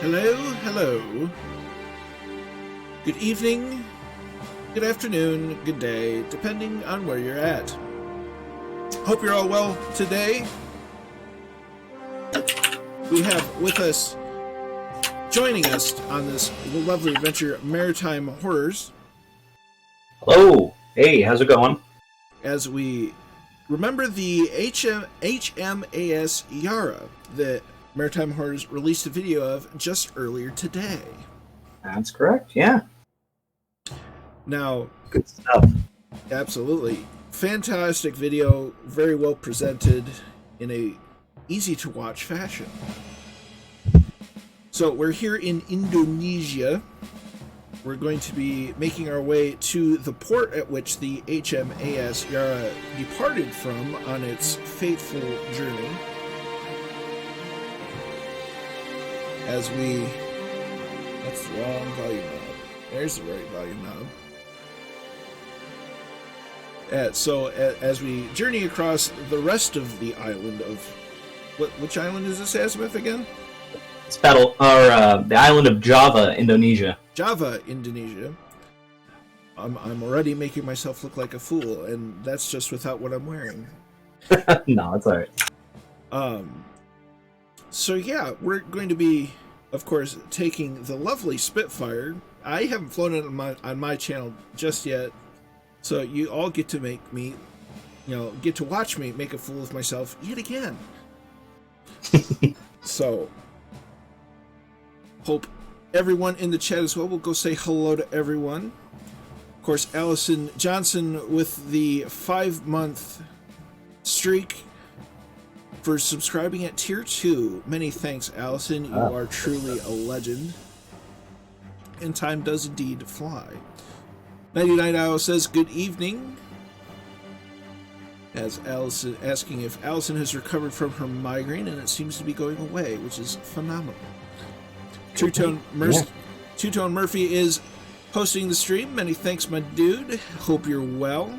Hello, hello. Good evening, good afternoon, good day, depending on where you're at. Hope you're all well today. We have with us, joining us on this lovely adventure, Maritime Horrors. Hello. Hey, how's it going? As we remember the HMAS Yarra that Maritime Horrors released a video of just earlier today. That's correct, yeah. Now, Good stuff. absolutely. Fantastic video, very well presented in a easy to watch fashion. So we're here in Indonesia. We're going to be making our way to the port at which the HMAS Yarra departed from on its fateful journey. As we... That's the wrong volume knob. There's the right volume knob. So as we journey across the rest of the island of... Which island is this, Azimuth, again? It's the island of Java, Indonesia. Java, Indonesia. I'm already making myself look like a fool, and that's just without what I'm wearing. No, it's alright. So yeah, we're going to be, of course, taking the lovely Spitfire. I haven't flown it on my channel just yet, so you all get to make me, get to watch me make a fool of myself yet again. So, hope everyone in the chat as well will go say hello to everyone. Of course, Allison Johnson with the 5-month streak for subscribing at tier 2. Many thanks, Allison. You are truly a legend. And time does indeed fly. 99 Owl says good evening. As Allison asking if Allison has recovered from her migraine, and it seems to be going away, which is phenomenal. Two-Tone Murphy is hosting the stream. Many thanks, my dude. Hope you're well.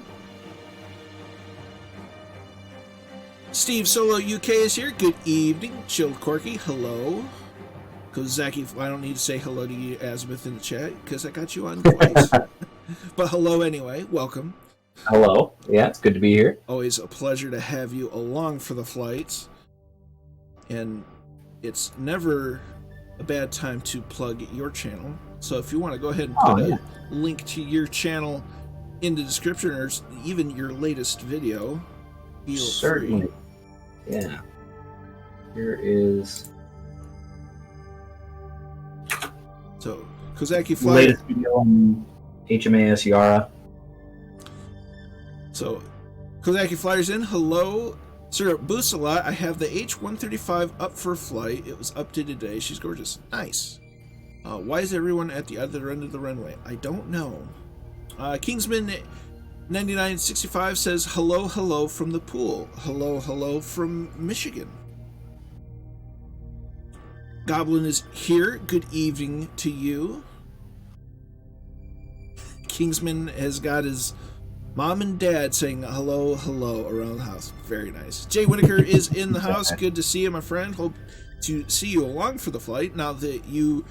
Steve Solo UK is here. Good evening. Chilled Corky, hello. Kozaki, I don't need to say hello to you, Azimuth, in the chat, because I got you on twice. But hello anyway. Welcome. Hello. Yeah, it's good to be here. Always a pleasure to have you along for the flights. And it's never a bad time to plug your channel. So if you want to go ahead and put a link to your channel in the description, or even your latest video, feel Certainly. free. Yeah. Here is... So, Kozaki Flyer. latest video on HMAS Yarra. So, Kozaki Flyers in. Hello. Sir, boosts a lot. I have the H-135 up for flight. It was updated today. She's gorgeous. Nice. Why is everyone at the other end of the runway? I don't know. Kingsman9965 says, hello, hello from the pool. Hello, hello from Michigan. Goblin is here. Good evening to you. Kingsman has got his mom and dad saying hello, hello around the house. Very nice. Jay Whitaker is in the house. Good to see you, my friend. Hope to see you along for the flight. Now that you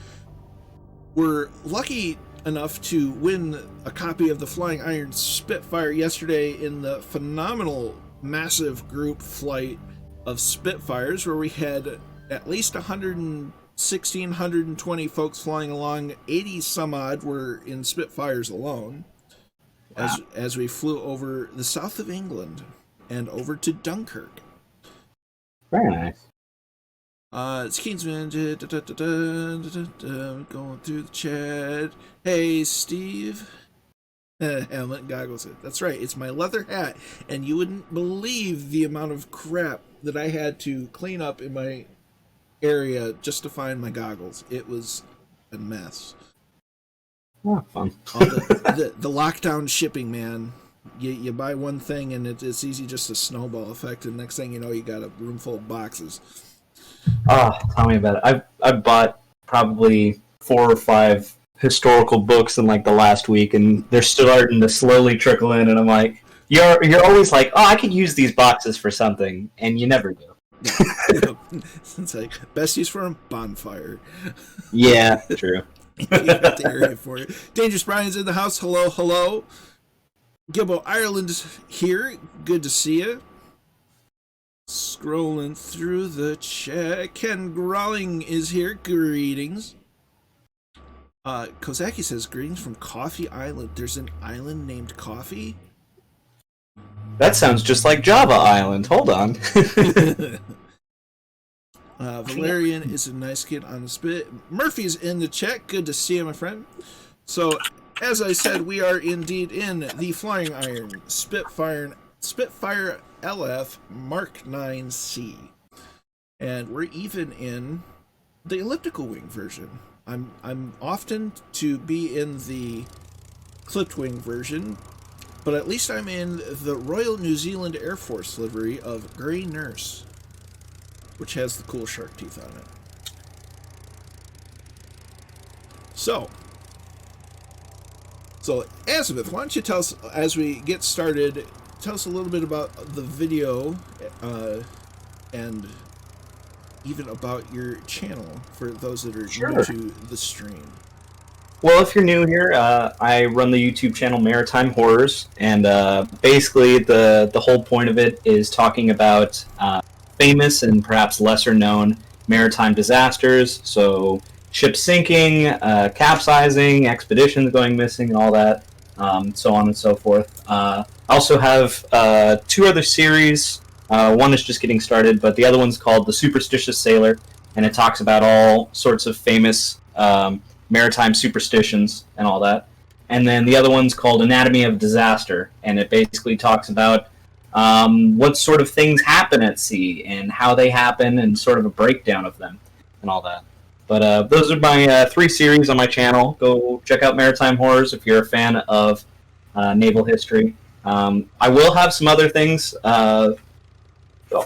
were lucky enough to win a copy of the Flying Iron Spitfire yesterday in the phenomenal, massive group flight of Spitfires, where we had at least 116, 120 folks flying along. 80 some odd were in Spitfires alone. Wow. As we flew over the south of England and over to Dunkirk. Very nice. It's Kingsman going through the chat. Hey, Steve. Helmet and goggles. That's right. It's my leather hat, and you wouldn't believe the amount of crap that I had to clean up in my area just to find my goggles. It was a mess. Oh, fun. the lockdown shipping, man. You buy one thing and it's easy, just a snowball effect, and next thing you know, you got a room full of boxes. Tell me about it. I've bought probably 4 or 5 historical books in like the last week, and they're starting to slowly trickle in, and I'm like, you're always like, oh, I could use these boxes for something, and you never do. It's like best use for a bonfire. Yeah, true. You got the area for it. Dangerous Brian's in the house. Hello, hello. Gibbo Ireland is here. Good to see you. Scrolling through the chat. Ken Grawling is here. Greetings. Kozaki says, greetings from Coffee Island. There's an island named Coffee? That sounds just like Java Island. Hold on. Valerian is a nice kid on the spit. Murphy's in the chat. Good to see you, my friend. So, as I said, we are indeed in the Flying Iron Spitfire LF Mark 9C. And we're even in the elliptical wing version. I'm often to be in the clipped wing version, but at least I'm in the Royal New Zealand Air Force livery of Grey Nurse, which has the cool shark teeth on it. So Azabeth, why don't you tell us, as we get started, tell us a little bit about the video and even about your channel for those that are new to the stream. Well, if you're new here, I run the YouTube channel Maritime Horrors, and basically the whole point of it is talking about famous and perhaps lesser known maritime disasters, so ships sinking, capsizing, expeditions going missing, and all that, so on and so forth. I also have 2 other series. One is just getting started, but the other one's called The Superstitious Sailor, and it talks about all sorts of famous maritime superstitions and all that. And then the other one's called Anatomy of Disaster, and it basically talks about what sort of things happen at sea and how they happen and sort of a breakdown of them and all that. But those are my 3 series on my channel. Go check out Maritime Horrors if you're a fan of naval history. I will have some other things,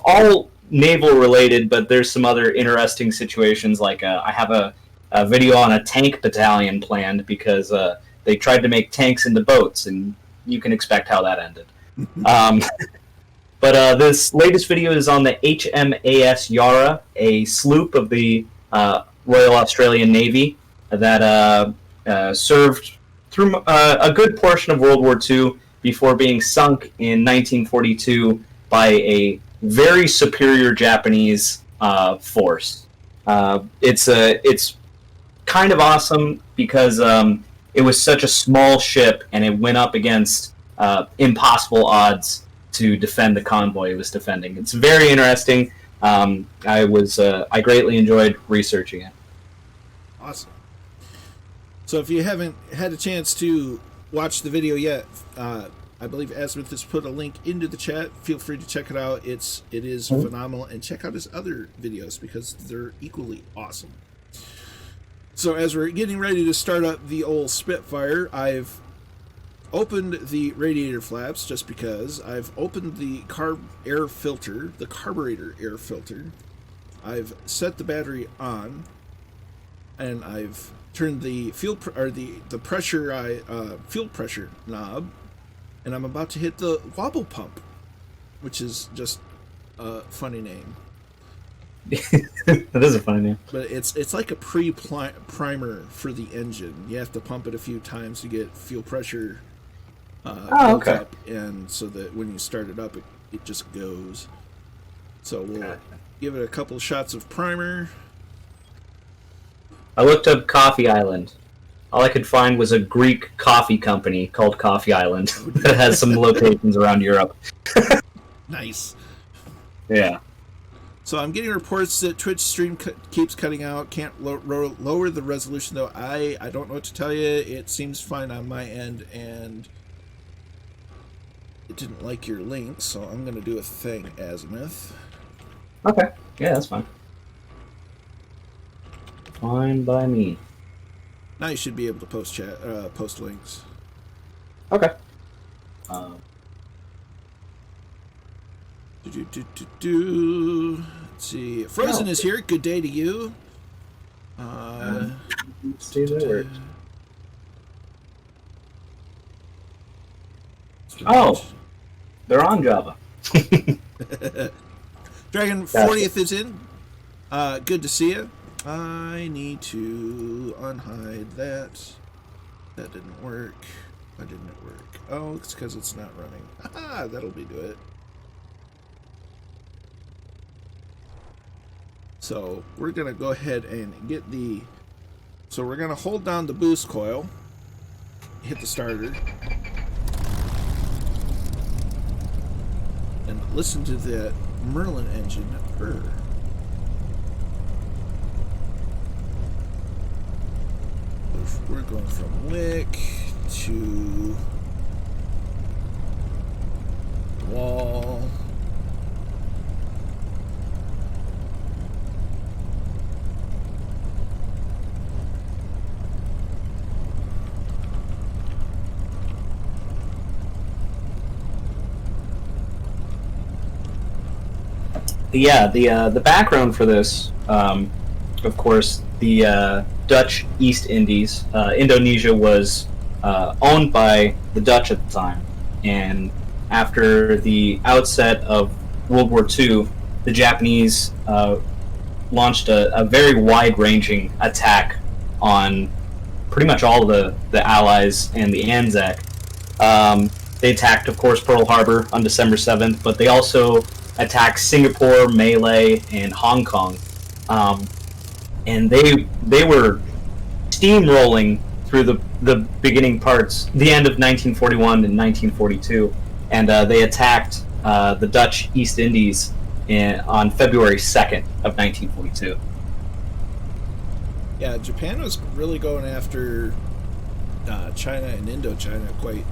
all naval related, but there's some other interesting situations. Like I have a video on a tank battalion planned because they tried to make tanks into boats, and you can expect how that ended. But this latest video is on the HMAS Yarra, a sloop of the Royal Australian Navy that served through a good portion of World War II before being sunk in 1942 by a very superior Japanese force. It's kind of awesome because it was such a small ship, and it went up against impossible odds to defend the convoy it was defending. It's very interesting. I greatly enjoyed researching it. Awesome. So if you haven't had a chance to watch the video yet, I believe Azabeth has put a link into the chat. Feel free to check it out. It is phenomenal, and check out his other videos because they're equally awesome. So as we're getting ready to start up the old Spitfire, I've opened the radiator flaps just because. I've opened the the carburetor air filter. I've set the battery on, and I've turned the fuel pressure knob, and I'm about to hit the wobble pump, which is just a funny name. That is a funny name. But it's like a primer for the engine. You have to pump it a few times to get fuel pressure built up, and so that when you start it up, it just goes. So we'll give it a couple shots of primer. I looked up Coffee Island. All I could find was a Greek coffee company called Coffee Island that has some locations around Europe. Nice. Yeah. So I'm getting reports that Twitch stream keeps cutting out. Can't lower the resolution, though. I don't know what to tell you. It seems fine on my end, and it didn't like your link, so I'm going to do a thing, Azabeth. Okay. Yeah, that's fine. Fine by me. Now you should be able to post links. Okay. Let's see. Frozen is here. Good day to you. See that. Oh, they're on Java. Dragon 40th is in. Good to see you. I need to unhide that. That didn't work. Why didn't it work? Oh, it's because it's not running. Ah, that'll be do it. So we're going to go ahead and get the... So we're going to hold down the boost coil. Hit the starter. And listen to that Merlin engine purr. We're going from WICC to WAHL. Yeah, the background for this, of course, the Dutch East Indies. Indonesia was owned by the Dutch at the time, and after the outset of World War II, the Japanese launched a very wide-ranging attack on pretty much all of the Allies and the Anzac. They attacked, of course, Pearl Harbor on December 7th, but they also attacked Singapore, Malay, and Hong Kong. And they were steamrolling through the beginning parts, the end of 1941 and 1942, and they attacked the Dutch East Indies on February 2nd of 1942. Yeah, Japan was really going after China and Indochina quite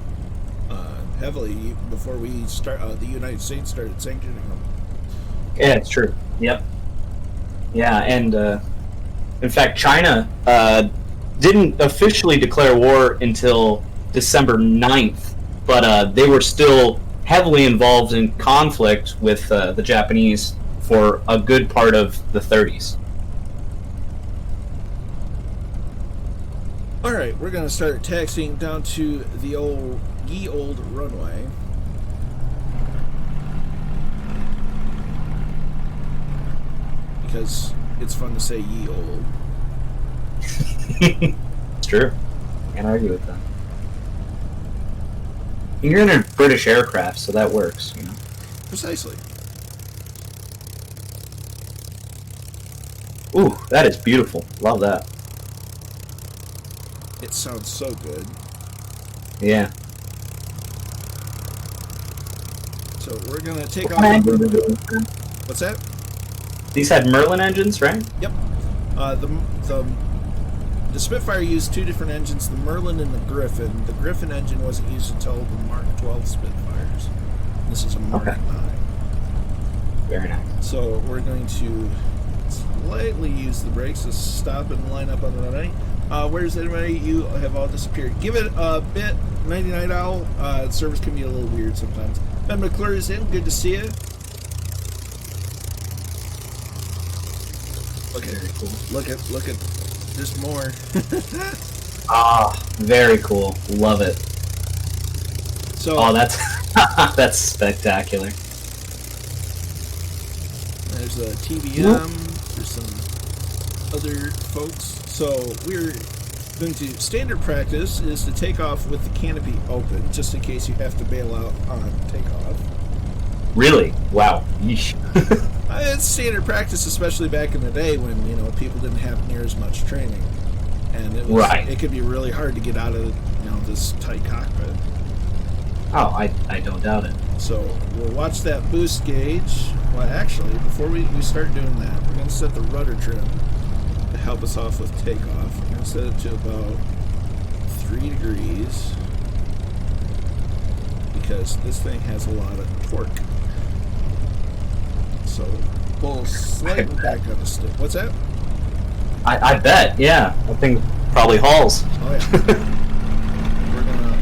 heavily before the United States started sanctioning them. Yeah, it's true. Yep. Yeah, and in fact, China didn't officially declare war until December 9th, but they were still heavily involved in conflict with the Japanese for a good part of the 30s. All right, we're going to start taxiing down to the ye old runway. Because it's fun to say ye old. It's true. Can't argue with that. You're in a British aircraft, so that works, you know. Precisely. Ooh, that is beautiful. Love that. It sounds so good. Yeah. So we're gonna take off. What's that? These had Merlin engines, right? Yep. The Spitfire used two different engines, the Merlin and the Griffin. The Griffin engine wasn't used until the Mark 12 Spitfires. This is a Mark 9. Very nice. So we're going to slightly use the brakes to stop and line up on the runway. Where's everybody? You have all disappeared. Give it a bit. 99 Owl. Service can be a little weird sometimes. Ben McClure is in. Good to see you. Look at it. Cool. Look at. There's more. Very cool. Love it. So. That's that's spectacular. There's a TBM. There's some other folks. So we're going to standard practice is to take off with the canopy open, just in case you have to bail out on takeoff. Really? Wow. Yeesh. It's standard practice, especially back in the day when people didn't have near as much training, and it could be really hard to get out of this tight cockpit. Oh, I don't doubt it. So we'll watch that boost gauge. Well, actually, before we start doing that, we're going to set the rudder trim to help us off with takeoff. We're going to set it to about 3 degrees because this thing has a lot of torque. So pull slightly back on the stick. What's that? I bet, yeah. That thing probably hauls. Oh, yeah. We're going to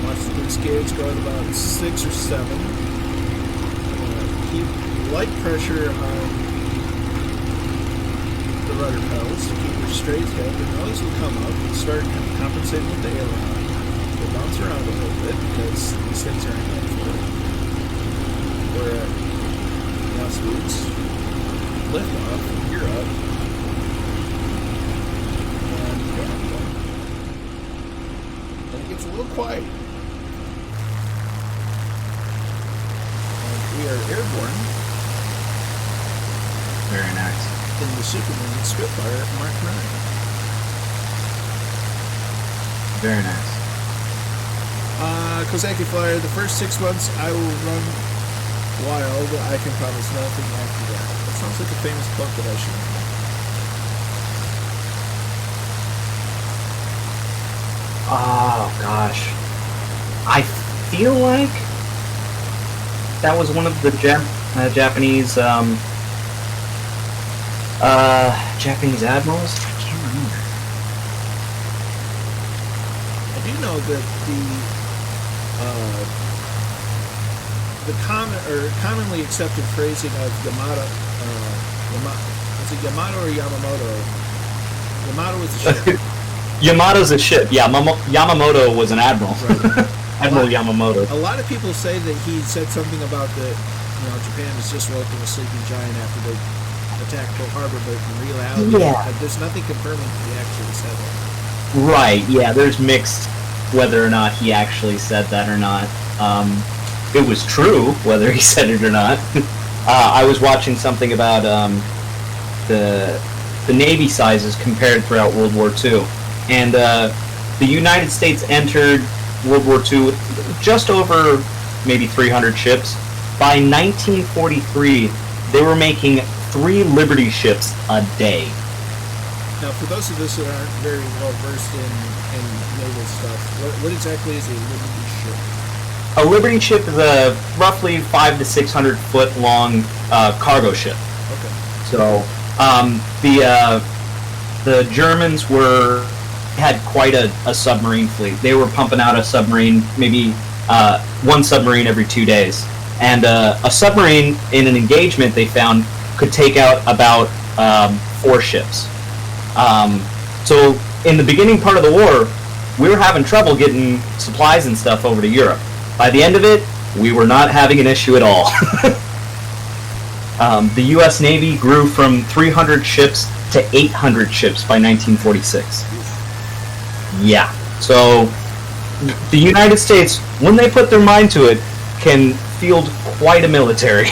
watch the boost gauge go at about 6 or 7. We're going to keep light pressure on the rudder pedals to keep her straight ahead. The nose will come up and start compensating with the aileron. We'll bounce around a little bit because these things aren't meant for it. We're at, so we liftoff from Europe. And it gets a little quiet. And we are airborne. Very nice. In the Superman Spitfire Mark 9. Very nice. Kozaki Flyer, the first 6 months I will run wild. I can promise nothing after that. That sounds like a famous quote that I should know. Oh, gosh. I feel like that was one of the Japanese Japanese admirals? I can't remember. I do know that the commonly accepted phrasing of Yamato, is it Yamato or Yamamoto? Yamato is a ship. Yamato's a ship. Yeah, Yamamoto was an admiral. Right. Admiral Yamamoto. A lot of people say that he said something about that. Japan has just woken a sleeping giant after they attacked Pearl Harbor, but in reality, there's nothing confirming that he actually said that. Right. Yeah, there's mixed whether or not he actually said that or not. It was true whether he said it or not. I was watching something about the Navy sizes compared throughout World War II, and the United States entered World War II with just over maybe 300 ships. By 1943, they were making 3 Liberty ships a day. Now, for those of us that aren't very well versed in naval stuff, what exactly is a Liberty ship? A Liberty ship is a roughly 500 to 600 foot long cargo ship. Okay. So the Germans had quite a submarine fleet. They were pumping out a submarine, maybe one submarine every 2 days. And a submarine in an engagement they found could take out about 4 ships. So in the beginning part of the war, we were having trouble getting supplies and stuff over to Europe. By the end of it, we were not having an issue at all. The U.S. Navy grew from 300 ships to 800 ships by 1946. Yeah. So the United States, when they put their mind to it, can field quite a military.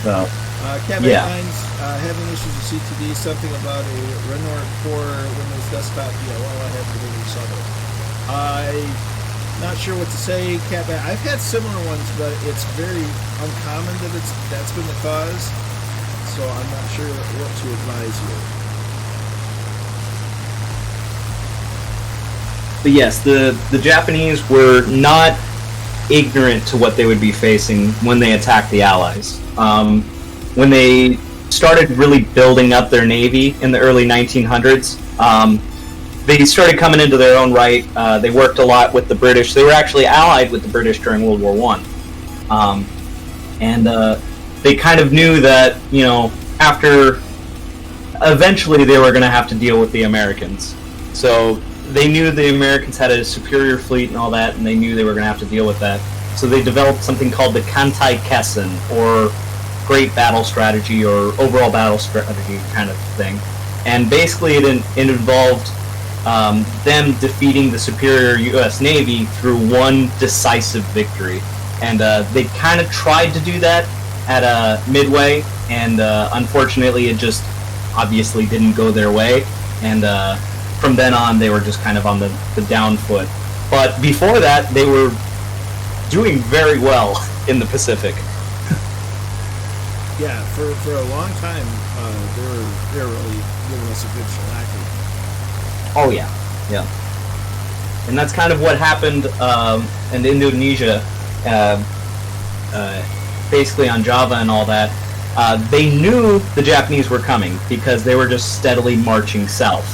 So, Cabin Lines having issues with CTD, something about a Renault 4 Windows desktop. Yeah, well, I have to really saw that. I'm not sure what to say, Cat. I've had similar ones, but it's very uncommon that that's been the cause. So I'm not sure what to advise you. But yes, the Japanese were not ignorant to what they would be facing when they attacked the Allies. When they started really building up their navy in the early 1900s, they started coming into their own right. They worked a lot with the British. They were actually allied with the British during World War I. And they kind of knew that, after eventually they were going to have to deal with the Americans. So they knew the Americans had a superior fleet and all that, and they knew they were going to have to deal with that. So they developed something called the Kantai Kessen, or Great Battle Strategy, or Overall Battle Strategy kind of thing. And basically it involved them defeating the superior U.S. Navy through one decisive victory. And they kind of tried to do that at Midway, and unfortunately it just obviously didn't go their way. And from then on, they were just kind of on the down foot. But before that, they were doing very well in the Pacific. Yeah, for a long time, they were really giving us a good shellacking. Oh yeah. And that's kind of what happened in Indonesia, basically on Java and all that. They knew the Japanese were coming because they were just steadily marching south.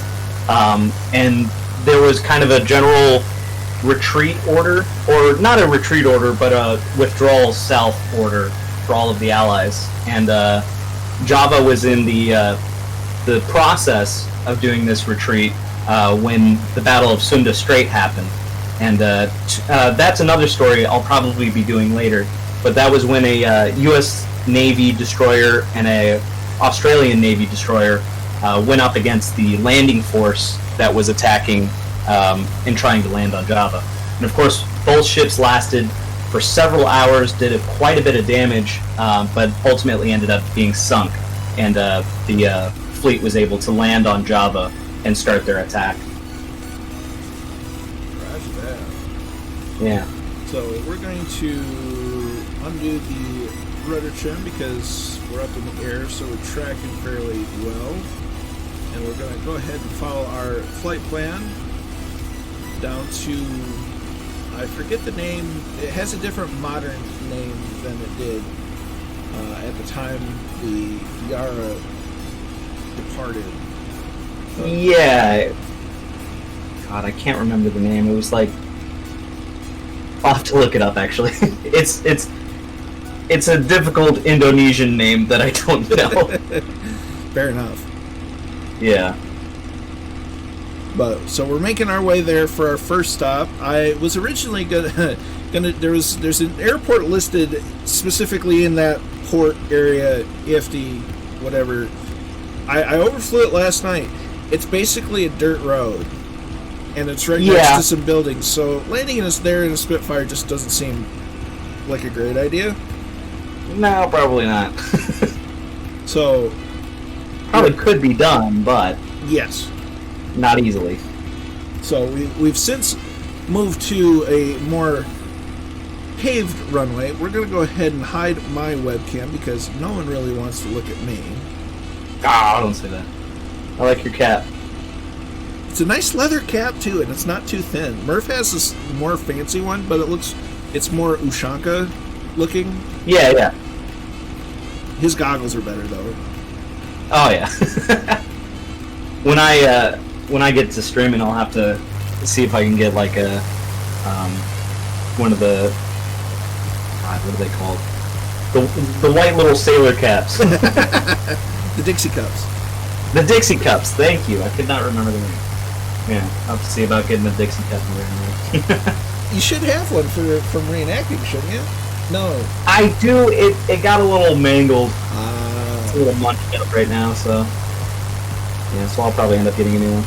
And there was kind of a general retreat order, or not a retreat order, but a withdrawal south order for all of the Allies. And Java was in the process of doing this retreat when the Battle of Sunda Strait happened. And that's another story I'll probably be doing later. But that was when a U.S. Navy destroyer and a Australian Navy destroyer went up against the landing force that was attacking and trying to land on Java. And of course, both ships lasted for several hours, did quite a bit of damage, but ultimately ended up being sunk. And the fleet was able to land on Java and start their attack. Roger that. Yeah. So we're going to undo the rudder trim because we're up in the air, so we're tracking fairly well. And we're going to go ahead and follow our flight plan down to, I forget the name, it has a different modern name than it did at the time the Yarra departed. Yeah. God, I can't remember the name. It was like, I'll have to look it up actually. It's a difficult Indonesian name that I don't know. Fair enough. Yeah. But so we're making our way there for our first stop. I was originally gonna there's an airport listed specifically in that port area, EFD, whatever. I overflew it last night. It's basically a dirt road, and it's right next to some buildings. So landing in there in a Spitfire just doesn't seem like a great idea. No, probably not. So probably could be done, but yes, not easily. So we've since moved to a more paved runway. We're going to go ahead and hide my webcam because no one really wants to look at me. Ah, don't say that. I like your cap. It's a nice leather cap too, and it's not too thin. Murph has this more fancy one, but it's more Ushanka looking. Yeah. His goggles are better though. Oh yeah. When I get to streaming, I'll have to see if I can get like a one of the what are they called? The white little sailor caps. The Dixie Cups. The Dixie Cups. Thank you. I could not remember the name. Yeah, I'll have to see about getting the Dixie Cup. You should have one from reenacting, shouldn't you? No. I do. It got a little mangled. It's a little munched up right now, so yeah. So I'll probably end up getting a new one.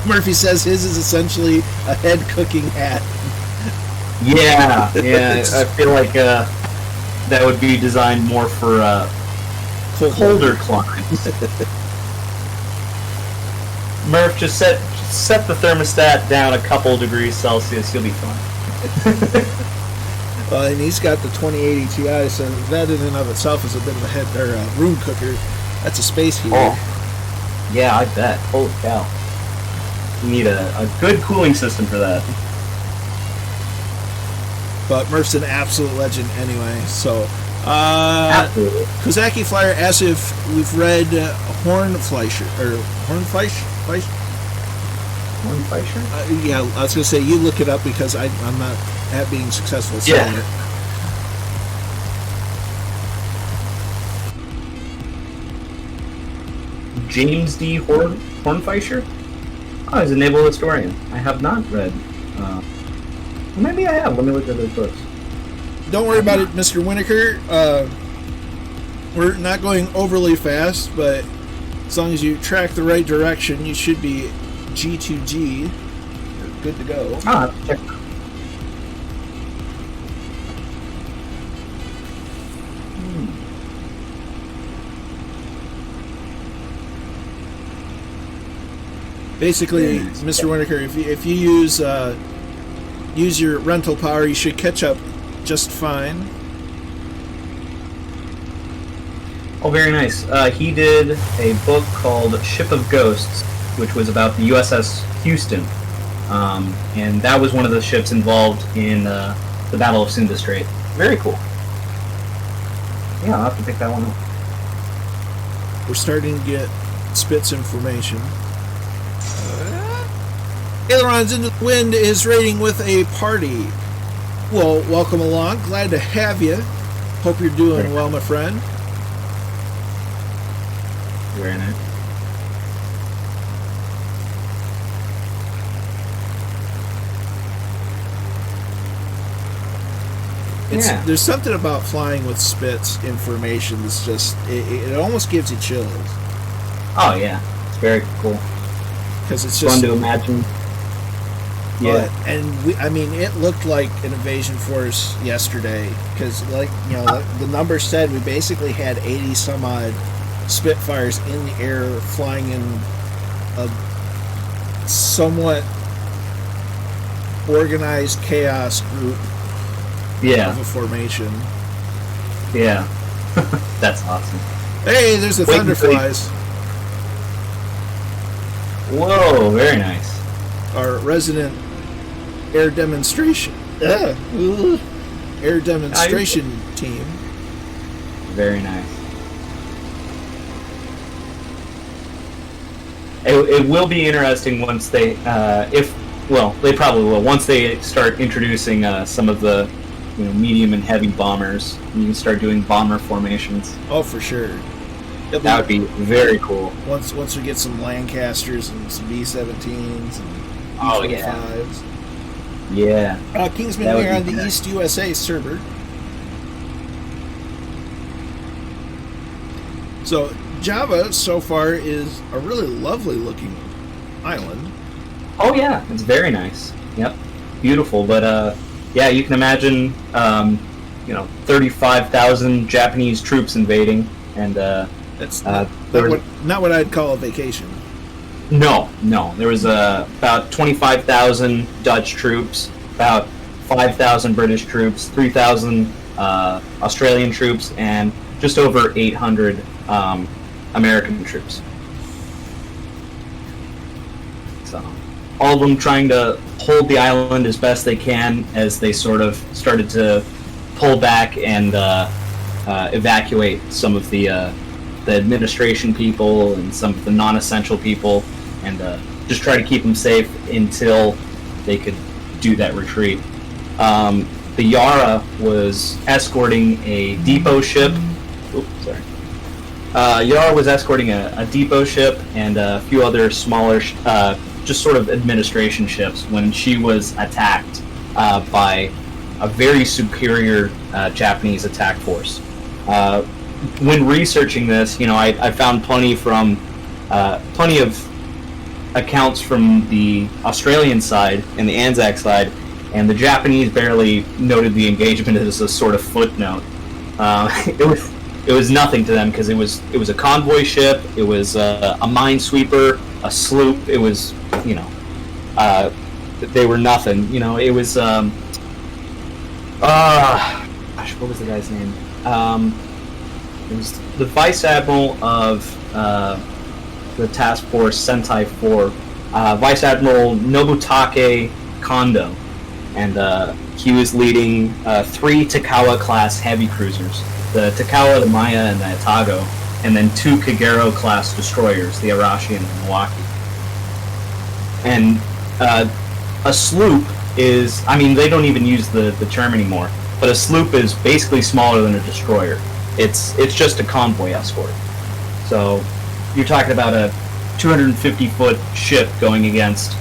Murphy says his is essentially a head cooking hat. Yeah. I feel like that would be designed more for colder climes. Murph, just set the thermostat down a couple degrees Celsius. You'll be fine. And he's got the 2080 Ti, so that in and of itself is a bit of a head or room cooker. That's a space heater. Oh. Yeah, I bet. Holy cow. You need a good cooling system for that. But Murph's an absolute legend anyway, so... Absolutely. Kozaki Flyer asks if we've read Hornfleischer, or Hornfleisch? Hornfleischer? Yeah, I was going to say, you look it up because I'm not at being successful saying it. James D. Hornfleischer? Oh, he's a naval historian. I have not read. Maybe I have. Let me look at those books. Don't worry about it, Mr. Winokur. We're not going overly fast, but as long as you track the right direction, you should be G2G. You're good to go. Ah, check. Basically, Mr. Winokur, if you use your rental power, you should catch up just fine. Oh, very nice. He did a book called Ship of Ghosts, which was about the USS Houston. And that was one of the ships involved in the Battle of Sunda Strait. Very cool. Yeah, I'll have to pick that one up. We're starting to get Spitz information. Ailerons into the Wind is raiding with a party. Well, welcome along. Glad to have you. Hope you're doing well, my friend. Very nice. There's something about flying with Spitz information that's just it almost gives you chills. Oh yeah, it's very cool. Because it's just fun to imagine. Yeah, and it looked like an invasion force yesterday. Because the number said we basically had 80 some odd Spitfires in the air flying in a somewhat organized chaos group. Yeah. Of a formation. Yeah. That's awesome. Hey, there's the Thunderflies. Whoa, very nice. Our resident air demonstration. Air demonstration team. Very nice. It will be interesting once they, they probably will, once they start introducing some of the medium and heavy bombers. You can start doing bomber formations. Oh, for sure. That would be very cool. Once we get some Lancasters and some B-17s and B-25s. Yeah. Kingsman here on the East USA server. So, Java so far is a really lovely looking island. Oh yeah, it's very nice. Yep. Beautiful, but yeah, you can imagine 35,000 Japanese troops invading, and that's not what I'd call a vacation. No. There was about 25,000 Dutch troops, about 5,000 British troops, 3,000 Australian troops, and just over 800 American troops. So, all of them trying to hold the island as best they can as they sort of started to pull back and evacuate some of the administration people and some of the non-essential people, and just try to keep them safe until they could do that retreat. The Yarra was escorting a depot ship. Yarra was escorting a depot ship and a few other smaller, just sort of administration ships when she was attacked by a very superior Japanese attack force. When researching this, I found plenty of accounts from the Australian side and the Anzac side, and the Japanese barely noted the engagement as a sort of footnote. It was nothing to them because it was a convoy ship, it was a minesweeper, a sloop. It was they were nothing. It was what was the guy's name? It was the Vice Admiral of the Task Force Sentai 4, Vice Admiral Nobutake Kondo, and he was leading 3 Takawa-class heavy cruisers, the Takawa, the Maya, and the Atago, and then 2 Kagero-class destroyers, the Arashi and the Milwaukee. And a sloop is, they don't even use the term anymore, but a sloop is basically smaller than a destroyer. It's just a convoy escort. So you're talking about a 250-foot ship going against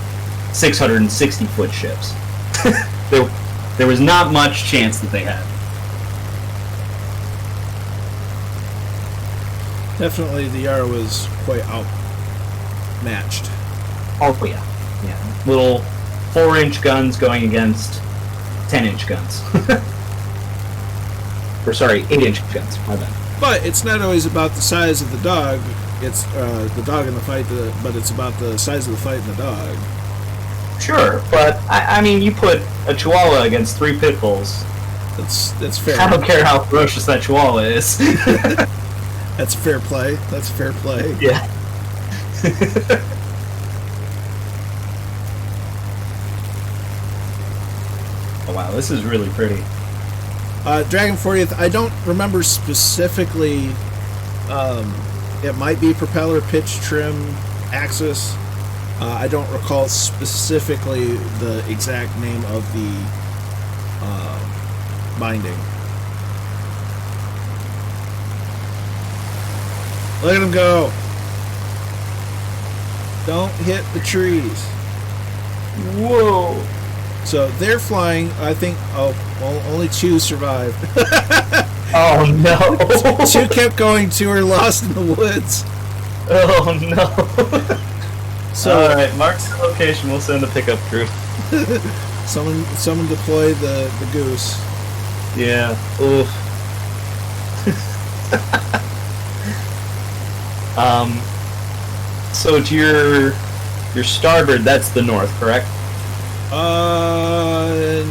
660-foot ships. There was not much chance that they had. Definitely, the Yarra was quite outmatched. Oh yeah. Little 4-inch guns going against 10-inch guns. Or sorry, 8-inch guns. My bad. But it's not always about the size of the dog. It's the dog in the fight, but it's about the size of the fight and the dog. Sure, but you put a Chihuahua against 3 pit bulls. That's fair. I don't care how ferocious that Chihuahua is. That's fair play. That's fair play. Yeah. Oh wow, this is really pretty. Dragon 40th, I don't remember specifically. It might be propeller, pitch, trim, axis. I don't recall specifically the exact name of the binding. Look at him go. Don't hit the trees. Whoa. So they're flying. I think. Oh, well, only 2 survived. Oh no! 2 kept going. 2 are lost in the woods. Oh no! So all right, mark the location. We'll send a pickup crew. someone deploy the goose. Yeah. Oof. So to your starboard, that's the north, correct?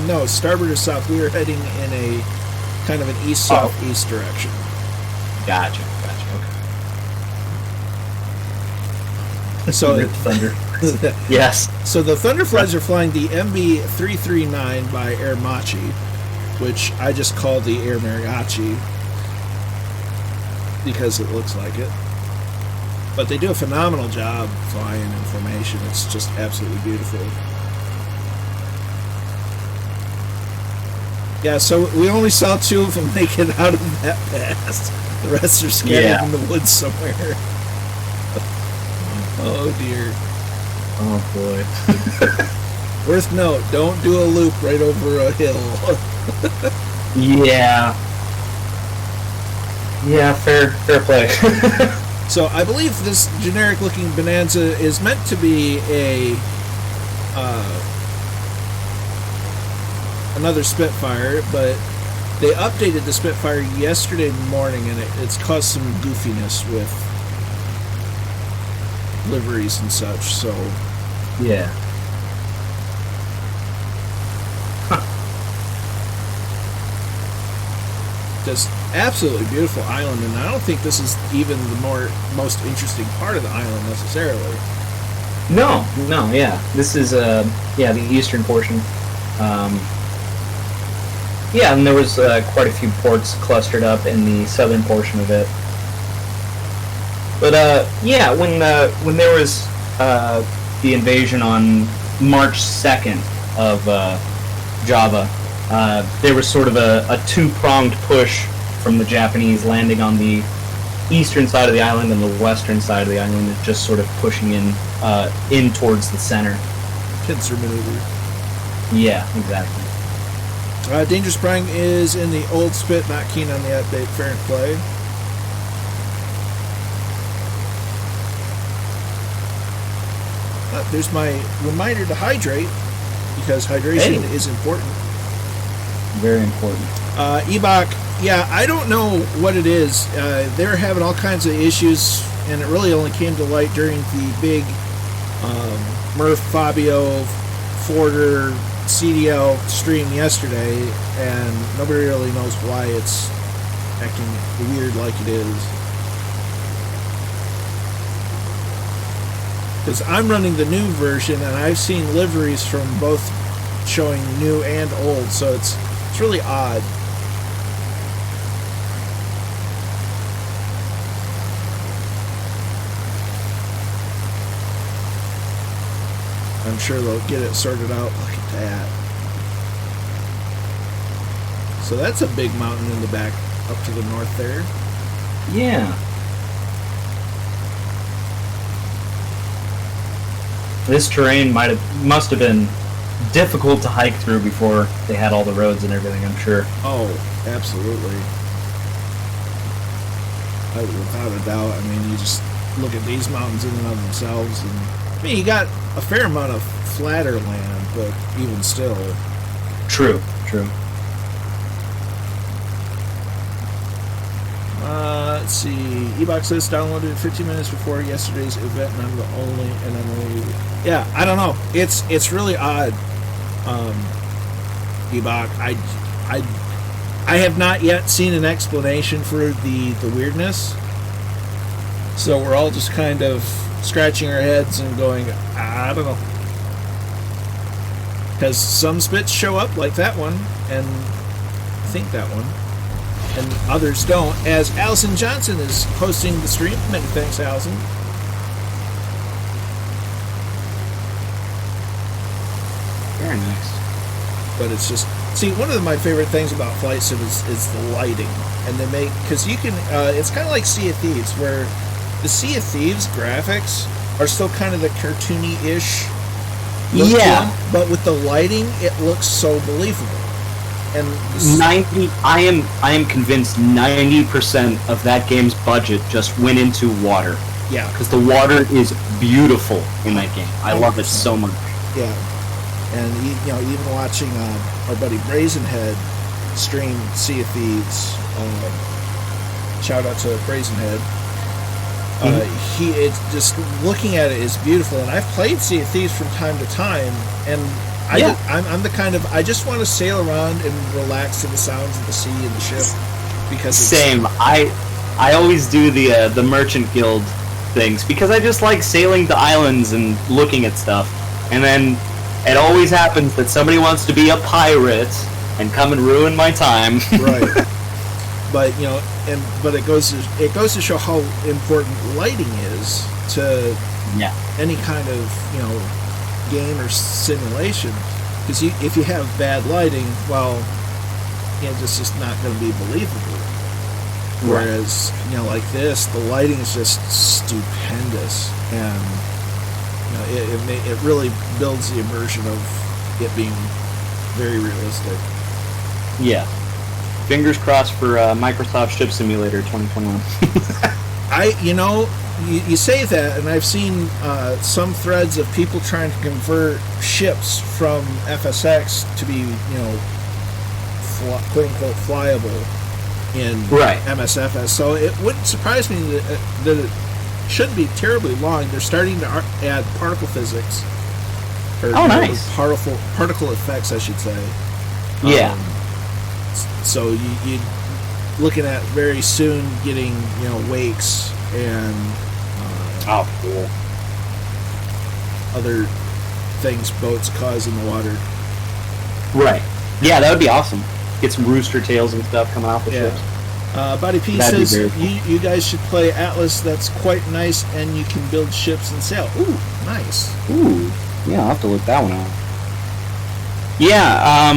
No, starboard is south. We are heading in a kind of an east-southeast direction. Gotcha. Okay. So Thunder. Yes. So the Thunderflies are flying the MB339 by Air Machi, which I just call the Air Mariachi because it looks like it. But they do a phenomenal job flying in formation. It's just absolutely beautiful. Yeah, so we only saw 2 of them make it out of that pass. The rest are scattered in the woods somewhere. Oh dear. Oh boy. Worth note, don't do a loop right over a hill. Yeah. Yeah, fair play. So I believe this generic looking Bonanza is meant to be a another Spitfire, but they updated the Spitfire yesterday morning and it's caused some goofiness with liveries and such, so yeah. Just absolutely beautiful island, and I don't think this is even the most interesting part of the island necessarily. No, yeah. This is the eastern portion. Yeah, and there was quite a few ports clustered up in the southern portion of it. But yeah, when there was the invasion on March 2nd of Java, there was sort of a two-pronged push from the Japanese, landing on the eastern side of the island and the western side of the island, and just sort of pushing in towards the center. Pincer maneuver. Yeah, exactly. Dangerous Prime is in the old Spit, not keen on the update. Fair and play. There's my reminder to hydrate, because hydration is important. Very important. EBOC, yeah, I don't know what it is. They're having all kinds of issues, and it really only came to light during the big Murph Fabio Forder CDL stream yesterday, and nobody really knows why it's acting weird like it is. Because I'm running the new version, and I've seen liveries from both showing new and old, so it's really odd. I'm sure they'll get it sorted out. Look at that. So that's a big mountain in the back up to the north there. Yeah. This terrain must have been difficult to hike through before they had all the roads and everything, I'm sure. Oh, absolutely. Without a doubt. I mean, you just look at these mountains in and of themselves, and I mean, you got a fair amount of flatter land, but even still. True. Let's see. eBox says downloaded 15 minutes before yesterday's event, and I'm the only. Yeah, I don't know. It's really odd. eBox. I have not yet seen an explanation for the weirdness. So we're all just kind of scratching our heads and going, I don't know. Because some spits show up like that one, and I think that one, and others don't, as Allison Johnson is hosting the stream. Many thanks, Allison. Very nice. But it's just, see, one of my favorite things about Flight Sim is the lighting. And they make, because you can, it's kind of like Sea of Thieves, where the Sea of Thieves graphics are still kind of the cartoony-ish look Yeah. good, but with the lighting, it looks so believable. And 90. I am convinced 90% of that game's budget just went into water. Yeah, Because the water is beautiful in that game. I love it so much. yeah, and even watching our buddy Brazenhead stream Sea of Thieves. Shout out to Brazenhead. It's just looking at it is beautiful, and I've played Sea of Thieves from time to time, and I'm the kind of I just want to sail around and relax to the sounds of the sea and the ship because it's, Same. I always do the Merchant Guild things because I just like sailing the islands and looking at stuff, and then it always happens that somebody wants to be a pirate and come and ruin my time. right. But but it goes to show how important lighting is to any kind of game or simulation. Because if you have bad lighting, well, it's just not going to be believable. Right. Whereas like this, the lighting is just stupendous, and it really builds the immersion of it being very realistic. Yeah. Fingers crossed for Microsoft Ship Simulator 2021. You say that, and I've seen some threads of people trying to convert ships from FSX to be, quote unquote flyable in MSFS. So it wouldn't surprise me that it shouldn't be terribly long. They're starting to add particle physics. Nice. Particle effects, I should say. Yeah. So you looking at very soon getting wakes and cool. other things boats cause in the water. Right. Yeah, that would be awesome. Get some rooster tails and stuff coming off the ships. Body P That'd says be you guys should play Atlas. That's quite nice, and you can build ships and sail. Ooh, nice. Ooh, yeah, I'll have to look that one out. Yeah,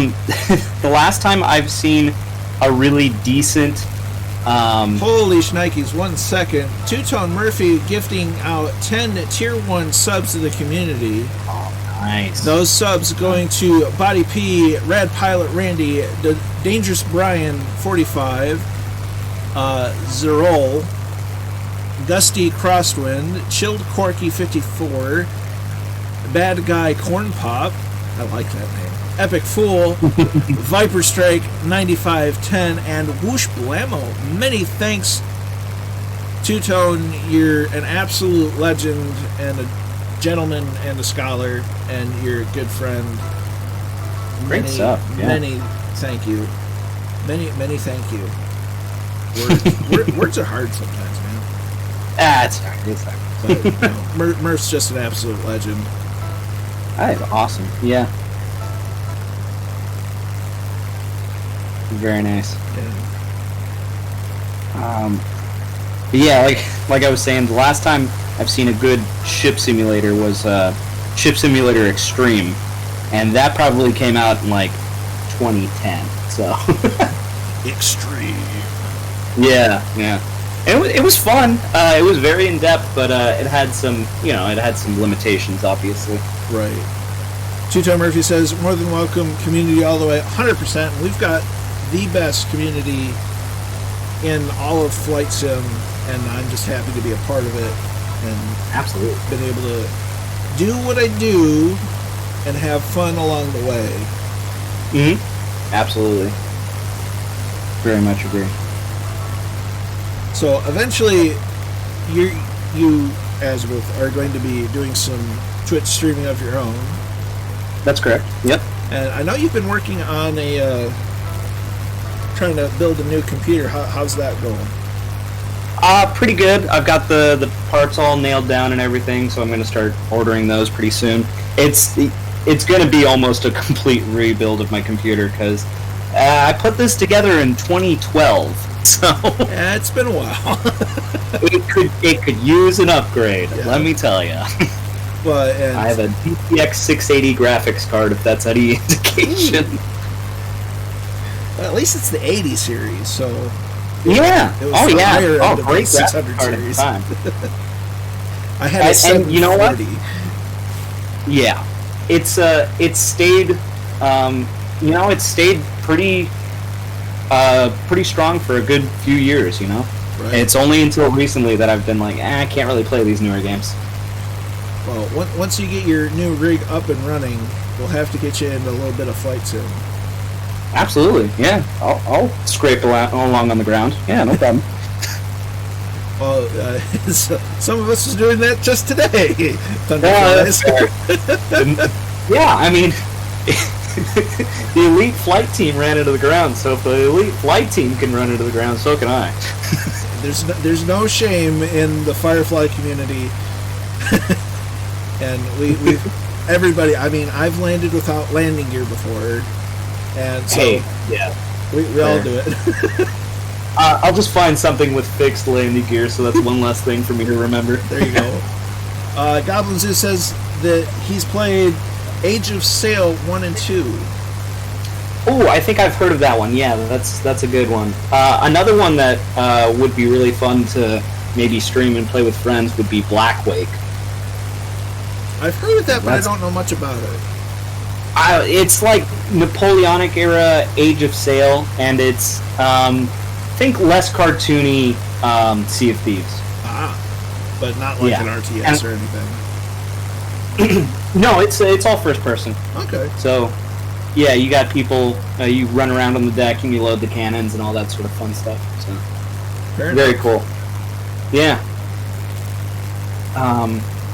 the last time I've seen a really decent... Holy shnikes, 1 second. Two-Tone Murphy gifting out 10 Tier 1 subs to the community. Oh, nice. Those subs going to Body P, Rad Pilot Randy, Dangerous Brian 45, Zerol, Gusty Crosswind, Chilled Corky 54, Bad Guy Corn Pop, I like that name, Epic Fool, Viper Strike 9510, and Whoosh Blammo. Many thanks, Two-Tone. You're an absolute legend and a gentleman and a scholar, and you're a good friend. Great stuff. Yeah. Many thank you. Many thank you. Words are hard sometimes, man. It's hard. It's hard. But Murph's just an absolute legend. That's awesome. Yeah. Very nice. Yeah. Like I was saying, the last time I've seen a good ship simulator was Ship Simulator Extreme, and that probably came out in 2010. So Extreme. yeah. It was fun. It was very in depth, but it had some limitations, obviously. Right. Two-Tone Murphy says, more than welcome, community all the way, 100%. We've got the best community in all of Flight Sim, and I'm just happy to be a part of it, and absolutely been able to do what I do and have fun along the way. Mm-hmm. Absolutely. Very much agree. So eventually, you Azabeth, are going to be doing some Twitch streaming of your own. That's correct. Yep. And I know you've been working on trying to build a new computer. How's that going? Pretty good. I've got the parts all nailed down and everything, so I'm going to start ordering those pretty soon. It's going to be almost a complete rebuild of my computer because I put this together in 2012, so yeah, it's been a while. it could use an upgrade. Yeah. Let me tell you. Well, I have a DTX 680 graphics card, if that's any indication. Well, at least it's the 80 series, so yeah. It was higher end of great 600 card series. At the time. I had a 740. And you know what? Yeah. It's stayed, it's stayed pretty strong for a good few years, you know. Right. And it's only until recently that I've been like, I can't really play these newer games. Well, once you get your new rig up and running, we'll have to get you into a little bit of flight sim. Absolutely, yeah. I'll scrape along on the ground. Yeah, no problem. Well, some of us is doing that just today. Yeah, I mean, the elite flight team ran into the ground, so if the elite flight team can run into the ground, so can I. There's no shame in the Firefly community. And we've everybody. I mean, I've landed without landing gear before, and so we all do it. I'll just find something with fixed landing gear, so that's one less thing for me to remember. There you go. Goblin Zoo says that he's played Age of Sail 1 and 2. Oh, I think I've heard of that one. Yeah, that's a good one. Another one that would be really fun to maybe stream and play with friends would be Black Wake. I've heard of that, but I don't know much about it. It's like Napoleonic era Age of Sail, and it's think less cartoony Sea of Thieves. But not like an RTS or anything. No, it's all first person. Okay. So, yeah, you got people. You run around on the deck and you load the cannons and all that sort of fun stuff. So, very cool. Yeah.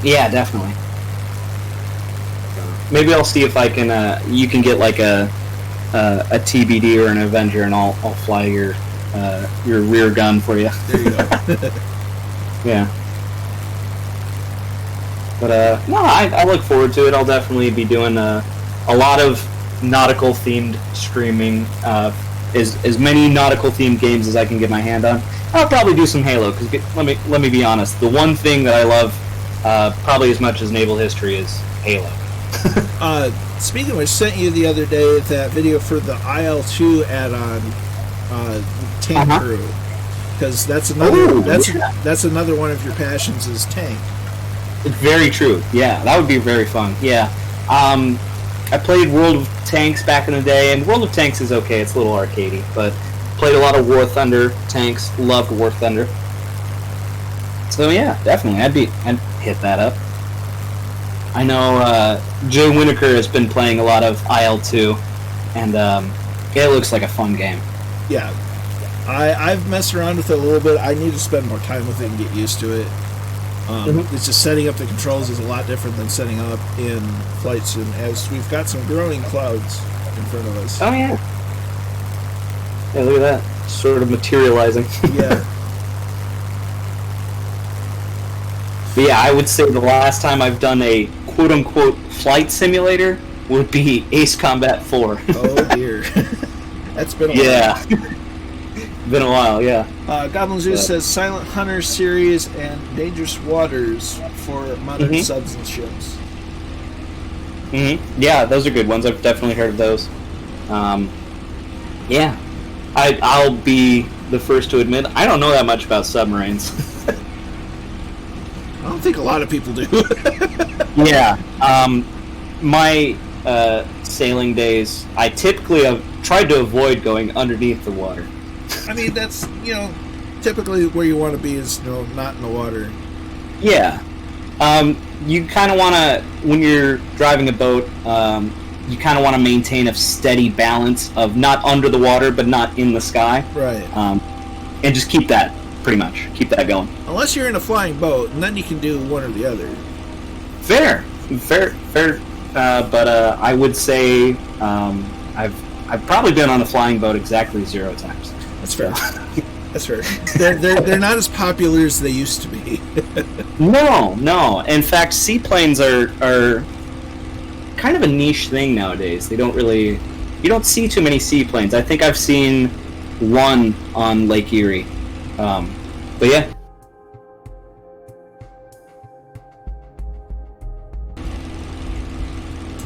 Yeah, definitely. Maybe I'll see if I can. You can get like a TBD or an Avenger, and I'll fly your rear gun for you. There you go. Yeah. But no, I look forward to it. I'll definitely be doing a lot of nautical themed streaming. As many nautical themed games as I can get my hand on. I'll probably do some Halo because let me be honest. The one thing that I love probably as much as naval history is Halo. Speaking of which, sent you the other day that video for the IL-2 add-on tank crew, because that's another that's another one of your passions is tank. Very true. Yeah, that would be very fun. Yeah, I played World of Tanks back in the day, and World of Tanks is okay. It's a little arcadey, but played a lot of War Thunder tanks. Loved War Thunder. So yeah, definitely, I'd hit that up. I know Jay Winokur has been playing a lot of IL-2, and it looks like a fun game. Yeah, I've messed around with it a little bit. I need to spend more time with it and get used to it. It's just setting up the controls is a lot different than setting up in Flight Sim, as we've got some growing clouds in front of us. Oh yeah. Yeah, look at that. Sort of materializing. Yeah. But yeah, I would say the last time I've done a quote-unquote flight simulator would be Ace Combat 4. Oh dear. That's been a while. Yeah. Been a while, yeah. Goblin Zeus says Silent Hunter series and Dangerous Waters for modern subs and ships. Yeah, those are good ones. I've definitely heard of those. Yeah. I'll be the first to admit, I don't know that much about submarines. I don't think a lot of people do. Yeah. My sailing days, I typically have tried to avoid going underneath the water. I mean, that's, typically where you want to be is, not in the water. Yeah. You kind of want to, when you're driving a boat, you kind of want to maintain a steady balance of not under the water, but not in the sky. Right. And just keep that, pretty much. Keep that going. Unless you're in a flying boat, and then you can do one or the other. Fair. But I would say I've probably been on a flying boat exactly 0 times. That's fair. That's fair. They're not as popular as they used to be. No. In fact, seaplanes are kind of a niche thing nowadays. They don't really... You don't see too many seaplanes. I think I've seen one on Lake Erie. But yeah.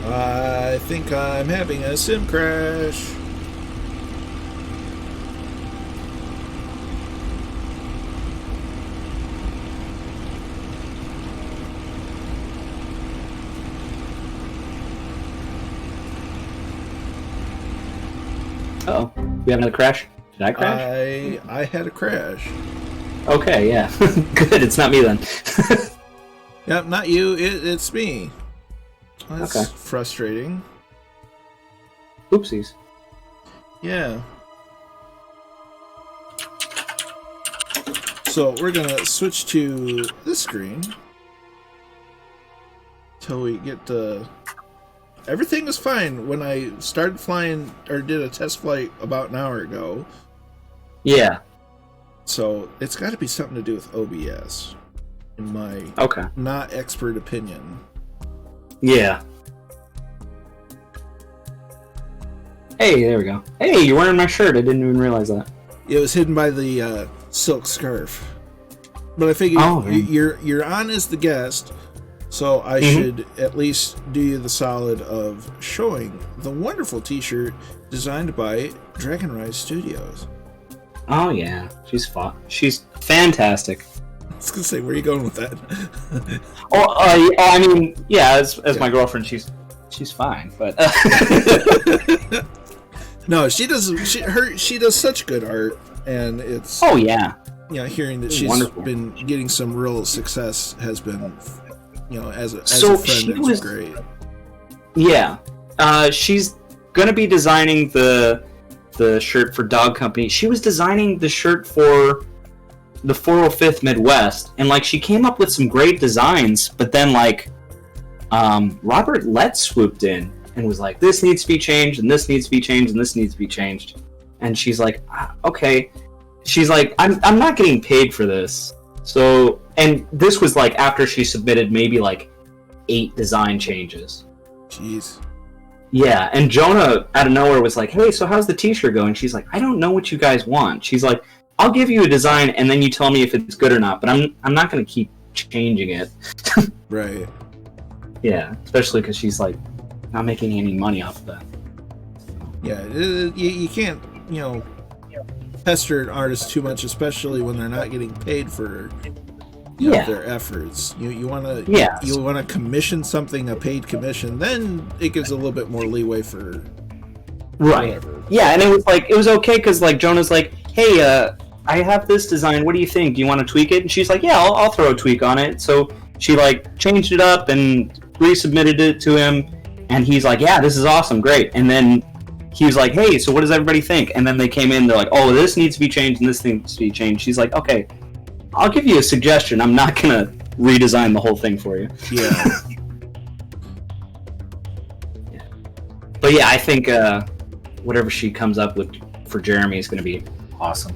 I think I'm having a sim crash. Uh-oh. We have another crash? Did I crash? I had a crash. Okay, yeah. Good, it's not me then. Yep, not you. It's me. That's Okay. frustrating. Oopsies. Yeah. So we're gonna switch to this screen till we get the. Everything was fine when I started flying or did a test flight about an hour ago. Yeah. So it's got to be something to do with OBS, in my not expert opinion. Yeah. Hey, there we go. Hey, you're wearing my shirt. I didn't even realize that. It was hidden by the silk scarf. But I figured you're on as the guest, so I should at least do you the solid of showing the wonderful T-shirt designed by Dragon Rise Studios. Oh yeah, she's fantastic. I was gonna say, where are you going with that? I mean, yeah, as my girlfriend, she's fine, but no, she does. She does such good art, and it's hearing that she's wonderful. been getting some real success has been, as a friend, it's great. Yeah, she's gonna be designing the shirt for Dog Company. She was designing the shirt for the 405th Midwest, and she came up with some great designs, but then Robert Letts swooped in and was like, this needs to be changed, and this needs to be changed, and this needs to be changed. And she's like, okay. She's like, I'm not getting paid for this. So, and this was after she submitted maybe 8 design changes. Jeez. Yeah, and Jonah out of nowhere was like, hey, so how's the t-shirt going? She's like, I don't know what you guys want. She's like, I'll give you a design and then you tell me if it's good or not, but I'm not going to keep changing it. Right. Yeah, especially because she's not making any money off of that. Yeah, you can't, pester an artist too much, especially when they're not getting paid for their efforts. You want to commission something, a paid commission, then it gives a little bit more leeway for whatever. Yeah, and it was okay because Jonah's like, hey, I have this design. What do you think? Do you want to tweak it? And she's like, yeah, I'll throw a tweak on it. So she changed it up and resubmitted it to him, and he's like, yeah, this is awesome, great. And then he was like, hey, so what does everybody think? And then they came in, they're like, oh, this needs to be changed and this needs to be changed. She's like, okay, I'll give you a suggestion. I'm not gonna redesign the whole thing for you. Yeah. But yeah, I think whatever she comes up with for Jeremy is gonna be awesome.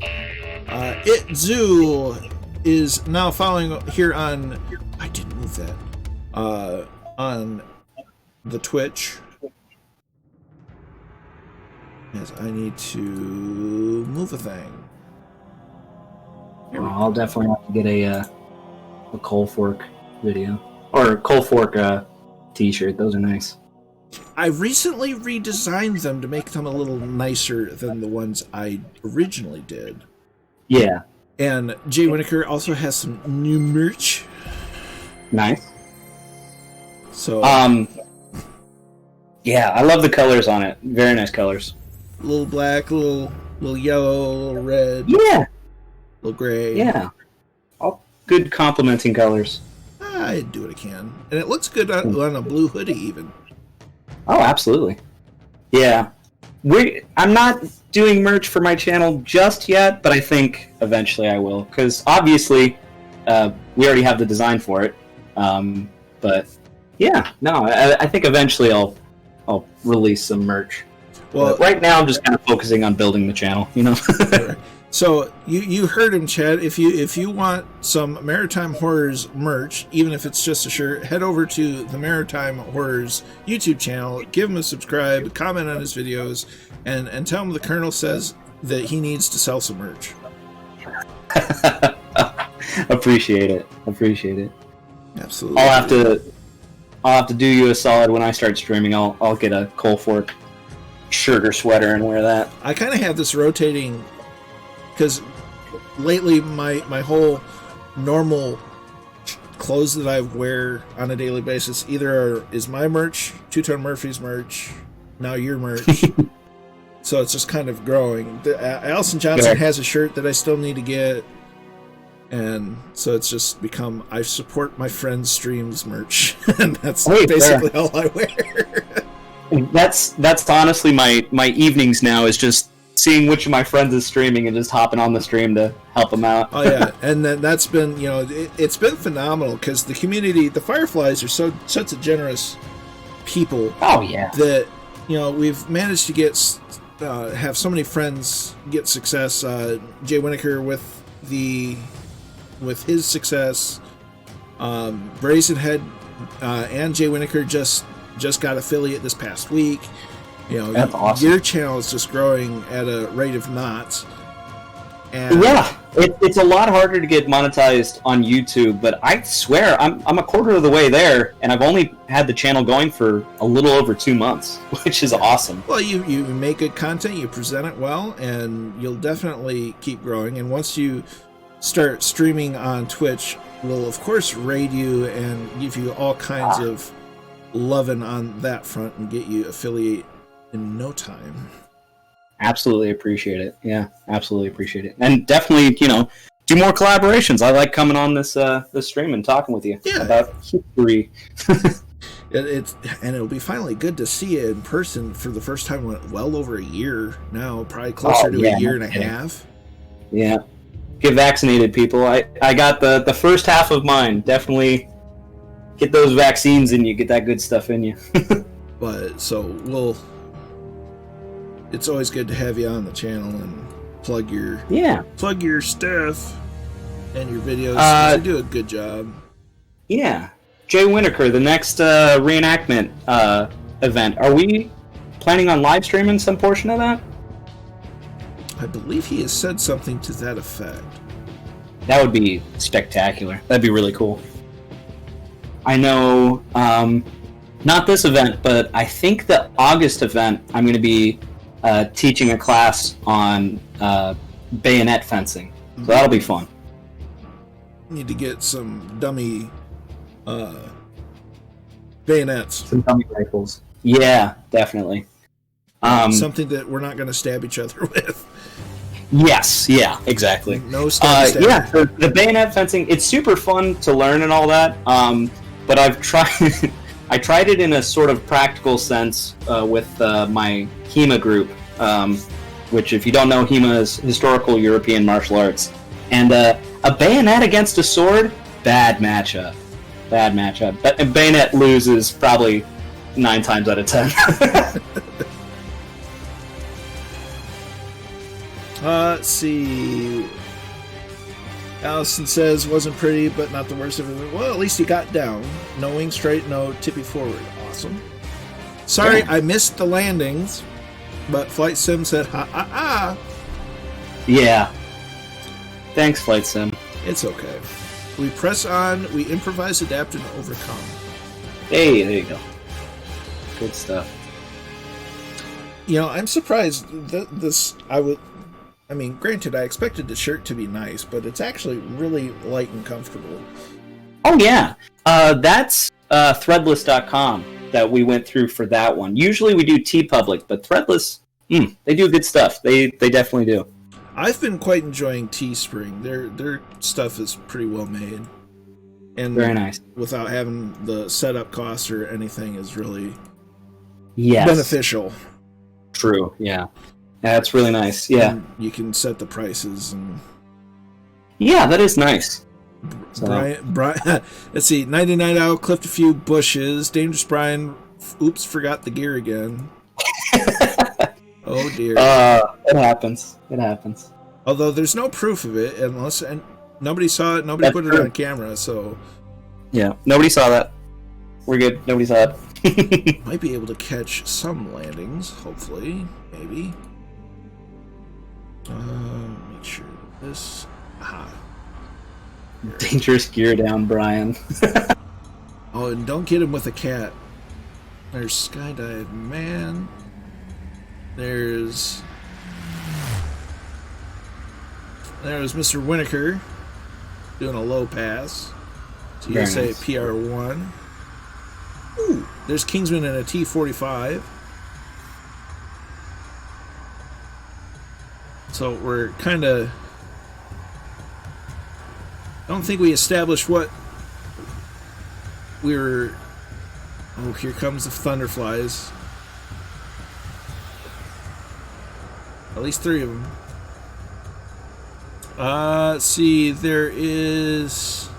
Itzoo is now following here on. I didn't move that. On the Twitch. Yes, I need to move a thing. I'll definitely have to get a coal fork video or a coal fork t-shirt. Those are nice. I recently redesigned them to make them a little nicer than the ones I originally did. Yeah. And Jay Winokur also has some new merch. Nice. So yeah, I love the colors on it. Very nice colors. A little black, a little yellow, a little red. Yeah. A little gray. Yeah. All good complementing colors. I do what I can. And it looks good on a blue hoodie even. Oh, absolutely. Yeah. I'm not doing merch for my channel just yet, but I think eventually I will. Because obviously, we already have the design for it. But yeah, no, I think eventually I'll release some merch. Well, but right now I'm just kind of focusing on building the channel, So you heard him, Chad. If you want some Maritime Horrors merch, even if it's just a shirt, head over to the Maritime Horrors YouTube channel, give him a subscribe, comment on his videos, and tell him the Colonel says that he needs to sell some merch. Appreciate it. Absolutely. I'll have to do you a solid when I start streaming. I'll get a coal fork shirt or sweater and wear that. I kind of have this rotating because lately my whole normal clothes that I wear on a daily basis either is my merch, Two Tone Murphy's merch, now your merch. So it's just kind of growing. Allison Johnson has a shirt that I still need to get. And so it's just become, I support my friends' streams merch. And that's basically all I wear. That's honestly my evenings now, is just seeing which of my friends is streaming and just hopping on the stream to help them out. Oh yeah, and then that's been, it's been phenomenal because the community, the Fireflies are such a generous people. Oh yeah. That we've managed to get have so many friends get success. Jay Winokur with his success, Brazenhead and Jay Winokur just got affiliate this past week. That's awesome. Your channel is just growing at a rate of knots. And yeah, it's a lot harder to get monetized on YouTube, but I swear I'm a quarter of the way there, and I've only had the channel going for a little over 2 months, which is awesome. Well, you make good content, you present it well, and you'll definitely keep growing. And once you start streaming on Twitch, we'll of course raid you and give you all kinds of loving on that front and get you affiliate in no time. Absolutely appreciate it. Yeah, absolutely appreciate it. And definitely, do more collaborations. I like coming on this stream and talking with you about history. It'll be finally good to see you in person for the first time in well over a year now, probably closer to a year and a half. Yeah. Get vaccinated, people. I got the first half of mine. Definitely get those vaccines in you, get that good stuff in you. But so it's always good to have you on the channel and plug your stuff and your videos. You do a good job. Yeah. Jay Winokur, the next reenactment event. Are we planning on live streaming some portion of that? I believe he has said something to that effect. That would be spectacular. That'd be really cool. I know, not this event, but I think the August event, I'm going to be teaching a class on bayonet fencing. So that'll be fun. Need to get some dummy bayonets. Some dummy rifles. Yeah, definitely. Something that we're not going to stab each other with. Yes, yeah, exactly. No stab. Yeah, the bayonet fencing, it's super fun to learn and all that. But I've tried I tried it in a sort of practical sense with my HEMA group, which, if you don't know, HEMA is Historical European Martial Arts. And a bayonet against a sword, bad matchup. Bad matchup. But a bayonet loses probably 9 times out of 10. Let's see. Allison says, wasn't pretty, but not the worst of it. Well, at least he got down. No wing straight, no tippy forward. Awesome. Sorry, I missed the landings, but Flight Sim said, ha ha ha. Yeah. Thanks, Flight Sim. It's okay. We press on, we improvise, adapt, and overcome. Hey, there you go. Good stuff. I'm surprised that granted, I expected the shirt to be nice, but it's actually really light and comfortable. Oh, yeah. That's threadless.com that we went through for that one. Usually we do TeePublic, but Threadless, they do good stuff. They definitely do. I've been quite enjoying Teespring. Their stuff is pretty well made. And very nice. Without having the setup costs or anything is really beneficial. True, yeah. That's really nice, yeah. And you can set the prices. And yeah, that is nice. Brian, let's see, 99 out, clipped a few bushes. Dangerous Brian, oops, forgot the gear again. Oh dear. It happens. It happens. Although there's no proof of it, and nobody saw it, nobody put it on camera, so. Yeah, nobody saw that. We're good. Nobody saw it. Might be able to catch some landings, hopefully, maybe. Make sure this. Aha. Dangerous gear down, Brian. Oh, and don't get him with a cat. There's Skydive Man. There's Mr. Winokur doing a low pass. So you say nice. PR1. Ooh, there's Kingsman and a T45. So we're kind of... I don't think we established what we were... Oh, here comes the thunderflies. At least 3 of them. Let's see, there is...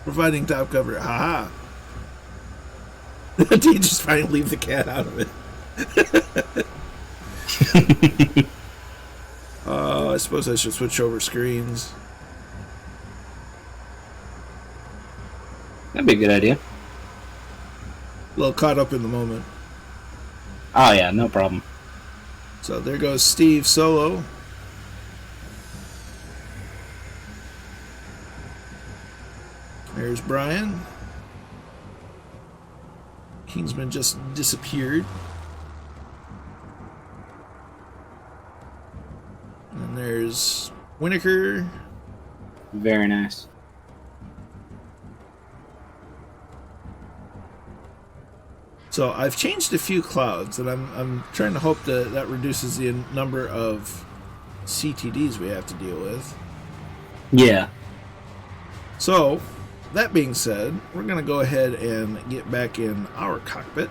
Providing top cover. Haha. Did you just finally leave the cat out of it? I suppose I should switch over screens. That'd be a good idea. A little caught up in the moment. Oh yeah, no problem. So there goes Steve solo. There's Brian. Kingsman just disappeared. And there's Winokur. Very nice. So I've changed a few clouds, and I'm trying to hope that reduces the number of CTDs we have to deal with. Yeah. So, that being said, we're going to go ahead and get back in our cockpit.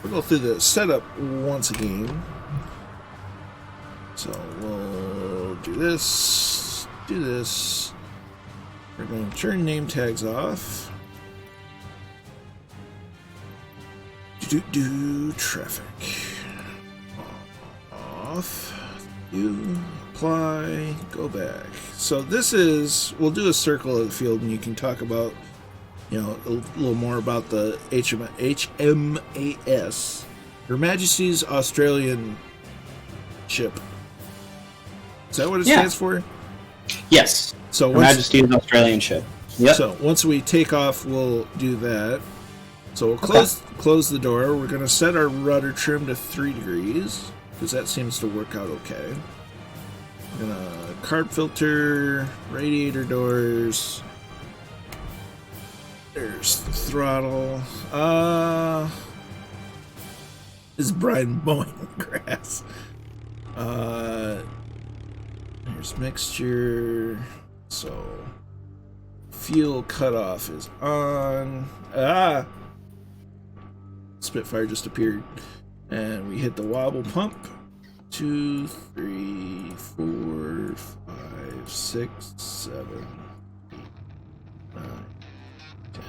We'll go through the setup once again. So we'll do this, do this. We're going to turn name tags off. Do traffic off. You apply. Go back. So this is. We'll do a circle of the field, and you can talk about, a little more about the HMAS, Her Majesty's Australian ship. Is that what it stands for? Yes. So Her Majesty's Australian ship. Yep. So once we take off, we'll do that. So we'll close the door. We're going to set our rudder trim to 3 degrees, because that seems to work out okay. We're going to carb filter, radiator doors. There's the throttle. This is Brian mowing the grass. There's mixture. So fuel cutoff is on. Spitfire just appeared, and we hit the wobble pump. 2, 3, 4, 5, 6, 7, 8, 9, 10.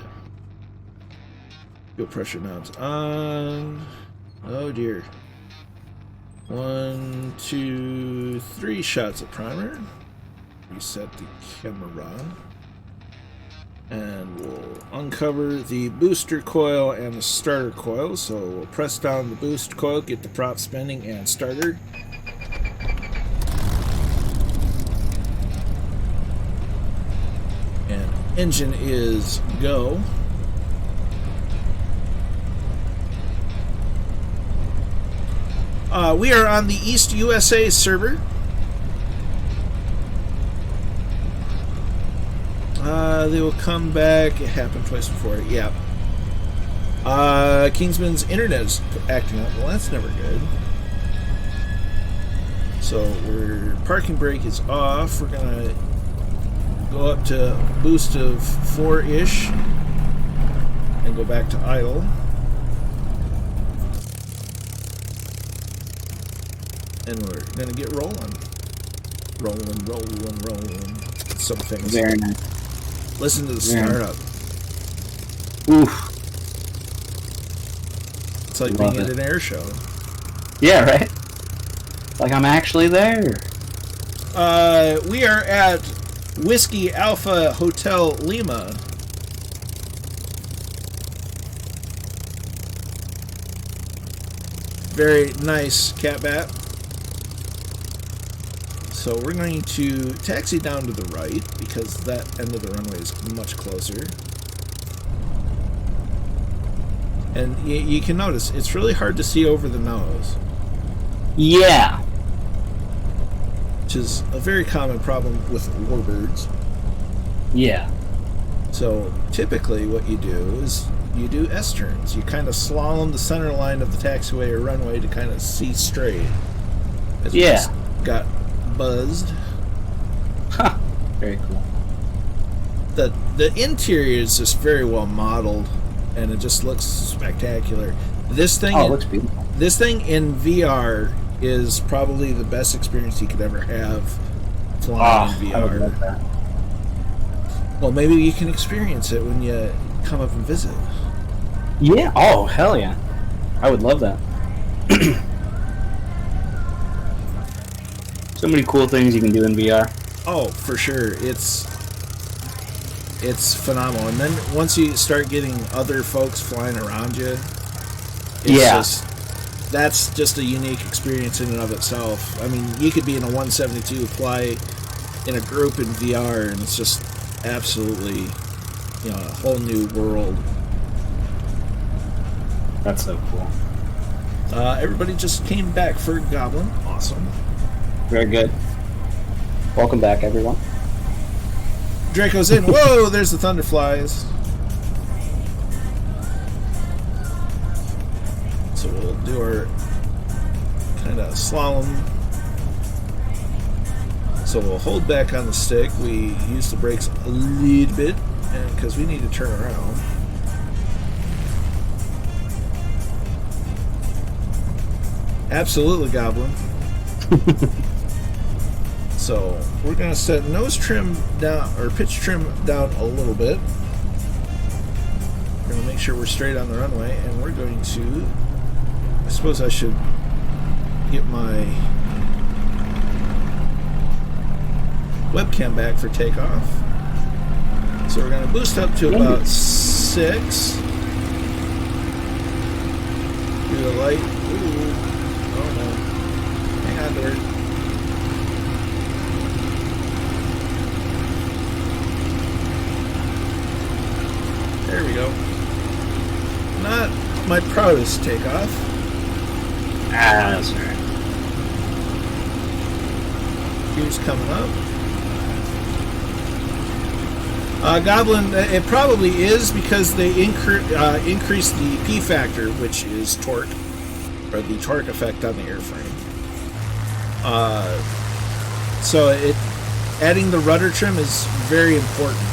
Fuel pressure knobs on. Oh dear. 1, 2, 3 shots of primer. Reset the camera. And we'll uncover the booster coil and the starter coil. So we'll press down the boost coil, get the prop spinning, and starter. And engine is go. We are on the East USA server. They will come back. It happened twice before. Yeah. Kingsman's internet is acting up. Well, that's never good. So parking brake is off. We're gonna go up to a boost of 4-ish and go back to idle. And we're gonna get rolling. Rolling. Some things. Very nice. Listen to the startup. Oof. It's like being at an air show. Yeah, right? Like I'm actually there. We are at Whiskey Alpha Hotel Lima. Very nice cat bat. So we're going to taxi down to the right, because that end of the runway is much closer. And you can notice, it's really hard to see over the nose. Yeah. Which is a very common problem with warbirds. Yeah. So typically what you do is you do S-turns. You kind of slalom the center line of the taxiway or runway to kind of see straight. As we just got buzzed. Huh. Very cool. The interior is just very well modeled, and it just looks spectacular. This thing, it looks beautiful. This thing in VR is probably the best experience you could ever have flying in VR. I would love that. Well, maybe you can experience it when you come up and visit. Yeah. Oh, hell yeah. I would love that. So many cool things you can do in VR. Oh, for sure. It's phenomenal. And then once you start getting other folks flying around you, that's just a unique experience in and of itself. I mean, you could be in a 172, fly in a group in VR, and it's just absolutely, a whole new world. That's so cool. Everybody just came back for Goblin. Awesome. Very good. Welcome back, everyone. Draco's in. Whoa, there's the Thunderflies. So we'll do our kind of slalom. So we'll hold back on the stick. We use the brakes a little bit because we need to turn around. Absolutely, Goblin. So we're going to set nose trim down, or pitch trim down a little bit. We're going to make sure we're straight on the runway, and we're going to, I suppose I should get my webcam back for takeoff. So we're going to boost up to about 6. Do the light. Ooh. Oh no. Hang on there. There we go. Not my proudest takeoff. That's right. Here's coming up. Goblin, it probably is because they increase the P factor, which is torque, or the torque effect on the airframe. So adding the rudder trim is very important.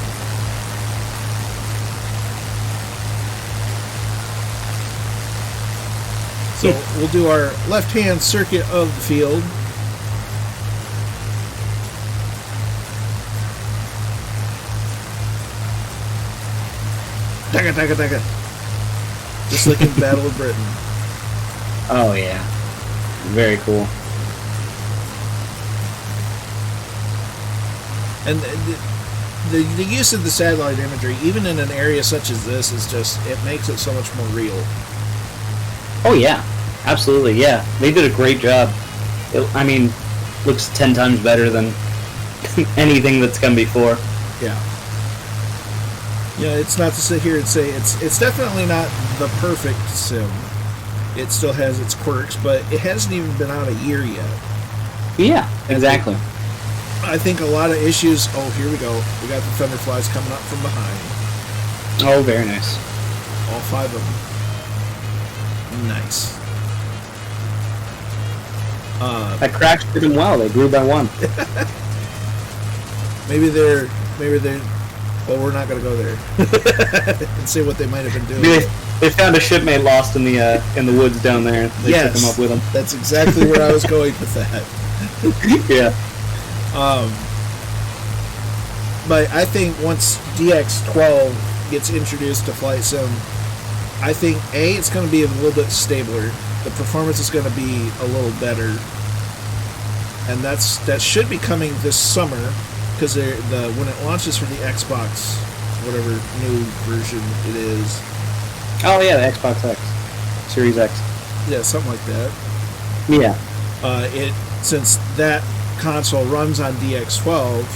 So we'll do our left-hand circuit of the field. Taka, taka, taka. Just like in Battle of Britain. Oh, yeah. Very cool. And the use of the satellite imagery, even in an area such as this, is just, it makes it so much more real. Oh, yeah. Absolutely, yeah. They did a great job. Looks 10 times better than anything that's come before. Yeah. Yeah, it's not to sit here and say it's definitely not the perfect sim. It still has its quirks, but it hasn't even been out a year yet. Yeah, exactly. I think a lot of issues. Oh, here we go. We got the Thunderflies coming up from behind. Oh, very nice. All 5 of them. Nice. That crash did them well. They grew by 1. Maybe they're. Well, we're not going to go there and see what they might have been doing. They found a shipmate lost in the woods down there. They took him up with them. That's exactly where I was going with that. Yeah. But I think once DX-12 gets introduced to Flight Sim, I think it's going to be a little bit stabler. The performance is going to be a little better, and that should be coming this summer. Because when it launches for the Xbox, whatever new version it is. Oh yeah, the Xbox X, Series X. Yeah, something like that. Yeah. Since that console runs on DX12,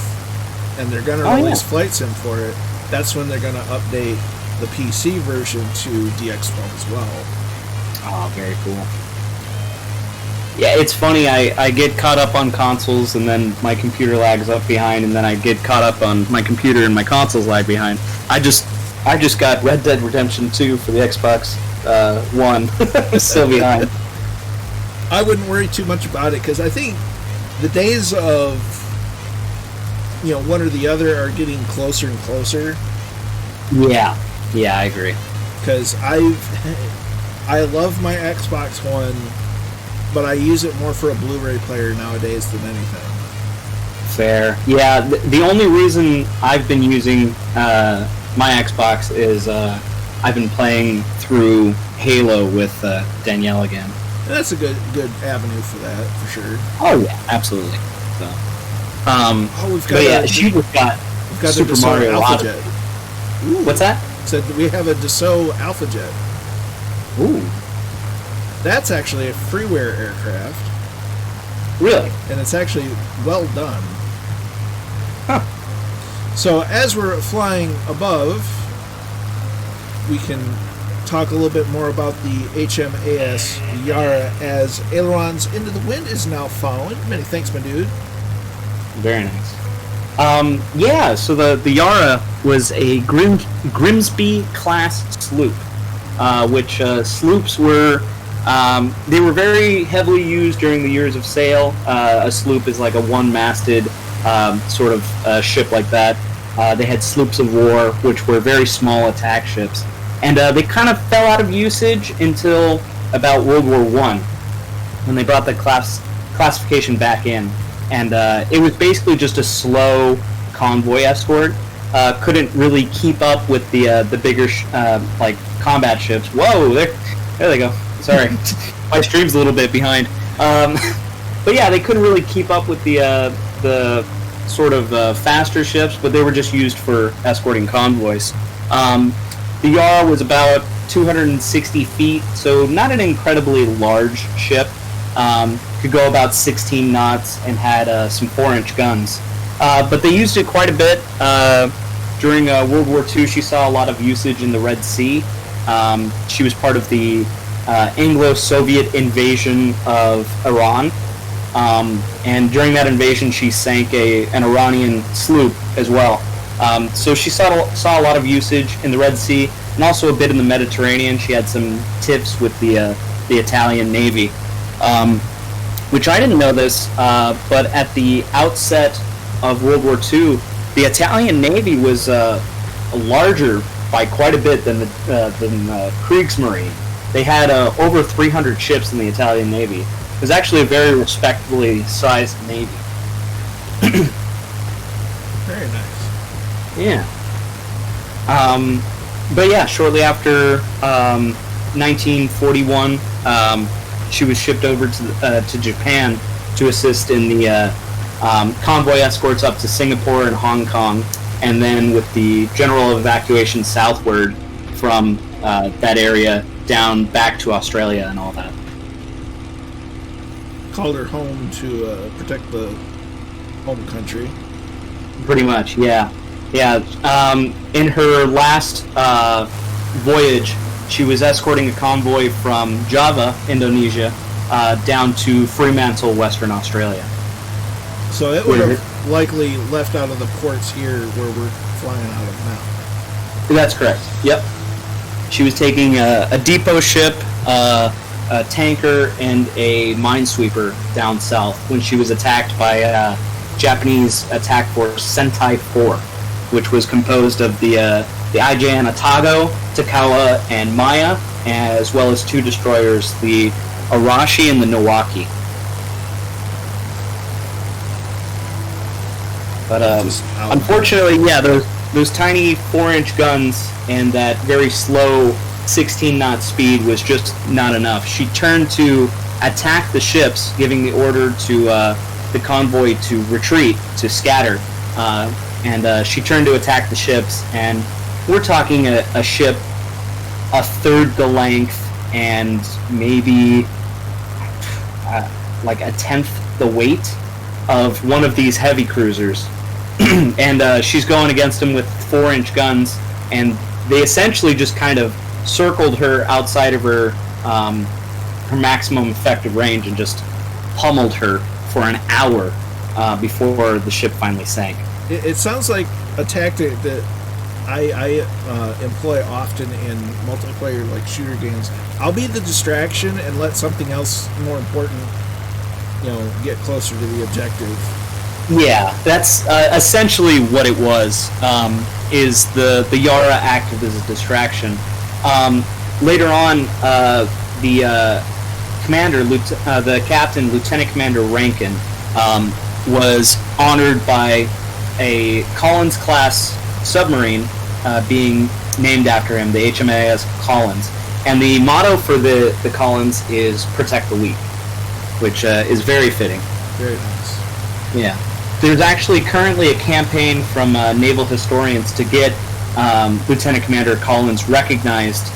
and they're gonna release Flight Sim for it, that's when they're gonna update the PC version to DX12 as well. Oh, very cool. Yeah, it's funny, I get caught up on consoles, and then my computer lags up behind, and then I get caught up on my computer and my consoles lag behind. I I just got Red Dead Redemption 2 for the Xbox One. I'm still behind. I wouldn't worry too much about it because I think the days of one or the other are getting closer and closer. Yeah, I agree. Because I love my Xbox One, but I use it more for a Blu-ray player nowadays than anything. Fair. Yeah, the only reason I've been using my Xbox is I've been playing through Halo with Danielle again. And that's a good avenue for that, for sure. Oh yeah, absolutely. So, we've got she just got Super Mario Alpha Jet. Ooh. What's that? Said we have a Dassault Alpha Jet. Ooh. That's actually a freeware aircraft. Really? And it's actually well done. Huh. So as we're flying above, we can talk a little bit more about the HMAS Yarra as ailerons into the wind is now following. Many thanks, my dude. Very nice. So the Yarra was a Grimsby class sloop, which sloops were they were very heavily used during the years of sail. A sloop is like a one-masted sort of ship like that. They had sloops of war, which were very small attack ships, and they kind of fell out of usage until about World War I, when they brought the classification back in. And it was basically just a slow convoy escort. Couldn't really keep up with the bigger like combat ships. Whoa, there they go. Sorry, my stream's a little bit behind. But yeah, they couldn't really keep up with the sort of faster ships, but they were just used for escorting convoys. The Yarra was about 260 feet, so not an incredibly large ship. Could go about 16 knots and had some 4-inch guns. But they used it quite a bit. During World War II, she saw a lot of usage in the Red Sea. She was part of the Anglo-Soviet invasion of Iran. And during that invasion, she sank an Iranian sloop as well. So she saw a lot of usage in the Red Sea and also a bit in the Mediterranean. She had some tips with the Italian Navy. Which I didn't know this, but at the outset of World War II, the Italian Navy was larger by quite a bit than the Kriegsmarine. They had over 300 ships in the Italian Navy. It was actually a very respectably sized navy. Very nice. Yeah. But yeah, shortly after 1941. She was shipped over to Japan to assist in the convoy escorts up to Singapore and Hong Kong, and then with the general evacuation southward from that area down back to Australia and all that. Called her home to protect the home country. Pretty much, yeah. Yeah. In her last voyage, she was escorting a convoy from Java, Indonesia, down to Fremantle, Western Australia. So it would have likely left out of the ports here where we're flying out of now. That's correct. Yep. She was taking a depot ship, a tanker, and a minesweeper down south when she was attacked by Japanese attack force Sentai 4, which was composed of the IJN Otago, Takawa, and Maya, as well as 2 destroyers, the Arashi and the Nowaki. But unfortunately, yeah, those tiny 4-inch guns and that very slow 16-knot speed was just not enough. She turned to attack the ships, giving the order to the convoy to retreat, to scatter. And she turned to attack the ships, and we're talking a ship a third the length and maybe like a tenth the weight of one of these heavy cruisers. And she's going against them with 4-inch guns, and they essentially just kind of circled her outside of her maximum effective range and just pummeled her for an hour before the ship finally sank. It sounds like a tactic that I employ often in multiplayer like shooter games. I'll be the distraction and let something else more important, get closer to the objective. Yeah, that's essentially what it was. Is the Yarra acted as a distraction. Later on, the commander, the captain, Lieutenant Commander Rankin, was honored by a Collins-class submarine being named after him, the HMAS Collins. And the motto for the Collins is "Protect the Weak," which is very fitting. Very nice. Yeah. There's actually currently a campaign from naval historians to get Lieutenant Commander Collins recognized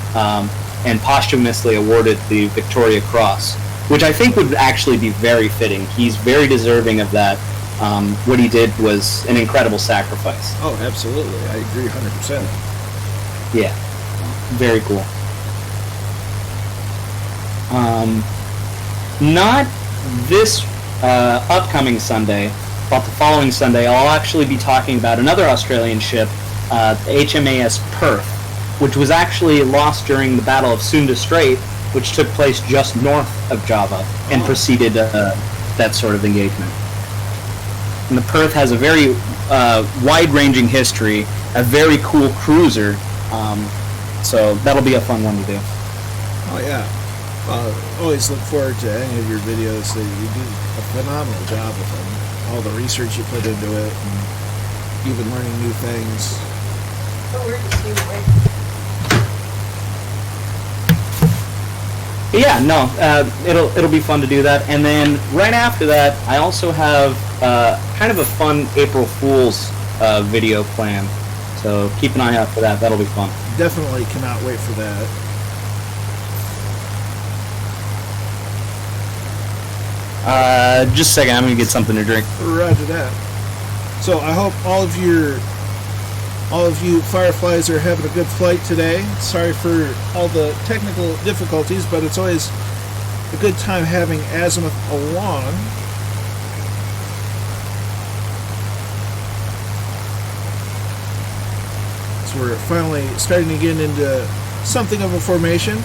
and posthumously awarded the Victoria Cross, which I think would actually be very fitting. He's very deserving of that. What he did was an incredible sacrifice. Oh, absolutely. I agree 100%. Yeah. Very cool. Not this upcoming Sunday, but the following Sunday, I'll actually be talking about another Australian ship, the HMAS Perth, which was actually lost during the Battle of Sunda Strait, which took place just north of Java and preceded that sort of engagement. And the Perth has a very wide-ranging history, a very cool cruiser, so that'll be a fun one to do. Oh, yeah. Always look forward to any of your videos. You do a phenomenal job with them. All the research you put into it, and even learning new things. Yeah, no, it'll be fun to do that. And then right after that, I also have kind of a fun April Fool's video planned. So keep an eye out for that. That'll be fun. Definitely cannot wait for that. Just a second, I'm gonna get something to drink. Roger that. So I hope all of you Fireflies are having a good flight today. Sorry for all the technical difficulties, but it's always a good time having Azimuth along. So we're finally starting to get into something of a formation.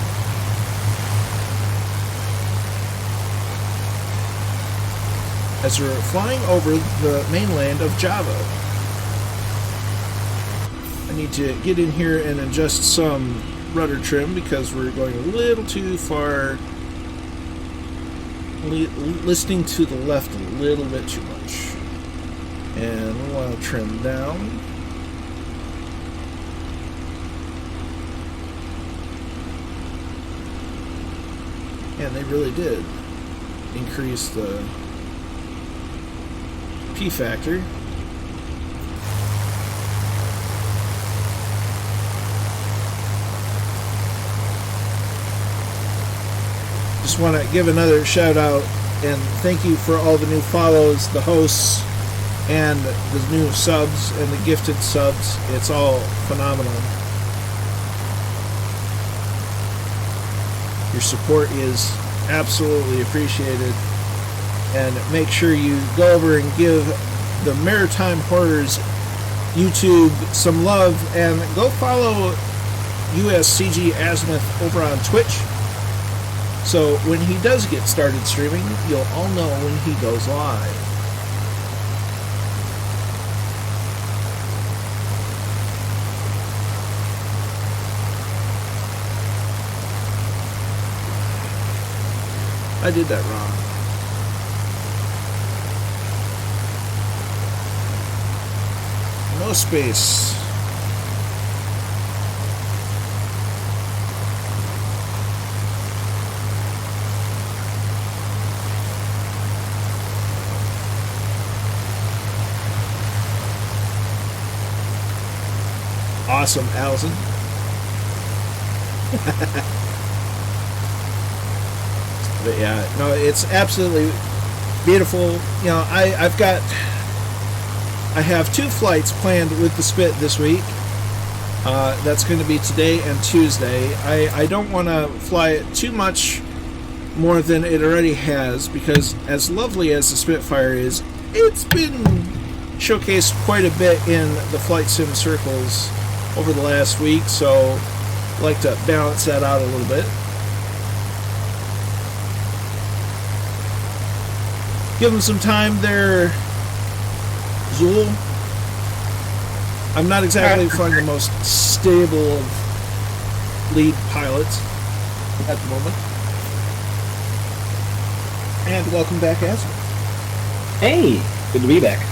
As we're flying over the mainland of Java. I need to get in here and adjust some rudder trim because we're going a little too far, listening to the left a little bit too much. And we want to trim down. And they really did increase the P factor. Just want to give another shout out and thank you for all the new follows, the hosts, and the new subs and the gifted subs. It's all phenomenal. Your support is absolutely appreciated. And make sure you go over and give the Maritime Horrors YouTube some love, and go follow USCG Azimuth over on Twitch. So when he does get started streaming, you'll all know when he goes live. I did that wrong. No space. Awesome, Allison. But yeah, no, it's absolutely beautiful. You know, I have 2 flights planned with the Spit this week. That's going to be today and Tuesday. I don't want to fly it too much more than it already has, because as lovely as the Spitfire is, it's been showcased quite a bit in the flight sim circles over the last week, so I'd like to balance that out a little bit. Give them some time there, Zool. I'm not exactly finding the most stable of lead pilots at the moment. And welcome back, Azra. Hey, good to be back.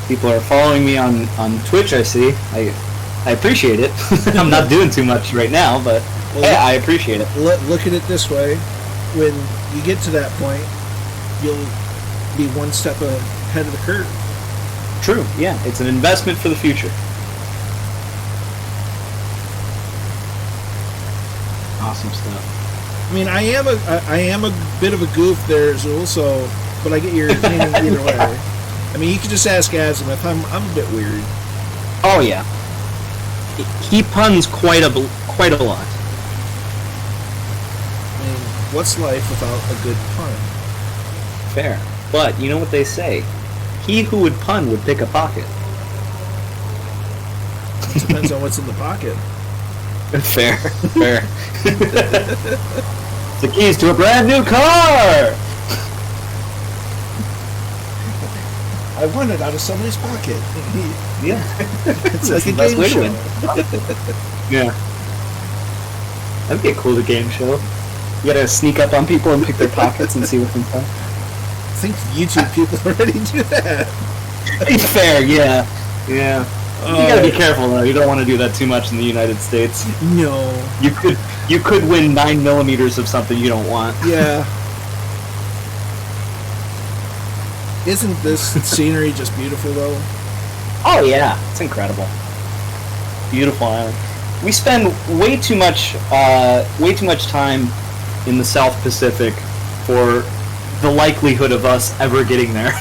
People are following me on Twitch, I see. I appreciate it. I'm not doing too much right now, but well, hey, I appreciate it. Look at it this way. When you get to that point, you'll be one step ahead of the curve. True, yeah. It's an investment for the future. Awesome stuff. I mean, I am a bit of a goof there, Zool, so, but I get your meaning either way. I mean, you can just ask Azimuth. I'm a bit weird. Oh yeah, he puns quite a lot. I mean, what's life without a good pun? Fair, but you know what they say: he who would pun would pick a pocket. Depends on what's in the pocket. Fair. The keys to a brand new car! I won it out of somebody's pocket. Yeah. It's like a game show. Yeah. That'd be a cool game show. You gotta sneak up on people and pick their pockets and see what's inside. I think YouTube people already do that. Fair, yeah. Yeah. You gotta be careful though. You don't want to do that too much in the United States. No. You could win 9mm of something you don't want. Yeah. Isn't this scenery just beautiful though? Oh yeah, it's incredible. Beautiful island. We spend way too much time in the South Pacific for the likelihood of us ever getting there.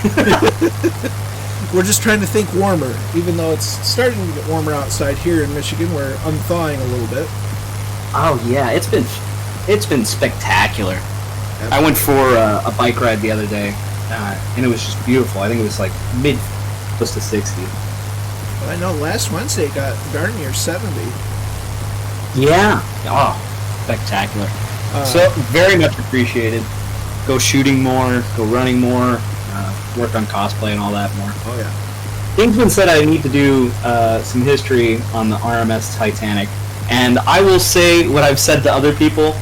We're just trying to think warmer, even though it's starting to get warmer outside here in Michigan. We're unthawing a little bit. Oh yeah, it's been spectacular. Absolutely. I went for a bike ride the other day, and it was just beautiful. I think it was like close to 60. Well, I know last Wednesday got darn near 70. Yeah. Oh, spectacular. So very much appreciated. Go shooting more, go running more, work on cosplay and all that more. Oh yeah. Kingsman said I need to do some history on the RMS Titanic, and I will say what I've said to other people.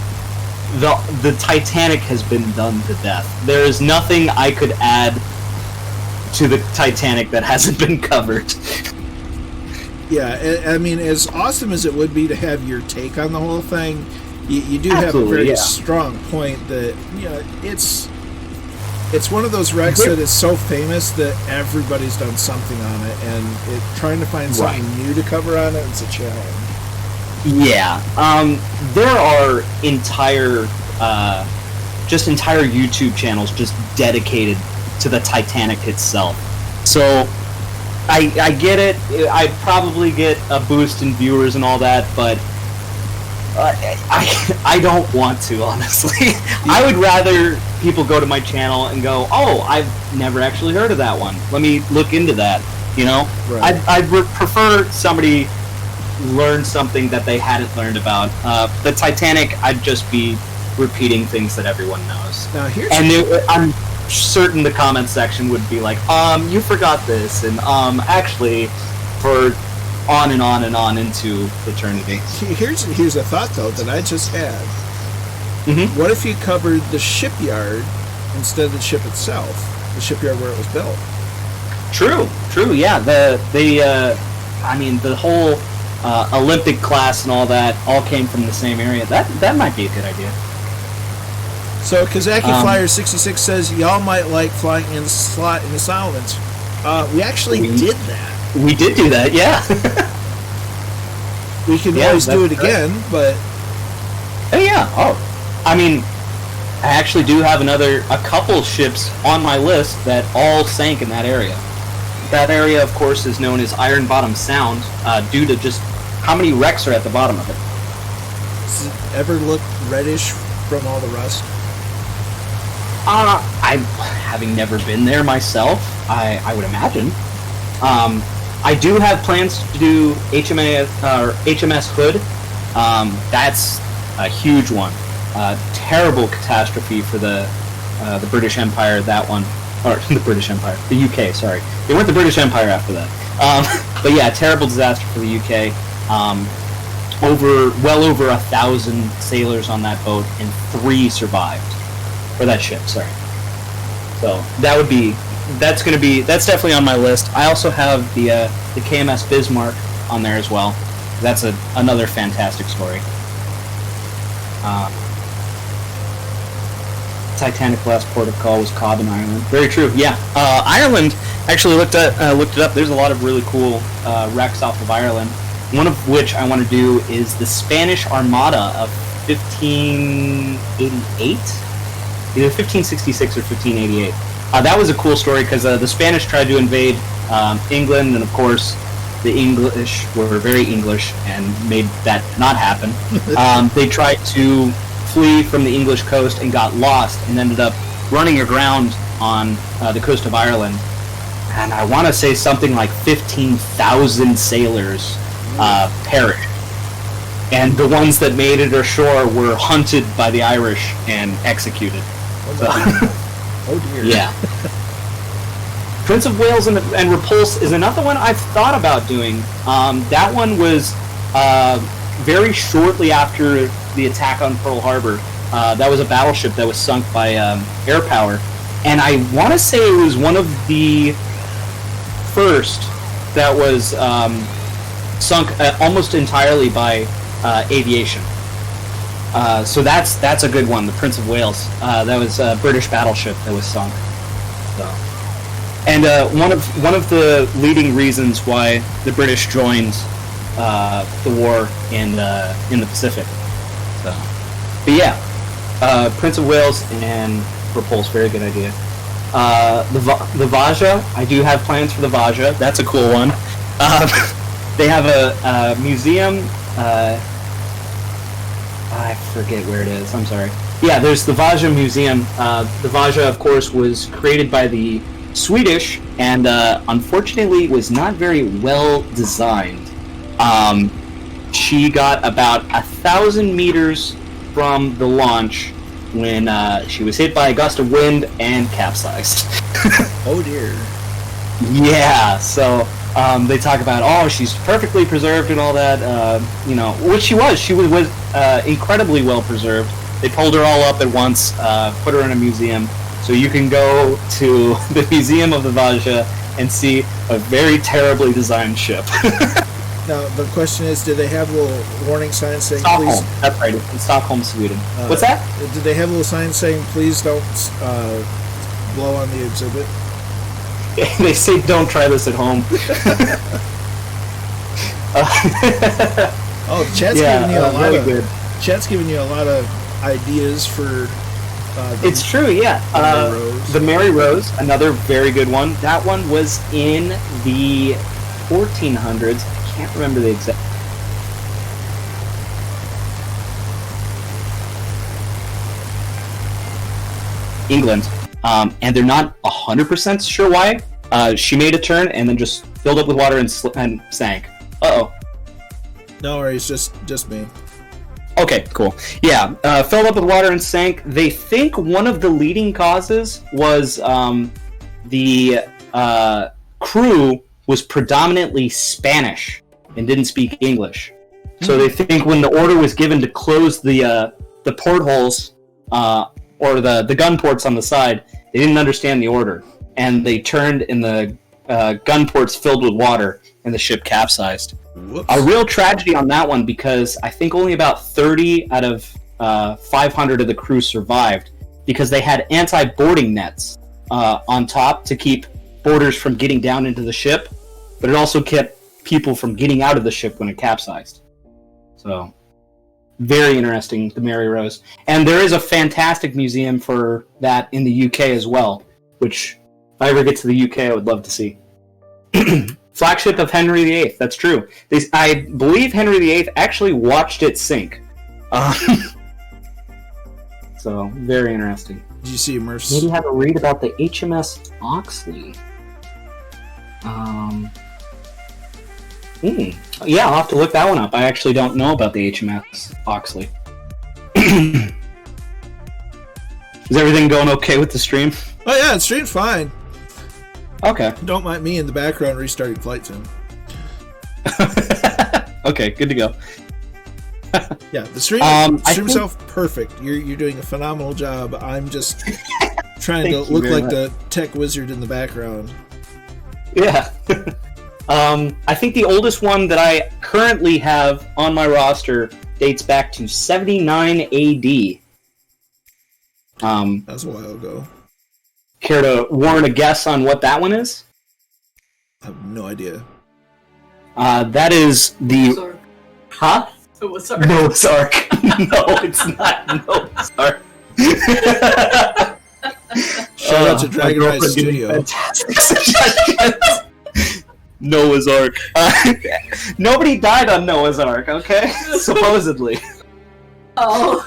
The Titanic has been done to death. There is nothing I could add to the Titanic that hasn't been covered. Yeah, I mean, as awesome as it would be to have your take on the whole thing, you do have a very strong point that, you know, it's one of those wrecks that is so famous that everybody's done something on it, and trying to find something new to cover on it is a challenge. Yeah, there are entire YouTube channels just dedicated to the Titanic itself. So I get it. I'd probably get a boost in viewers and all that, but I don't want to, honestly. I would rather people go to my channel and go, oh, I've never actually heard of that one. Let me look into that, you know? Right. I'd prefer somebody learn something that they hadn't learned about. The Titanic, I'd just be repeating things that everyone knows. Now here's I'm certain the comment section would be like, you forgot this, and actually, for on and on and on into eternity. Here's a thought though that I just had. Mm-hmm. What if you covered the shipyard instead of the ship itself, the shipyard where it was built? True, yeah. The whole Olympic class and all that all came from the same area. That might be a good idea. So Kazaki Flyer 66 says y'all might like flying in the Solomons. We actually did that. We did do that, yeah. We can always do it again, but oh yeah. Oh, I mean, I actually do have a couple ships on my list that all sank in that area. That area, of course, is known as Iron Bottom Sound, due to just how many wrecks are at the bottom of it. Does it ever look reddish from all the rust? I, having never been there myself, I would imagine. I do have plans to do HMS Hood. That's a huge one. Terrible catastrophe for the British Empire. That one, or the British Empire, the UK. Sorry, they weren't the British Empire after that. But yeah, terrible disaster for the UK. Well over 1,000 sailors on that boat, and 3 survived, or that ship. Sorry. So that's definitely on my list. I also have the KMS Bismarck on there as well. That's another fantastic story. Titanic last port of call was Cobb in Ireland. Very true. Yeah, Ireland. Actually looked it up. There's a lot of really cool wrecks off of Ireland. One of which I want to do is the Spanish Armada of 1588, either 1566 or 1588. That was a cool story because the Spanish tried to invade England, and of course the English were very English and made that not happen. They tried to flee from the English coast and got lost and ended up running aground on the coast of Ireland. And I want to say something like 15,000 sailors perished. And the ones that made it ashore were hunted by the Irish and executed. So, oh dear. Yeah. Prince of Wales and Repulse is another one I've thought about doing. That one was very shortly after the attack on Pearl Harbor. That was a battleship that was sunk by air power. And I want to say it was one of the first that was sunk almost entirely by aviation. So that's a good one, the Prince of Wales. That was a British battleship that was sunk. So. And one of the leading reasons why the British joined the war in the Pacific. So, but yeah, Prince of Wales and Repulse, very good idea. The Vaja, I do have plans for the Vaja. That's a cool one. They have a museum. I forget where it is. I'm sorry. Yeah, there's the Vaja Museum. The Vaja, of course, was created by the Swedish, and unfortunately was not very well designed. She got about 1,000 meters from the launch when she was hit by a gust of wind and capsized. Oh dear. Yeah, so they talk about, she's perfectly preserved and all that, which she was. She was incredibly well preserved. They pulled her all up at once, put her in a museum. So you can go to the Museum of the Vaja and see a very terribly designed ship. Now, the question is, did they have a little warning sign saying, Stockholm. please... That's right, in Stockholm, Sweden. What's that? Did they have a little sign saying, please don't blow on the exhibit? They say, don't try this at home. Chat's giving you a lot of ideas for... it's true, yeah. The Mary Rose, another very good one. That one was in the 1400s. I can't remember the exact... England. And they're not 100% sure why. She made a turn and then just filled up with water and sank. Uh-oh. No worries, just me. Okay, cool. Yeah, filled up with water and sank. They think one of the leading causes was the crew was predominantly Spanish and didn't speak English. So they think when the order was given to close the portholes or the gun ports on the side, they didn't understand the order, and they turned and the gun ports filled with water, and the ship capsized. Whoops. A real tragedy on that one, because I think only about 30 out of 500 of the crew survived, because they had anti-boarding nets on top to keep boarders from getting down into the ship, but it also kept people from getting out of the ship when it capsized. So, very interesting, the Mary Rose. And there is a fantastic museum for that in the UK as well, which, if I ever get to the UK, I would love to see. Flagship of Henry VIII, that's true. I believe Henry VIII actually watched it sink. So, very interesting. Did you see Merce? Maybe have a read about the HMS Oxley. Yeah, I'll have to look that one up. I actually don't know about the HMS Oxley. Is everything going okay with the stream? Oh yeah, the stream's fine. Okay. Don't mind me in the background restarting flight sim. Okay, good to go. Yeah, the stream itself perfect. You're doing a phenomenal job. I'm just trying to look like the tech wizard in the background. Yeah. I think the oldest one that I currently have on my roster dates back to 79 AD. That's a while ago. Care to warrant a guess on what that one is? I have no idea. That is the... Huh? Noah's Ark. Noah's Ark. No, it's not Noah's Ark. Shout out to Dragon Eye Studio. Fantastic suggestions. Noah's Ark. Nobody died on Noah's Ark, okay? Supposedly. Oh.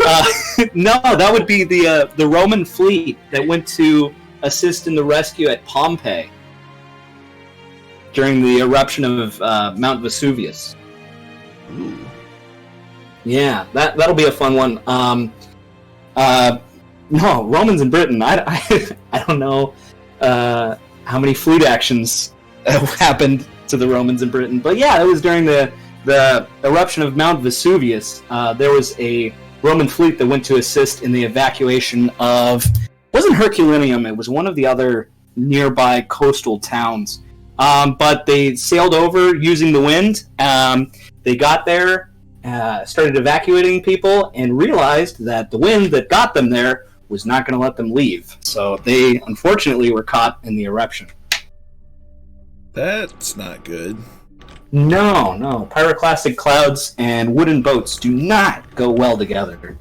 No, that would be the Roman fleet that went to assist in the rescue at Pompeii during the eruption of Mount Vesuvius. Ooh. Yeah, that'll be a fun one. No, Romans in Britain. I don't know how many fleet actions happened to the Romans in Britain, but yeah, it was during the eruption of Mount Vesuvius. There was a Roman fleet that went to assist in the evacuation of. It wasn't Herculaneum. It was one of the other nearby coastal towns. But they sailed over using the wind. They got there. Started evacuating people and realized that the wind that got them there was not going to let them leave. So they, unfortunately, were caught in the eruption. That's not good. No. Pyroclastic clouds and wooden boats do not go well together.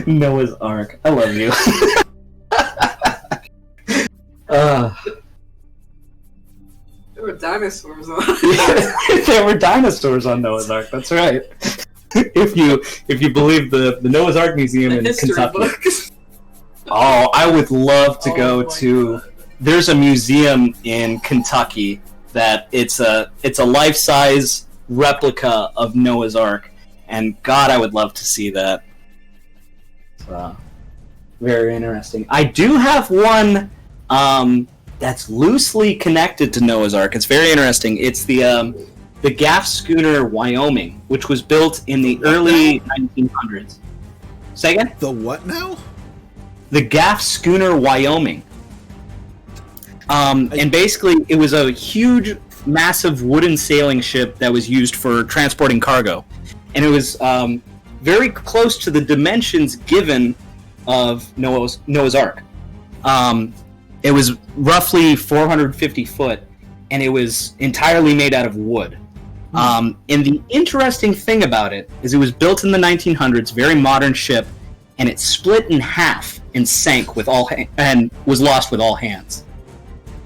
Noah's Ark. I love you. There were dinosaurs on. There were dinosaurs on Noah's Ark. That's right. If you believe the Noah's Ark Museum in Kentucky. Books. Oh, I would love to go my to. God. There's a museum in Kentucky that it's a life-size replica of Noah's Ark, and God, I would love to see that. So, very interesting. I do have one that's loosely connected to Noah's Ark. It's very interesting. It's the gaff schooner Wyoming, which was built in the early 1900s. Say again? The what now? The gaff schooner Wyoming. And basically, it was a huge, massive wooden sailing ship that was used for transporting cargo. And it was very close to the dimensions given of Noah's Ark. It was roughly 450 foot, and it was entirely made out of wood. And the interesting thing about it is it was built in the 1900s, very modern ship, and it split in half and sank with and was lost with all hands.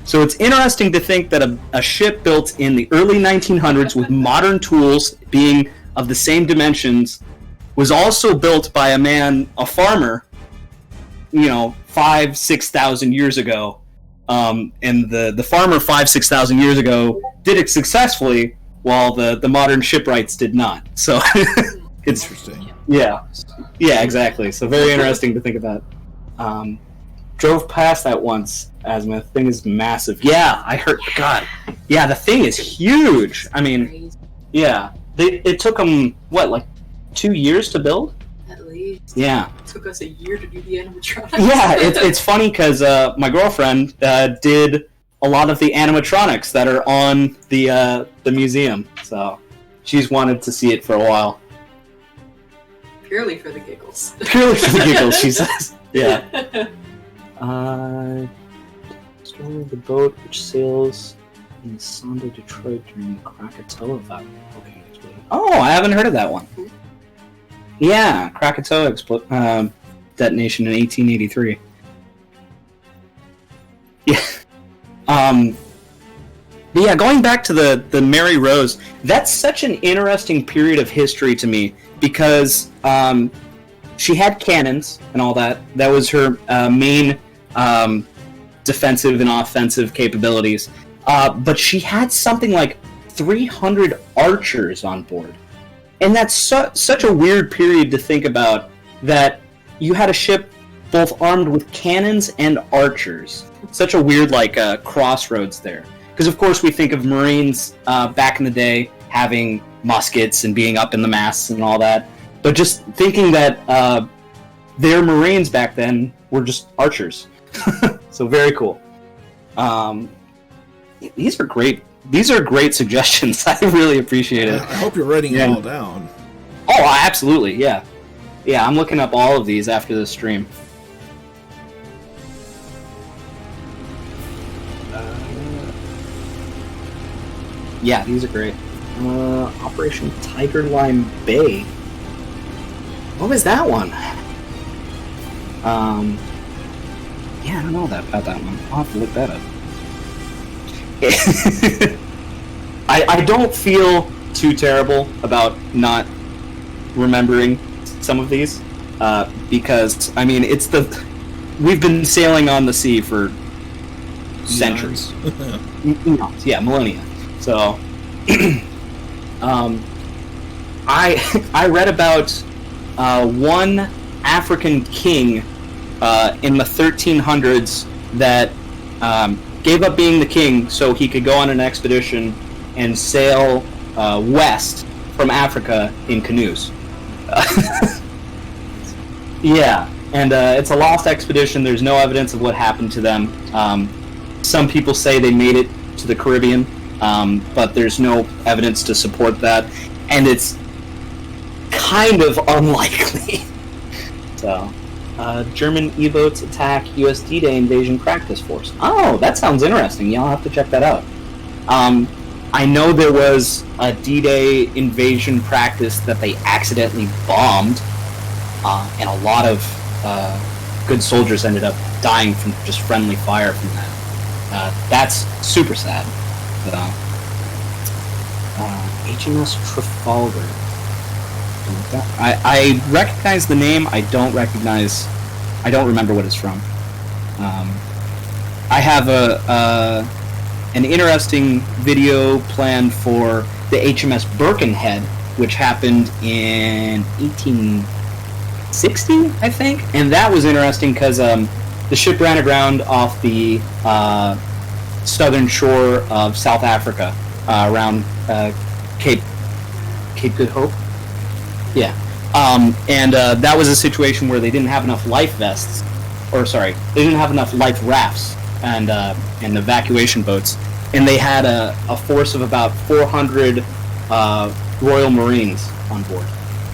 So it's interesting to think that a ship built in the early 1900s with modern tools being of the same dimensions was also built by a farmer, 5,000-6,000 years ago. And the farmer 5,000-6,000 years ago did it successfully, while the modern shipwrights did not. So it's interesting. Yeah, exactly. So very interesting to think about. Drove past that once, Asma. The thing is massive. Yeah, I heard. God, yeah, the thing is huge. I mean, yeah, it took them 2 years to build. At least. Yeah. It took us a year to do the animatronics. Yeah, it's funny because my girlfriend did a lot of the animatronics that are on the museum, so she's wanted to see it for a while. Purely for the giggles. Purely for the giggles, she says. Yeah. Story of the boat which sails in Sonda, Detroit during the Krakatoa Valley. Okay. Oh, I haven't heard of that one. Yeah, Krakatoa detonation in 1883. Yeah. But yeah, going back to the Mary Rose, that's such an interesting period of history to me because she had cannons and all that. That was her main defensive and offensive capabilities. But she had something like 300 archers on board. And that's such a weird period to think about, that you had a ship both armed with cannons and archers. Such a weird, crossroads there. Because, of course, we think of Marines back in the day having muskets and being up in the masts and all that. But just thinking that their Marines back then were just archers. So very cool. These are great. These are great suggestions. I really appreciate it. I hope you're writing them all down. Oh, absolutely. Yeah. Yeah, I'm looking up all of these after this stream. Yeah, these are great. Operation Tigerline Bay. What was that one? Yeah, I don't know about that one. I'll have to look that up. I don't feel too terrible about not remembering some of these, because, I mean, we've been sailing on the sea for centuries. Yeah, millennia. So, I read about one African king in the 1300s that gave up being the king so he could go on an expedition and sail west from Africa in canoes. Yeah, and it's a lost expedition. There's no evidence of what happened to them. Some people say they made it to the Caribbean, but there's no evidence to support that, and it's kind of unlikely. So, German E-boats attack U.S. D-Day invasion practice force. Oh, that sounds interesting. Yeah, I'll have to check that out. I know there was a D-Day invasion practice that they accidentally bombed, and a lot of good soldiers ended up dying from just friendly fire from that. That's super sad. HMS Trafalgar. I recognize the name. I don't remember what it's from. I have an interesting video planned for the HMS Birkenhead, which happened in 1860, I think, and that was interesting because the ship ran aground off the southern shore of South Africa, around Cape Good Hope. Yeah, and that was a situation where they didn't have enough life vests, they didn't have enough life rafts and evacuation boats, and they had a force of about 400 Royal Marines on board,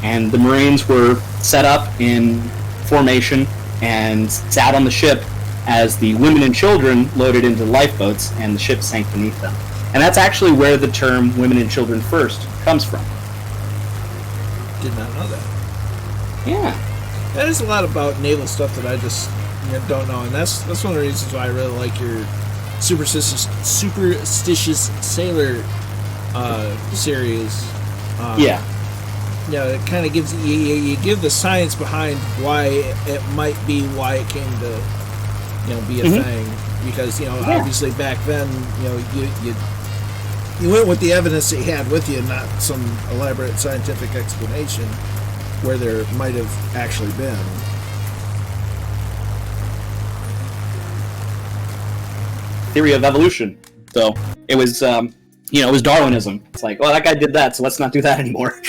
and the Marines were set up in formation and sat on the ship as the women and children loaded into lifeboats, and the ship sank beneath them. And that's actually where the term "women and children first" comes from. Did not know that. Yeah. There's a lot about naval stuff that I just don't know, and that's one of the reasons why I really like your superstitious sailor series. Yeah. It kind of gives you give the science behind why it might be, why it came to be a thing, because obviously back then you went with the evidence that you had with you, not some elaborate scientific explanation where there might have actually been. Theory of evolution. So it was, it was Darwinism. It's like, well, that guy did that, so let's not do that anymore.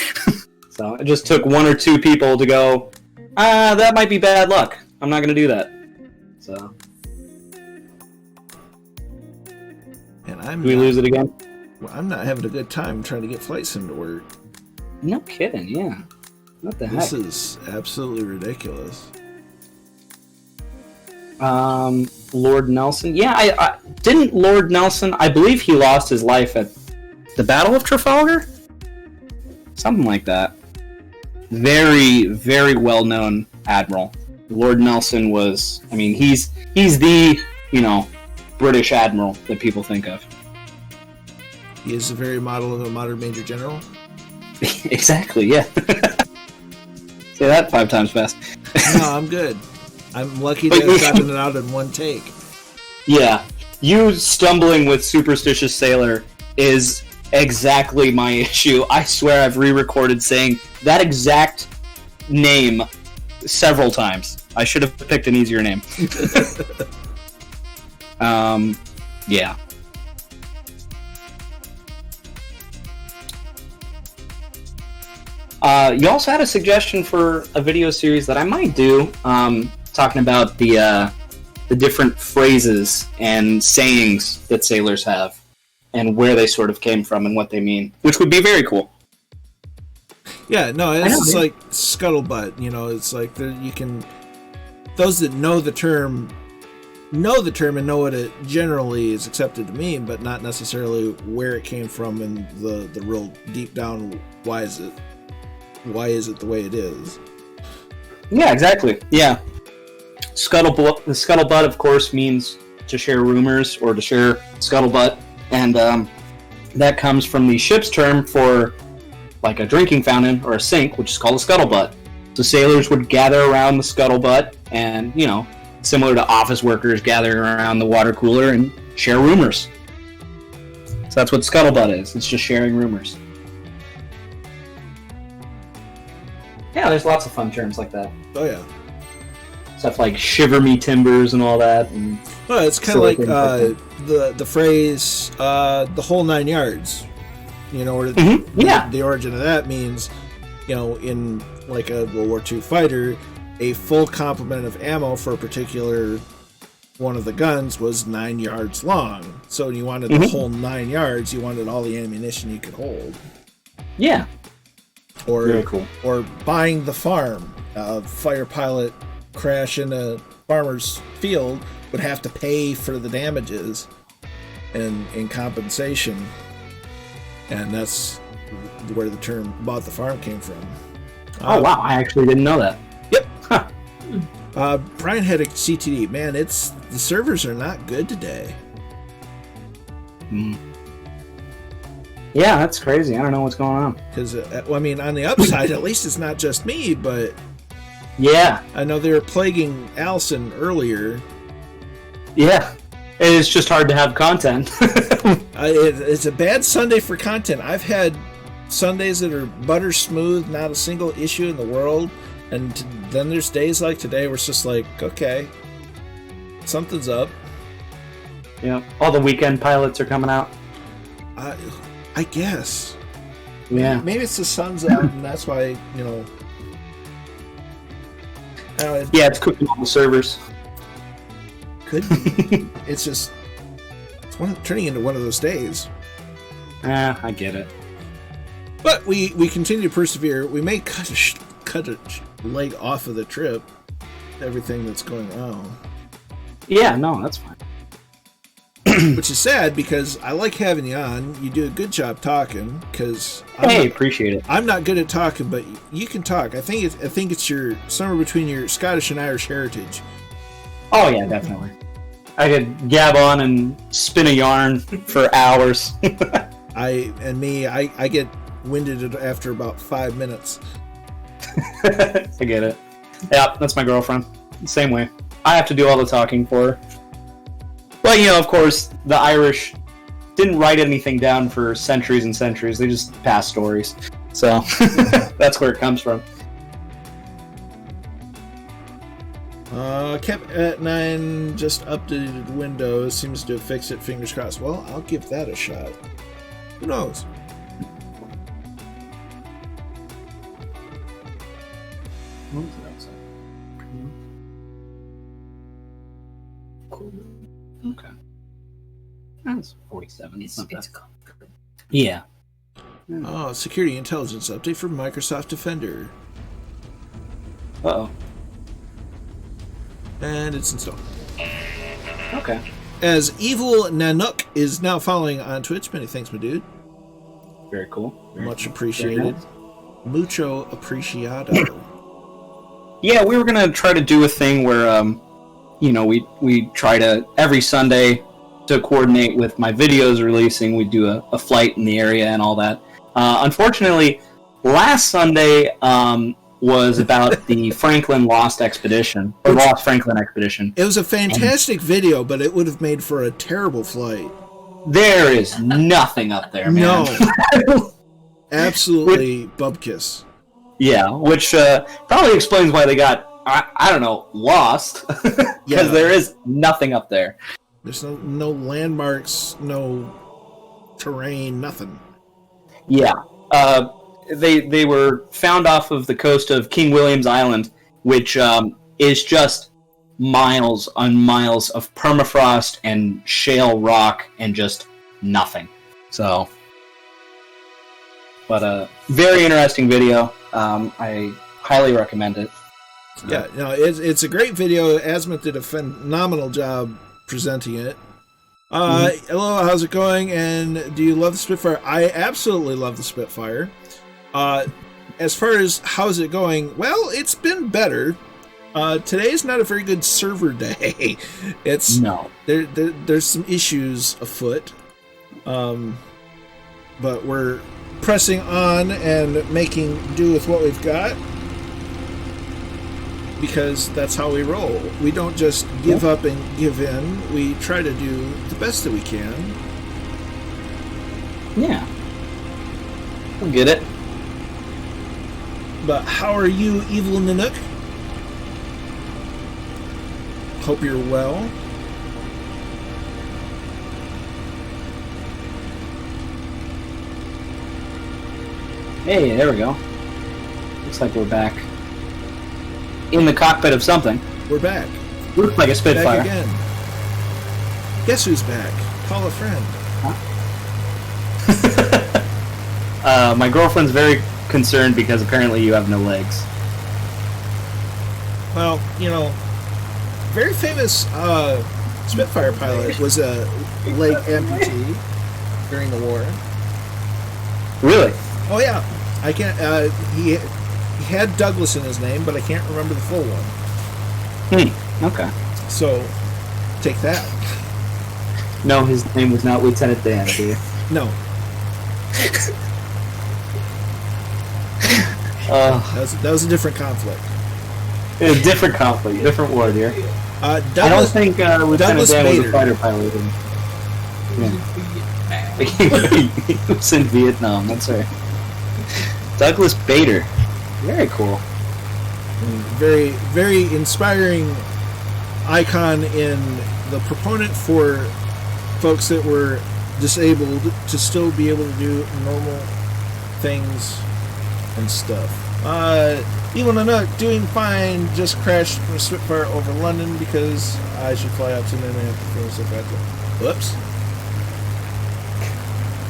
So it just took one or two people to go, that might be bad luck. I'm not going to do that. So. And Did we lose it again? Well, I'm not having a good time trying to get flight sim to work. No kidding, yeah. What the heck? This is absolutely ridiculous. Lord Nelson. Yeah, I didn't Lord Nelson. I believe he lost his life at the Battle of Trafalgar. Something like that. Very, very well-known admiral. Lord Nelson was. I mean, he's the British admiral that people think of. He is the very model of a modern major general. Exactly. Yeah. Say that 5 times fast. No, I'm good. I'm lucky that I've gotten it out in one take. Yeah. You stumbling with Superstitious Sailor is exactly my issue. I swear I've re-recorded saying that exact name several times. I should have picked an easier name. Yeah. You also had a suggestion for a video series that I might do, talking about the different phrases and sayings that sailors have, and where they sort of came from and what they mean, which would be very cool. Yeah, no, it's like scuttlebutt. You know, it's like you can. Those that know the term and know what it generally is accepted to mean, but not necessarily where it came from and the real deep down why is it the way it is. Yeah, exactly. Yeah. Scuttlebutt, of course, means to share rumors or to share scuttlebutt, and that comes from the ship's term for like a drinking fountain or a sink, which is called a scuttlebutt. So sailors would gather around the scuttlebutt and, you know, similar to office workers gathering around the water cooler and share rumors. So that's what scuttlebutt is. It's just sharing rumors. Yeah, there's lots of fun terms like that. Oh yeah. Stuff like shiver me timbers and all that. And well, it's kind of like the phrase the whole 9 yards. You know, where the origin of that means, you know, in like a World War II fighter, a full complement of ammo for a particular one of the guns was 9 yards long. So when you wanted the whole 9 yards, you wanted all the ammunition you could hold. Yeah. Or very cool. Or buying the farm. A fire pilot crash in a farmer's field would have to pay for the damages and in compensation. And that's where the term "bought the farm" came from. Oh wow! I actually didn't know that. Yep. Huh. Brian had a CTD. Man, the servers are not good today. Yeah, that's crazy. I don't know what's going on. Because I mean, on the upside, at least it's not just me. But yeah, I know they were plaguing Allison earlier. Yeah. It's just hard to have content. It's a bad Sunday for content. I've had Sundays that are butter smooth, not a single issue in the world, and then there's days like today where it's just like, okay, something's up. Yeah, all the weekend pilots are coming out. I guess. Yeah. Maybe it's the sun's out, and that's why, you know. Yeah, it's cooking on the servers. Could be. It's turning into one of those days. I get it. But we continue to persevere. We may cut a leg off of the trip. Everything that's going on. Yeah, no, that's fine. Which is sad because I like having you on. You do a good job talking. Because appreciate it. I'm not good at talking, but you can talk. I think it's your somewhere between your Scottish and Irish heritage. Oh yeah, definitely. I could gab on and spin a yarn for hours. I get winded after about 5 minutes. I get it. Yeah, that's my girlfriend. Same way. I have to do all the talking for her. But, you know, of course, the Irish didn't write anything down for centuries and centuries. They just passed stories. So, that's where it comes from. Kept at 9 just updated Windows. Seems to have fixed it. Fingers crossed. Well, I'll give that a shot. Who knows? Okay. That's 47. Yeah. Oh, security intelligence update for Microsoft Defender. Uh-oh. And it's installed. Okay. As Evil Nanook is now following on Twitch. Many thanks, my dude. Very cool. Much appreciated. Mucho apreciado. Yeah, we were going to try to do a thing where, you know, we try to, every Sunday, to coordinate with my videos releasing, we do a flight in the area and all that. Unfortunately, last Sunday, was about the Franklin Lost Expedition, or Lost Franklin Expedition. It was a fantastic video, but it would have made for a terrible flight. There is nothing up there, man. No. Absolutely bubkiss. Yeah, which probably explains why they got, I don't know, lost. Because there is nothing up there. There's no landmarks, no terrain, nothing. Yeah. They were found off of the coast of King William's Island, which is just miles on miles of permafrost and shale rock and just nothing. So, but very interesting video. I highly recommend it. Yeah, no, it's a great video. Azimuth did a phenomenal job presenting it. Hello, how's it going? And do you love the Spitfire? I absolutely love the Spitfire. As far as how's it going, well, it's been better. Today's not a very good server day. There's some issues afoot, but we're pressing on and making do with what we've got, because that's how we roll. We don't just give up and give in. We try to do the best that we can. Yeah, we'll get it. But how are you, Evil Nanook? Hope you're well. Hey, there we go. Looks like we're back in the cockpit of something. We're back. Looks like a Spitfire. Back again. Guess who's back? Call a friend. Huh? My girlfriend's very concerned because apparently you have no legs. Well, very famous Spitfire pilot was a leg amputee during the war. Really? Oh yeah, I can't. He had Douglas in his name, but I can't remember the full one. Okay. So, take that. No, his name was not Lieutenant Dan, dude. No. That was a different conflict. A different conflict, different war here. I don't think Lieutenant Dan was a fighter pilot. He was in Vietnam, that's right. Douglas Bader. Very cool. Very, very inspiring icon in the proponent for folks that were disabled to still be able to do normal things and stuff. Evil Nanook, doing fine. Just crashed from a Spitfire over London because I should fly up to and then I have to finish the back. Whoops.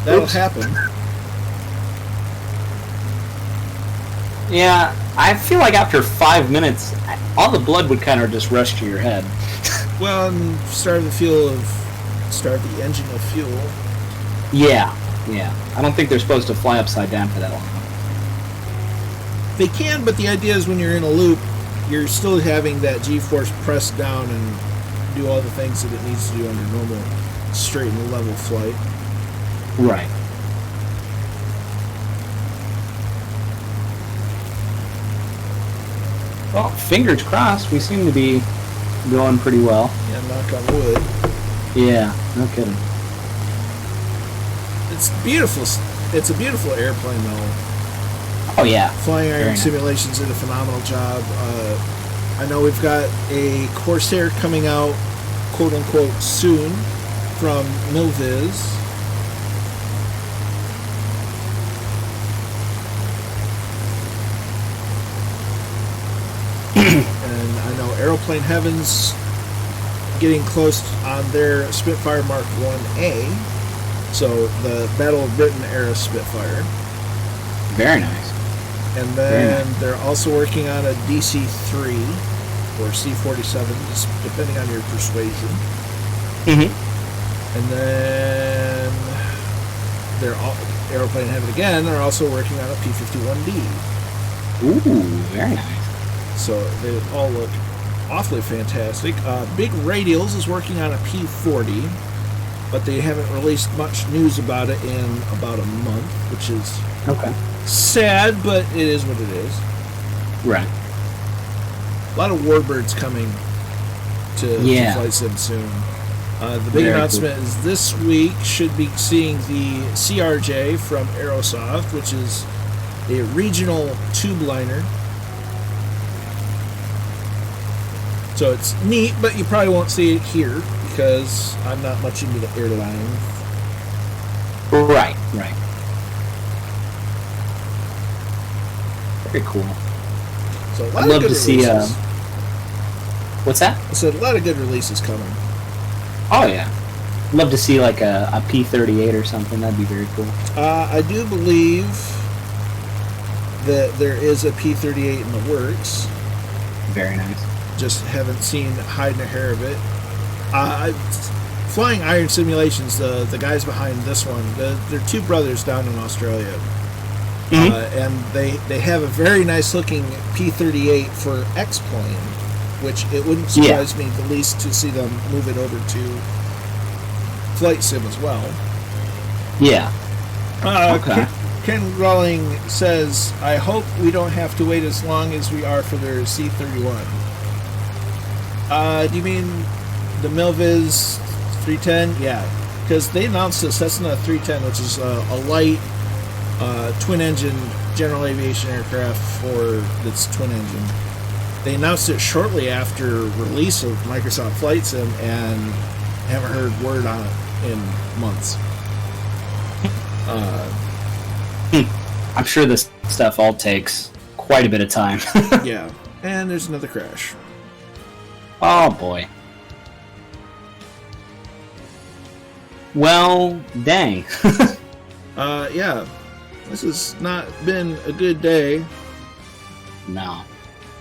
That'll happen. Yeah, I feel like after 5 minutes, all the blood would kind of just rush to your head. Well, and starve the engine of fuel. Yeah. I don't think they're supposed to fly upside down for that long. They can, but the idea is when you're in a loop, you're still having that G-force press down and do all the things that it needs to do under normal, straight and level flight. Right. Well, fingers crossed. We seem to be going pretty well. Yeah, knock on wood. Yeah, no kidding. It's beautiful. It's a beautiful airplane, though. Oh, yeah. Flying Iron Very Simulations did a phenomenal job. I know we've got a Corsair coming out, quote-unquote, soon from Milviz. And I know Aeroplane Heaven's getting close on their Spitfire Mark 1A. So the Battle of Britain era Spitfire. Very nice. And then they're also working on a DC-3 or C-47, just depending on your persuasion. And then Aeroplane Heaven again, they're also working on a P-51D. Ooh, very nice. So they all look awfully fantastic. Big Radials is working on a P-40, but they haven't released much news about it in about a month, which is okay. Sad, but it is what it is. Right. A lot of warbirds coming to Flight Sim soon. The big announcement is this week should be seeing the CRJ from Aerosoft, which is a regional tube liner. So it's neat, but you probably won't see it here because I'm not much into the airline. Right. Very cool. So a lot I'd love of good to see. releases. What's that? I said a lot of good releases coming. Oh yeah, I'd love to see like a P-38 or something. That'd be very cool. I do believe that there is a P-38 in the works. Very nice. Just haven't seen hide nor hair of it. Flying Iron Simulations, the guys behind this one, they're two brothers down in Australia. And they have a very nice looking P-38 for X-Plane, which it wouldn't surprise me the least to see them move it over to Flight Sim as well. Yeah. Okay. Ken Rowling says, I hope we don't have to wait as long as we are for their C-31. Do you mean the Milviz 310? Yeah, because they announced this Cessna 310, which is a light twin-engine general aviation aircraft for its twin engine. They announced it shortly after release of Microsoft Flight Sim and haven't heard word on it in months. I'm sure this stuff all takes quite a bit of time. Yeah, and there's another crash. Oh boy. Well, dang. Yeah, this has not been a good day. No.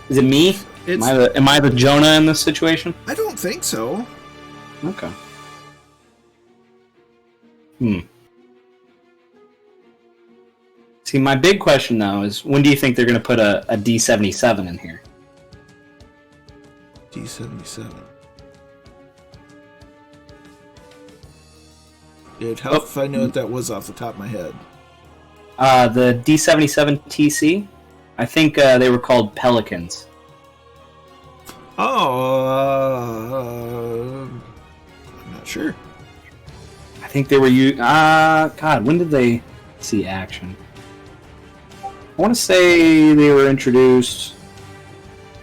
Is it me? It's, Am I the Jonah in this situation? I don't think so. Okay. See, my big question though is, when do you think they're going to put a D-77 in here? D-77. It'd help if I knew what that was off the top of my head. The D-77 TC? I think they were called Pelicans. Oh, I'm not sure. I think they were God, when did they see action? I want to say they were introduced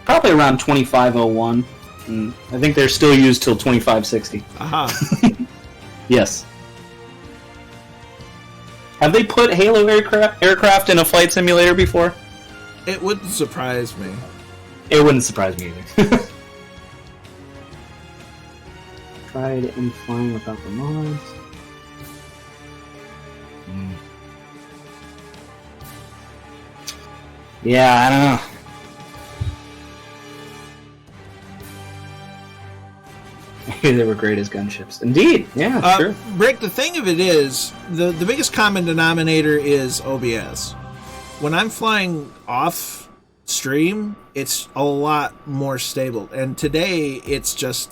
probably around 2501. And I think they're still used till 2560. Aha. Yes. Have they put Halo aircraft in a flight simulator before? It wouldn't surprise me. It wouldn't surprise me either. Tried in flying without the mods. Yeah, I don't know. Maybe they were great as gunships. Indeed, yeah, sure. Rick, the thing of it is, the biggest common denominator is OBS. When I'm flying off stream, it's a lot more stable. And today, it's just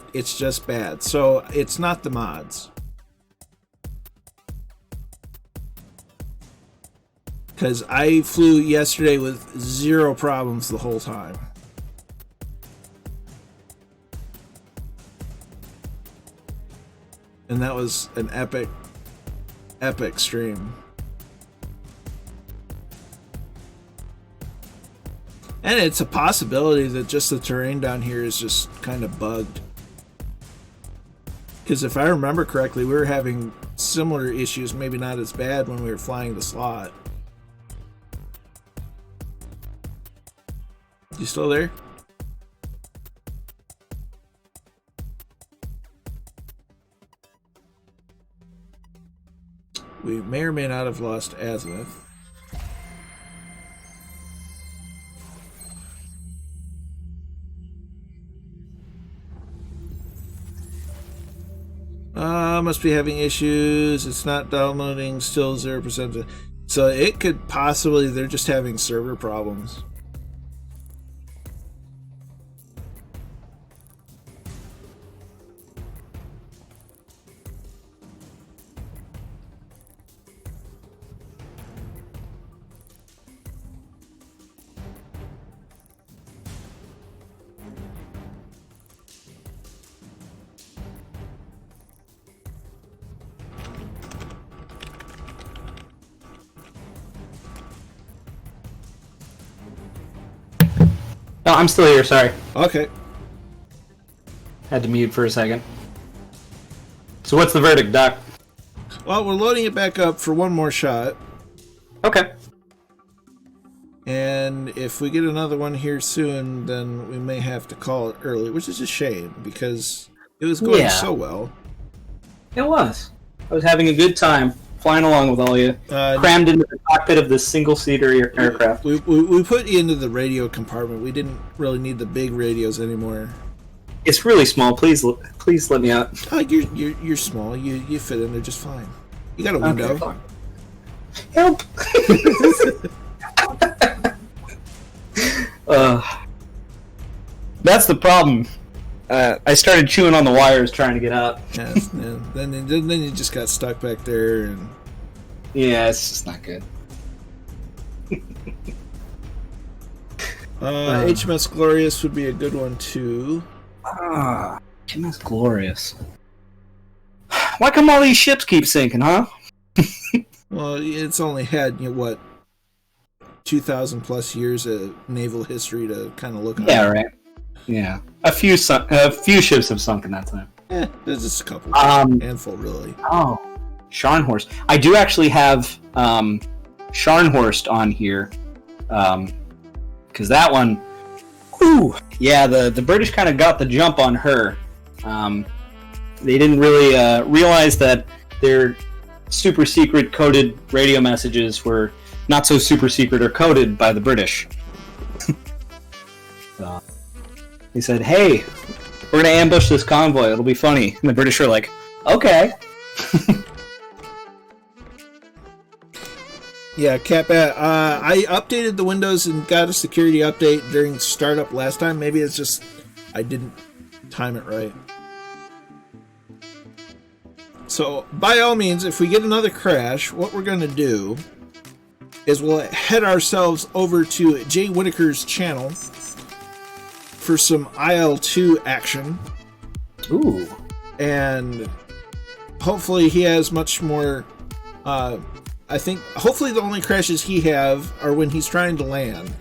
bad. So it's not the mods. Because I flew yesterday with zero problems the whole time. And that was an epic stream. And it's a possibility that just the terrain down here is just kind of bugged. Because if I remember correctly, we were having similar issues, maybe not as bad when we were flying the slot. You still there? We may or may not have lost azimuth. Must be having issues. It's not downloading, still 0%. So it could possibly, they're just having server problems. No, I'm still here, sorry. Okay. Had to mute for a second. So what's the verdict, Doc? Well, we're loading it back up for one more shot. Okay. And if we get another one here soon, then we may have to call it early, which is a shame because it was going so well. It was. I was having a good time flying along with all you, crammed into the cockpit of this single-seater aircraft. We put you into the radio compartment. We didn't really need the big radios anymore. It's really small. Please let me out. Oh, you're small. You fit in there just fine. You got a window. Okay. Help! That's the problem. I started chewing on the wires trying to get out. Yes, yeah. Then you just got stuck back there, and yeah, it's just not good. HMS Glorious would be a good one too. HMS Glorious. Why come all these ships keep sinking, huh? Well, it's only had 2,000 plus years of naval history to kind of look at. Yeah, right. Yeah, a few ships have sunk in that time. There's just a couple. Handful, really. Oh, Scharnhorst. I do actually have Scharnhorst on here, because that one, whew, yeah, the British kind of got the jump on her. They didn't really realize that their super secret coded radio messages were not so super secret or coded by the British. So, he said, "Hey, we're gonna ambush this convoy. It'll be funny." And the British are like, "Okay." Yeah, Catbat. I updated the Windows and got a security update during startup last time. Maybe it's just I didn't time it right. So, by all means, if we get another crash, what we're going to do is we'll head ourselves over to Jay Whittaker's channel for some IL-2 action. Ooh. And hopefully he has much more... I think hopefully the only crashes he have are when he's trying to land.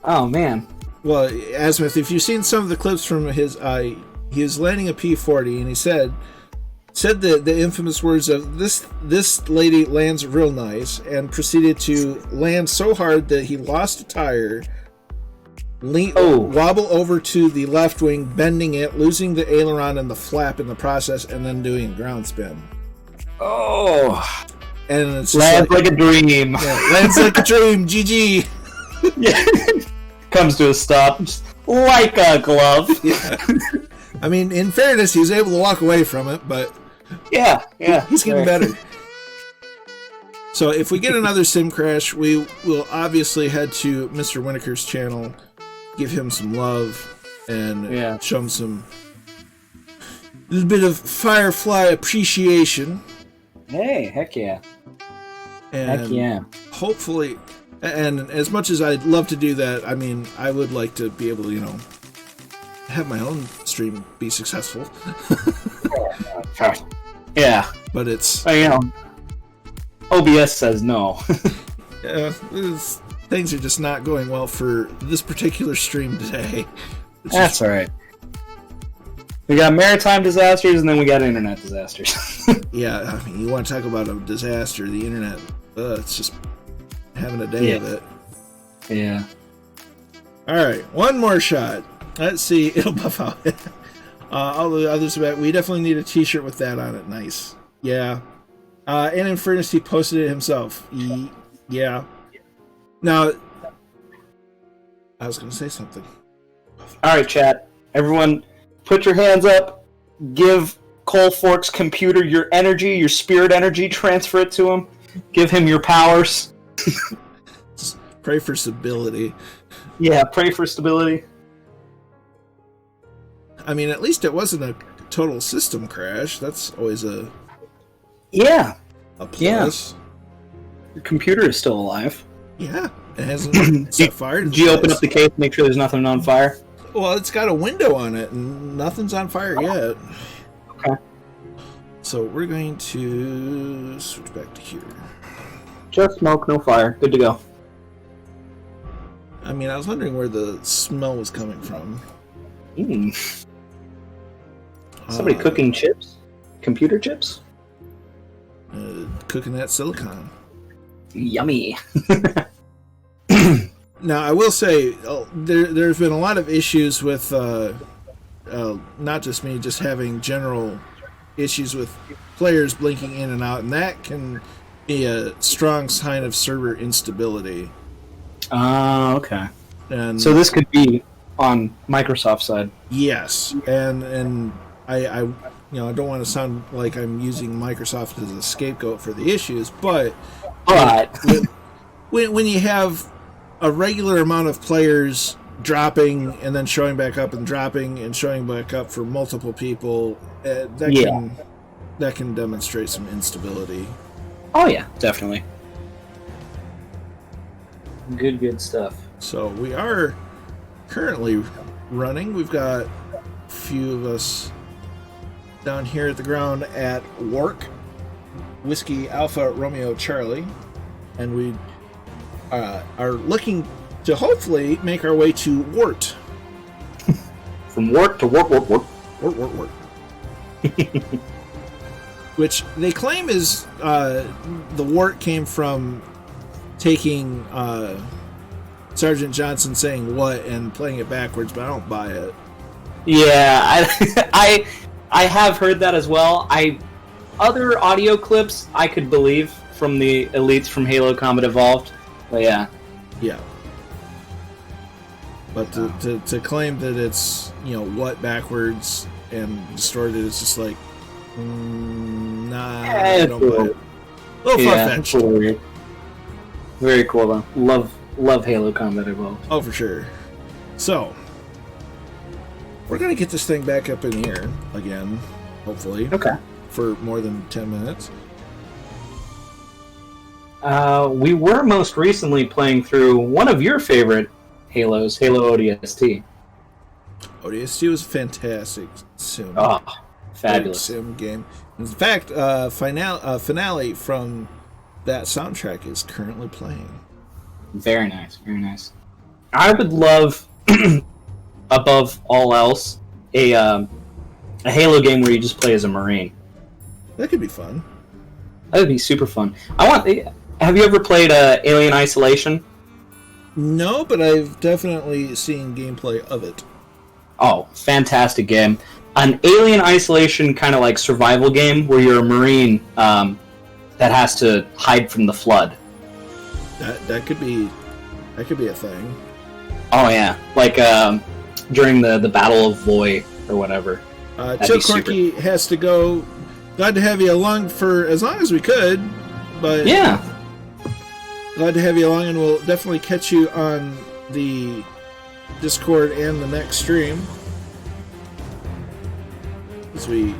Oh, man. Well, Asmith, if you've seen some of the clips from his... he was landing a P-40, and he said the infamous words of this lady lands real nice, and proceeded to land so hard that he lost a tire, wobble over to the left wing, bending it, losing the aileron and the flap in the process, and then doing a ground spin. Oh, and it's lands like a dream. Yeah, lands like a dream. GG. Yeah. Comes to a stop, just like a glove. Yeah. I mean, in fairness, he was able to walk away from it, but yeah, he's getting better. So if we get another sim crash, we will obviously head to Mr. Whittaker's channel, give him some love, and show him some little bit of Firefly appreciation. Hey, heck yeah. And heck yeah. Hopefully, and as much as I'd love to do that, I mean, I would like to be able to, have my own stream be successful. Yeah. But it's... OBS says no. Yeah, things are just not going well for this particular stream today. That's alright. We got maritime disasters, and then we got internet disasters. Yeah, I mean, you want to talk about a disaster, the internet, it's just having a day of it. Yeah. Alright, one more shot. Let's see, it'll buff out. All the others, we definitely need a t-shirt with that on it. Nice. Yeah. And in fairness, he posted it himself. Yeah. Now, I was going to say something. Alright, chat. Everyone, put your hands up. Give Cole Fork's computer your energy, your spirit energy. Transfer it to him. Give him your powers. Just pray for stability. Yeah, pray for stability. I mean, at least it wasn't a total system crash. That's always a plus. Yeah. Your computer is still alive. Yeah, it hasn't set fire. Did you open up the case, make sure there's nothing on fire? Well, it's got a window on it, and nothing's on fire yet. Okay. So we're going to switch back to here. Just smoke, no fire. Good to go. I mean, I was wondering where the smell was coming from. Somebody cooking chips? Computer chips? Cooking that silicon. Yummy. Now, I will say, there's been a lot of issues with, not just me, just having general issues with players blinking in and out, and that can be a strong sign of server instability. Okay. And so this could be on Microsoft side. Yes, and I I don't want to sound like I'm using Microsoft as a scapegoat for the issues, but when you have a regular amount of players dropping and then showing back up and dropping and showing back up for multiple people, that can demonstrate some instability. Oh yeah, definitely. Good stuff. So we are currently running. We've got a few of us down here at the ground at WARC, Whiskey Alpha Romeo Charlie, and we are looking to hopefully make our way to WART. From WART to WART. WART. Which they claim is the WART came from taking Sergeant Johnson saying what and playing it backwards, but I don't buy it. Yeah, I have heard that as well. Other audio clips I could believe from the elites from Halo Combat Evolved, but yeah. But to claim that it's what backwards and distorted, it's just like I don't buy it. A little far-fetched. Weird. Very cool though. Love Halo Combat Evolved. Oh, for sure. So we're gonna get this thing back up in here again, hopefully. Okay. For more than 10 minutes. We were most recently playing through one of your favorite Halos, Halo ODST. ODST was a fantastic sim. Oh, fabulous sim game. In fact, finale from that soundtrack is currently playing. Very nice, very nice. I would love, above all else, a Halo game where you just play as a Marine. That could be fun. That would be super fun. Have you ever played Alien Isolation? No, but I've definitely seen gameplay of it. Oh, fantastic game. An Alien Isolation kind of like survival game where you're a Marine that has to hide from the flood. That could be a thing. Oh yeah, like during the Battle of Voy or whatever. Chill Corky has to go. Glad to have you along for as long as we could, but yeah, glad to have you along, and we'll definitely catch you on the Discord and the next stream as we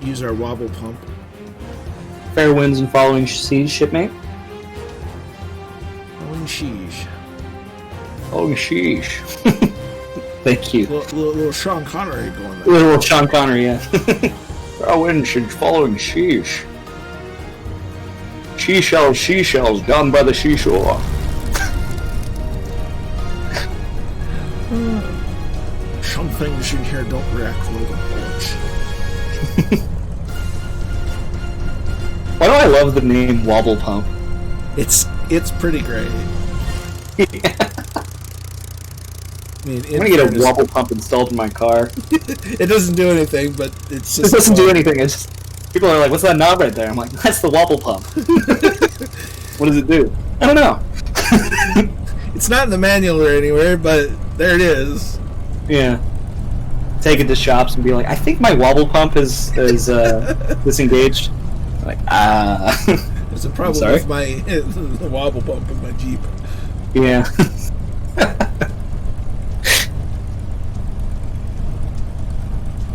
use our wobble pump. Fair winds and following seas, shipmate. Following sheesh. Oh, sheesh. Thank you. Little Sean Connery going there. Little Sean Connery, yeah. Fair winds and following sheesh. Seashells down by the seashore. Some things in here don't react well to bullets. Why do I love the name Wobble Pump? It's pretty great. I mean, I'm gonna get a wobble pump installed in my car. It doesn't do anything, but it's just... It doesn't do anything, it's just... People are like, what's that knob right there? I'm like, that's the wobble pump. What does it do? I don't know. It's not in the manual or anywhere, but there it is. Yeah. Take it to shops and be like, I think my wobble pump is disengaged. I'm like, There's a problem with the wobble pump in my Jeep. Yeah.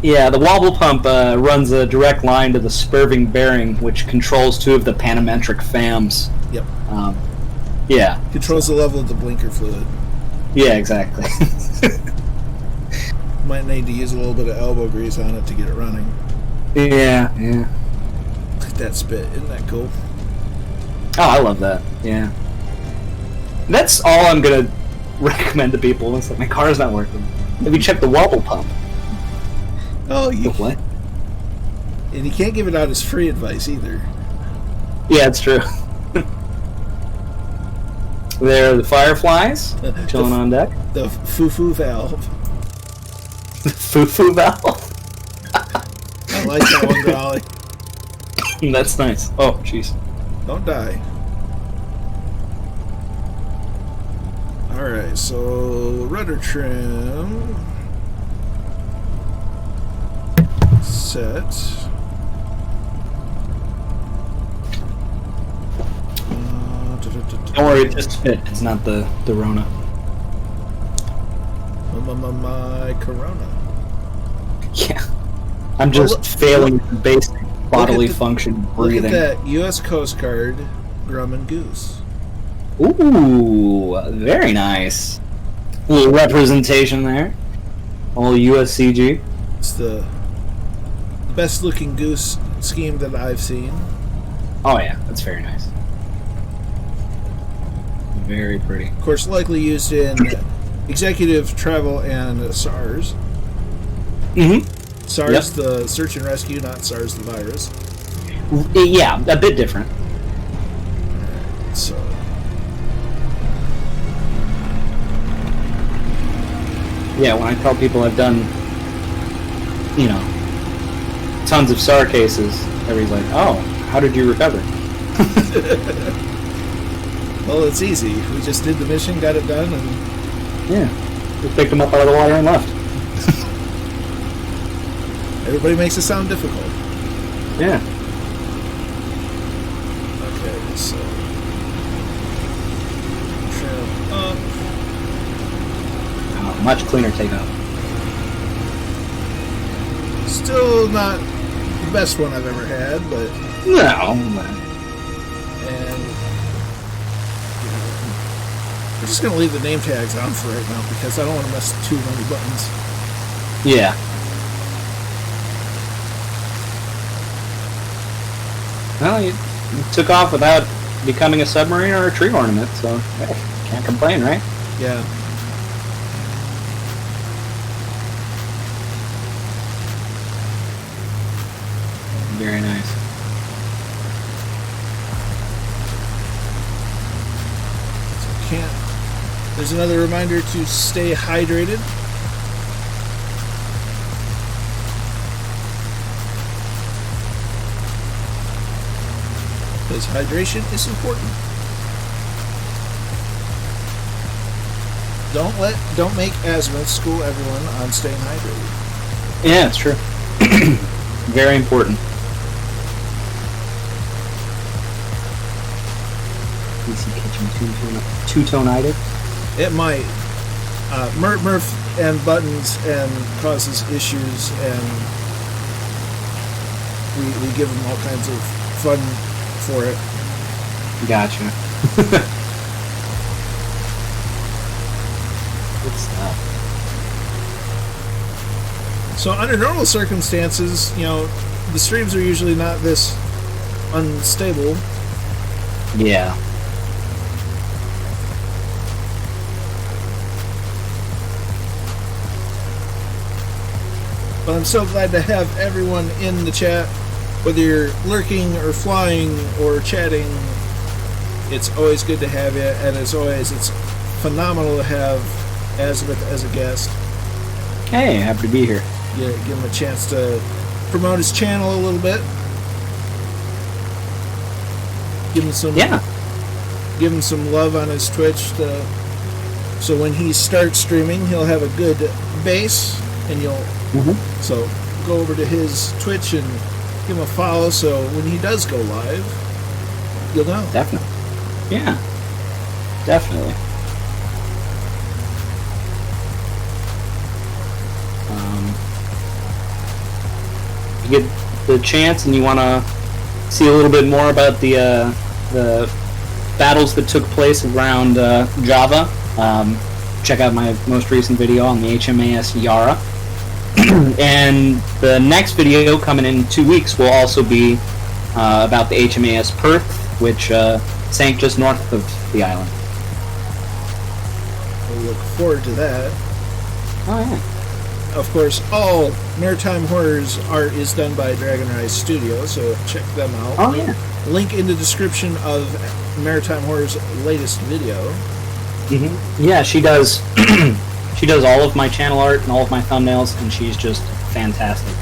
Yeah, the wobble pump runs a direct line to the spurving bearing, which controls two of the panametric fams. Yep. Yeah. Controls the level of the blinker fluid. Yeah, exactly. Might need to use a little bit of elbow grease on it to get it running. Yeah. Look at that spit. Isn't that cool? Oh, I love that. Yeah. That's all I'm gonna recommend to people. It's like, my car's not working. Have you checked the wobble pump? Oh, you What? And you can't give it out as free advice either. Yeah, it's true. There are the Fireflies chilling on deck. The foo-foo valve. Foo-foo valve. I like that one, Golly. That's nice. Oh, jeez. Don't die. Alright, so rudder trim. Set. Don't worry, it's just fit. It's not the Rona. My Corona. Yeah. I'm just failing basic bodily function breathing. Look at that U.S. Coast Guard Grumman Goose. Ooh, very nice. A little representation there. All USCG. It's the best looking goose scheme that I've seen. Oh yeah, that's very nice. Very pretty. Of course, likely used in executive travel and SARS. Mm-hmm. SARS, the search and rescue, not SARS, the virus. Yeah, a bit different. So, yeah, when I tell people I've done, tons of SAR cases, everybody's like, oh, how did you recover? well, it's easy. We just did the mission, got it done, and Yeah. We picked them up out of the water and left. everybody makes it sound difficult. Yeah. Okay, so trim up. Much cleaner takeoff. Still not the best one I've ever had, but No. and I'm just gonna leave the name tags on for right now because I don't want to mess with too many buttons. Yeah. Well, you took off without becoming a submarine or a tree ornament, so hey, can't complain, right? Yeah. Very nice. Can't. There's another reminder to stay hydrated. Because hydration is important. Don't make azimuth school everyone on staying hydrated. Yeah, it's true. Very important. PC Kitchen two-tone-ided. It might. Murph and buttons and causes issues, and we give them all kinds of fun for it. Gotcha. Good stuff. So under normal circumstances, the streams are usually not this unstable. Yeah. But I'm so glad to have everyone in the chat, whether you're lurking or flying or chatting. It's always good to have you, and as always, it's phenomenal to have Azimuth as a guest. Hey, happy to be here. Yeah, give him a chance to promote his channel a little bit. Give him some love on his Twitch, so when he starts streaming, he'll have a good base, and you'll. Mm-hmm. So go over to his Twitch and give him a follow. So when he does go live, you'll know. Definitely. Yeah. Definitely. You get the chance and you want to see a little bit more about the battles that took place around Java, check out my most recent video on the HMAS Yarra. And the next video coming in 2 weeks will also be about the HMAS Perth, which sank just north of the island. we'll look forward to that. Oh, yeah. Of course, all Maritime Horrors art is done by Dragon Rise Studio, so check them out. Oh, yeah. Link in the description of Maritime Horrors' latest video. Yeah, she does. She does all of my channel art and all of my thumbnails, and she's just fantastic.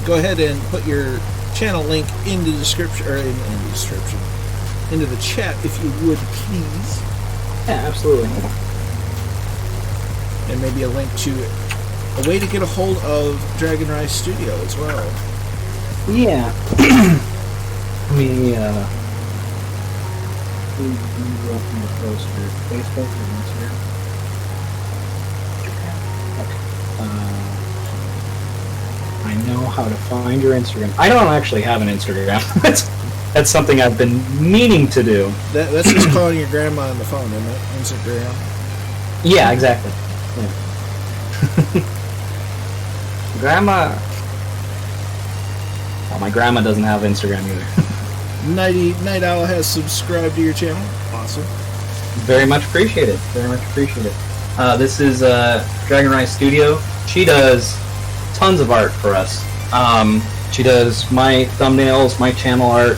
Go ahead and put your channel link in the description, or in the description, into the chat if you would, please. Yeah, absolutely. And maybe a link to a way to get a hold of Dragon Rise Studio as well. Yeah. Facebook or Instagram? I know how to find your Instagram. I don't actually have an Instagram. That's something I've been meaning to do. That's just calling your grandma on the phone, isn't it? Instagram. Yeah, exactly. Yeah. Grandma. Well, my grandma doesn't have Instagram either. Night Owl has subscribed to your channel. Awesome. Very much appreciated. Very much appreciated. This is Dragon Rise Studio. She does tons of art for us. She does my thumbnails, my channel art.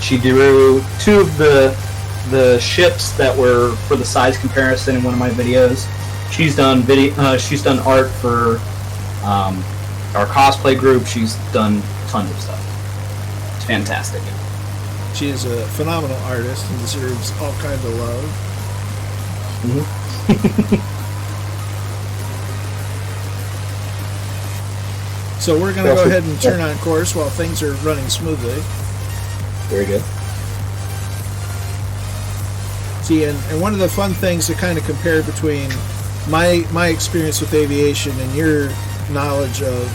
She drew two of the ships that were for the size comparison in one of my videos. She's done she's done art for our cosplay group. She's done tons of stuff. It's fantastic. She is a phenomenal artist and deserves all kinds of love. So we're going to go ahead and turn on course while things are running smoothly. Very good. See, and one of the fun things to kind of compare between my experience with aviation and your knowledge of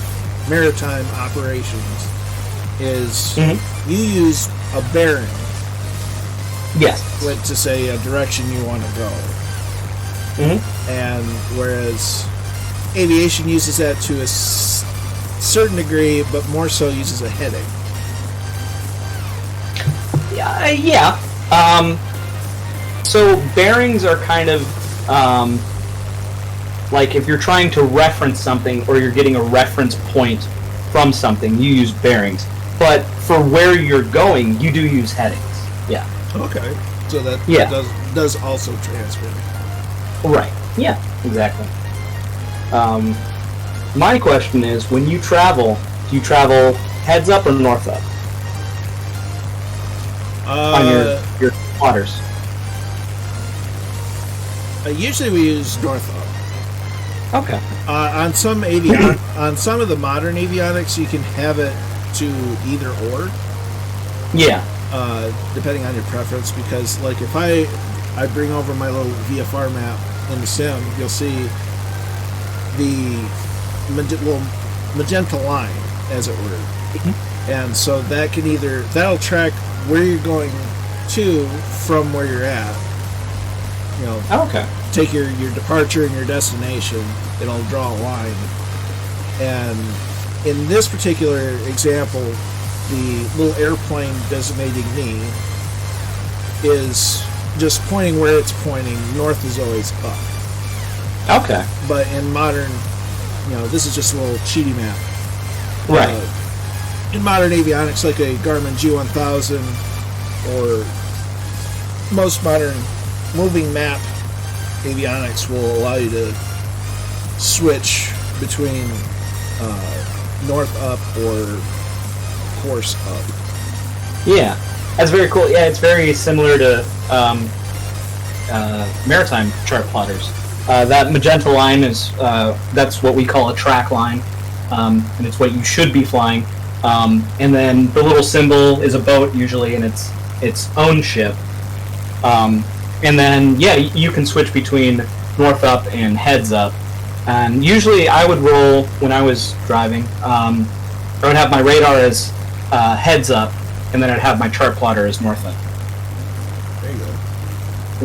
maritime operations is you use a bearing. Yes. To say a direction you want to go. And whereas aviation uses that to a certain degree, but more so uses a heading. Yeah. So bearings are kind of like if you're trying to reference something or you're getting a reference point from something, you use bearings. But for where you're going, you do use headings. Yeah. Okay. So that does also transfer. Right. Yeah. Exactly. My question is, when you travel, do you travel heads up or north up on your plotters? Usually we use north up. Okay. On some on some of the modern avionics, you can have it to either or. Yeah. Depending on your preference, because like if I bring over my little VFR map in the sim, you'll see the little magenta line, as it were. And so that can that'll track where you're going to from where you're at. You know, okay. Take your departure and your destination. It'll draw a line. And in this particular example, the little airplane designating me is just pointing where it's pointing. North is always up. Okay. But in modern, this is just a little cheaty map. Right. In modern avionics, like a Garmin G1000 or most modern moving map avionics will allow you to switch between north up or course up. Yeah, that's very cool. Yeah, it's very similar to maritime chart plotters. That magenta line is that's what we call a track line, and it's what you should be flying. And then the little symbol is a boat, usually, and its own ship. And then you can switch between north up and heads up. And usually I would roll when I was driving. I would have my radar as heads up, and then I'd have my chart plotter as north up. There you go.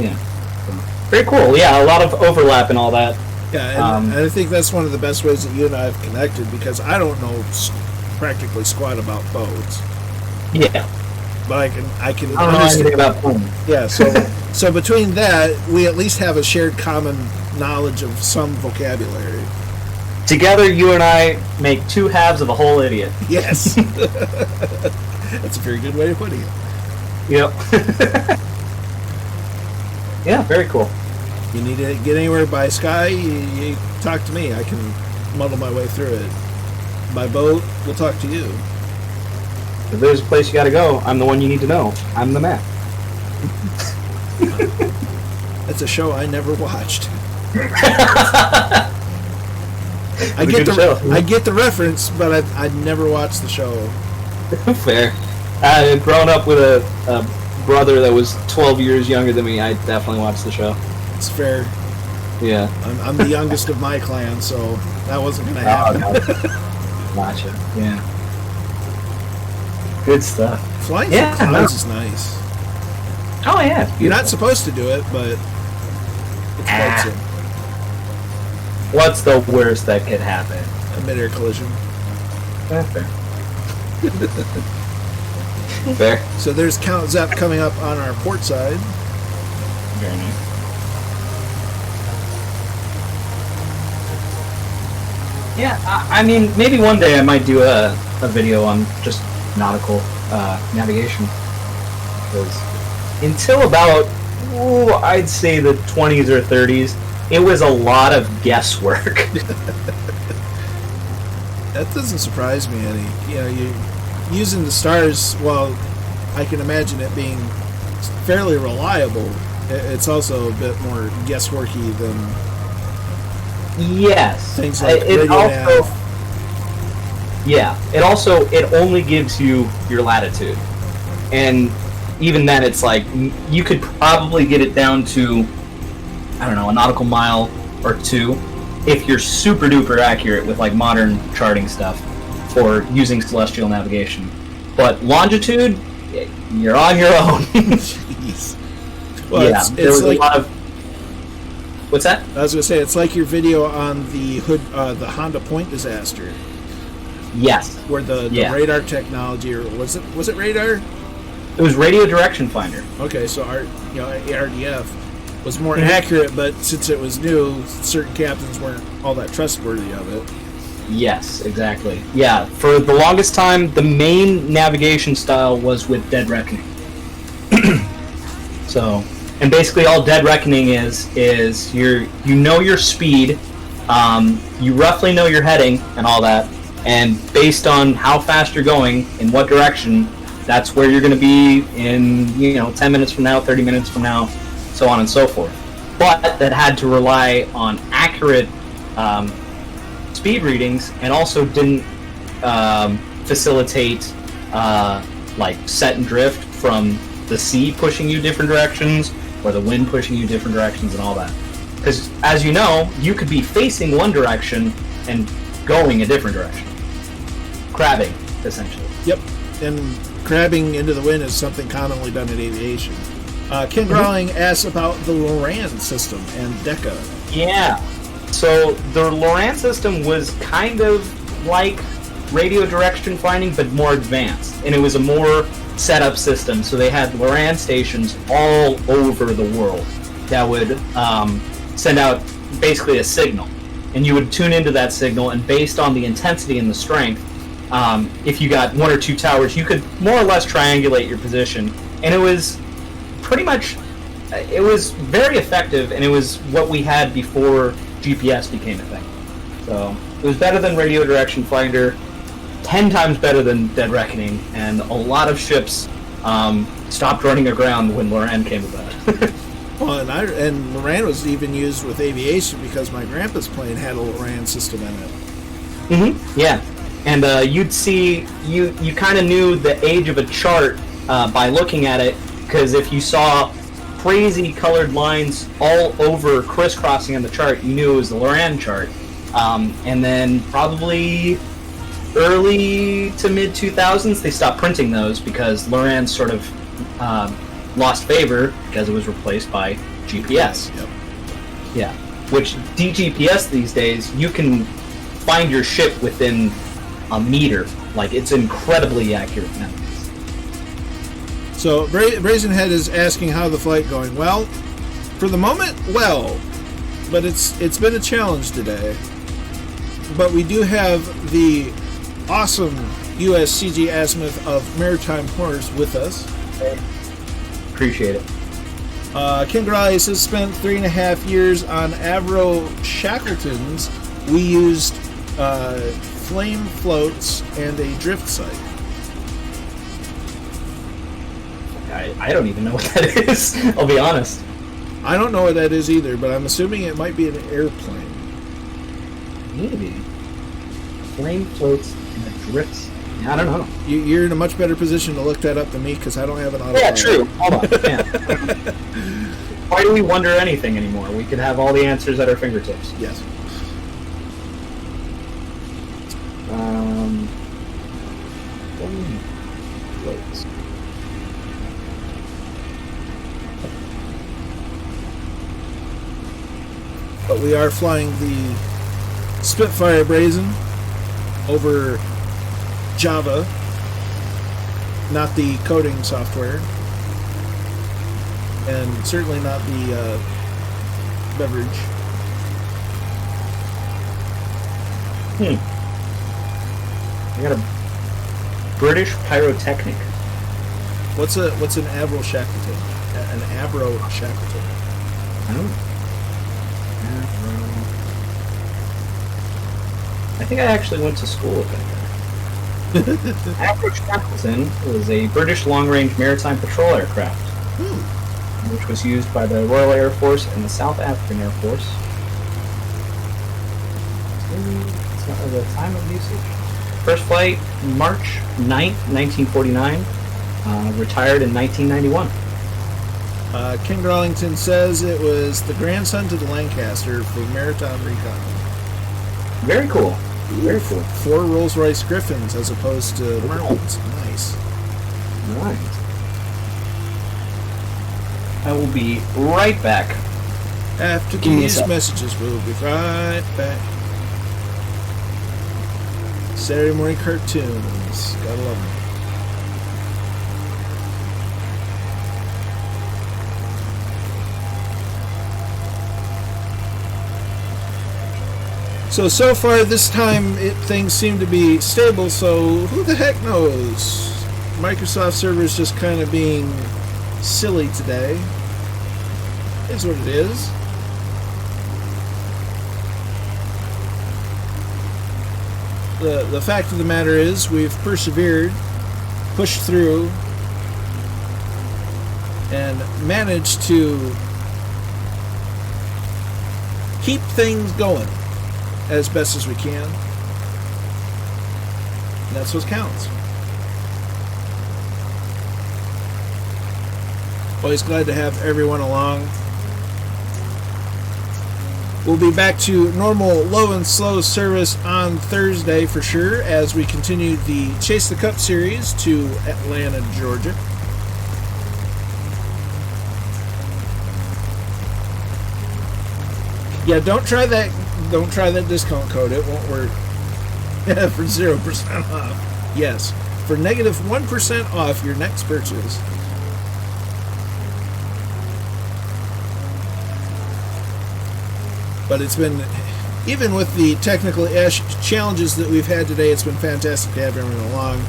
Yeah. Very cool. Yeah, a lot of overlap and all that. Yeah, and I think that's one of the best ways that you and I have connected, because I don't know practically squat about boats. Yeah. but I can I don't know anything about planes. Yeah, so between that, we at least have a shared common knowledge of some vocabulary. Together, you and I make two halves of a whole idiot. Yes. That's a very good way of putting it. Yep. Yeah, very cool. You need to get anywhere by sky, you talk to me. I can muddle my way through it. By boat, we'll talk to you. If there's a place you gotta go, I'm the one you need to know. I'm the map. That's a show I never watched. I get the reference, but I'd never watched the show. Fair. Growing up with a brother that was 12 years younger than me, I definitely watched the show. It's fair. Yeah. I'm the youngest of my clan, so that wasn't going to happen. Gotcha. Yeah. Good stuff. Flying through clouds is nice. Oh, yeah. You're not supposed to do it, but it's quite sim. What's the worst that could happen? A mid-air collision. Yeah, fair. Fair. So there's Count Zepp coming up on our port side. Very nice. Yeah, I mean, maybe one day I might do a video on just nautical navigation. Because until about, I'd say the 20s or 30s, it was a lot of guesswork. That doesn't surprise me any. You know, you using the stars, well, I can imagine it being fairly reliable. It's also a bit more guessworky than things like radio nav. Yeah, it only gives you your latitude, and even then, it's like you could probably get it down to, I don't know, a nautical mile or two, if you're super duper accurate with like modern charting stuff for using celestial navigation. But longitude, you're on your own. Jeez. Well, yeah, there was like, a lot of. What's that? I was going to say, it's like your video on the the Honda Point disaster. Yes. Where the radar technology, or was it radar? It was radio direction finder. Okay, so ARDF was more accurate, but since it was new, certain captains weren't all that trustworthy of it. Yes, exactly. Yeah, for the longest time, the main navigation style was with dead reckoning. So, and basically all dead reckoning is you know your speed, you roughly know your heading and all that, and based on how fast you're going, in what direction, that's where you're going to be in 10 minutes from now, 30 minutes from now, so on and so forth. But that had to rely on accurate speed readings, and also didn't facilitate like set and drift from the sea pushing you different directions, or the wind pushing you different directions, and all that. Because, as you know, you could be facing one direction and going a different direction. Crabbing, essentially. Yep, and crabbing into the wind is something commonly done in aviation. Ken Growling asks about the Loran system and DECA. Yeah. So the Loran system was kind of like radio direction finding, but more advanced, and it was a more set up system. So they had Loran stations all over the world that would send out basically a signal, and you would tune into that signal, and based on the intensity and the strength, if you got one or two towers, you could more or less triangulate your position, and it was pretty much, it was very effective, and it was what we had before GPS became a thing. So it was better than radio direction finder, 10 times better than dead reckoning, and a lot of ships stopped running aground when Loran came about. Well, and Loran was even used with aviation because my grandpa's plane had a Loran system in it. Mm-hmm. Yeah, and you'd see, you kind of knew the age of a chart by looking at it, because if you saw crazy colored lines all over crisscrossing on the chart, you knew it was the Loran chart. And then probably early to mid 2000s, they stopped printing those because Loran sort of lost favor because it was replaced by GPS. Yep. Yeah, which DGPS these days, you can find your ship within a meter. Like, it's incredibly accurate now. So Brazenhead is asking how the flight going. Well, for the moment, well, but it's been a challenge today. But we do have the awesome U.S. C.G. Azimuth of Maritime Horrors with us. Appreciate it. Ken Grayes has spent 3.5 years on Avro Shackletons. We used flame floats and a drift sight. I don't even know what that is. I'll be honest. I don't know what that is either, but I'm assuming it might be an airplane. Maybe. Flame floats and a drift. I don't know. You're in a much better position to look that up than me because I don't have an auto. Yeah, true. Hold on. Yeah. Why do we wonder anything anymore? We could have all the answers at our fingertips. Yes. Flame floats. But we are flying the Spitfire Brazen over Java, not the coding software, and certainly not the beverage. I got a British pyrotechnic. What's an Avro Shackleton? An Avro Shackleton. I don't know. I think I actually went to school with that guy. Avro Shackleton was a British long-range maritime patrol aircraft, which was used by the Royal Air Force and the South African Air Force. It's not the time of usage. First flight, March 9th, 1949. Retired in 1991. Ken Garlington says it was the grandson to the Lancaster for Maritime Recon. Very cool. Very cool. 4 Rolls-Royce Griffins as opposed to Merlins. Nice. Right. I will be right back. After Give me a these sec. messages, we'll be right back. Saturday morning cartoons. Gotta love them. So far this time things seem to be stable, so who the heck knows? Microsoft servers just kind of being silly today. Is what it is. The fact of the matter is we've persevered, pushed through, and managed to keep things going as best as we can. And that's what counts. Always glad to have everyone along. We'll be back to normal low and slow service on Thursday for sure as we continue the Chase the Cup series to Atlanta, Georgia. Yeah, don't try that discount code. It won't work. For 0% off. Yes, for negative 1% off your next purchase. But it's been, even with the technical challenges that we've had today, it's been fantastic to have everyone along.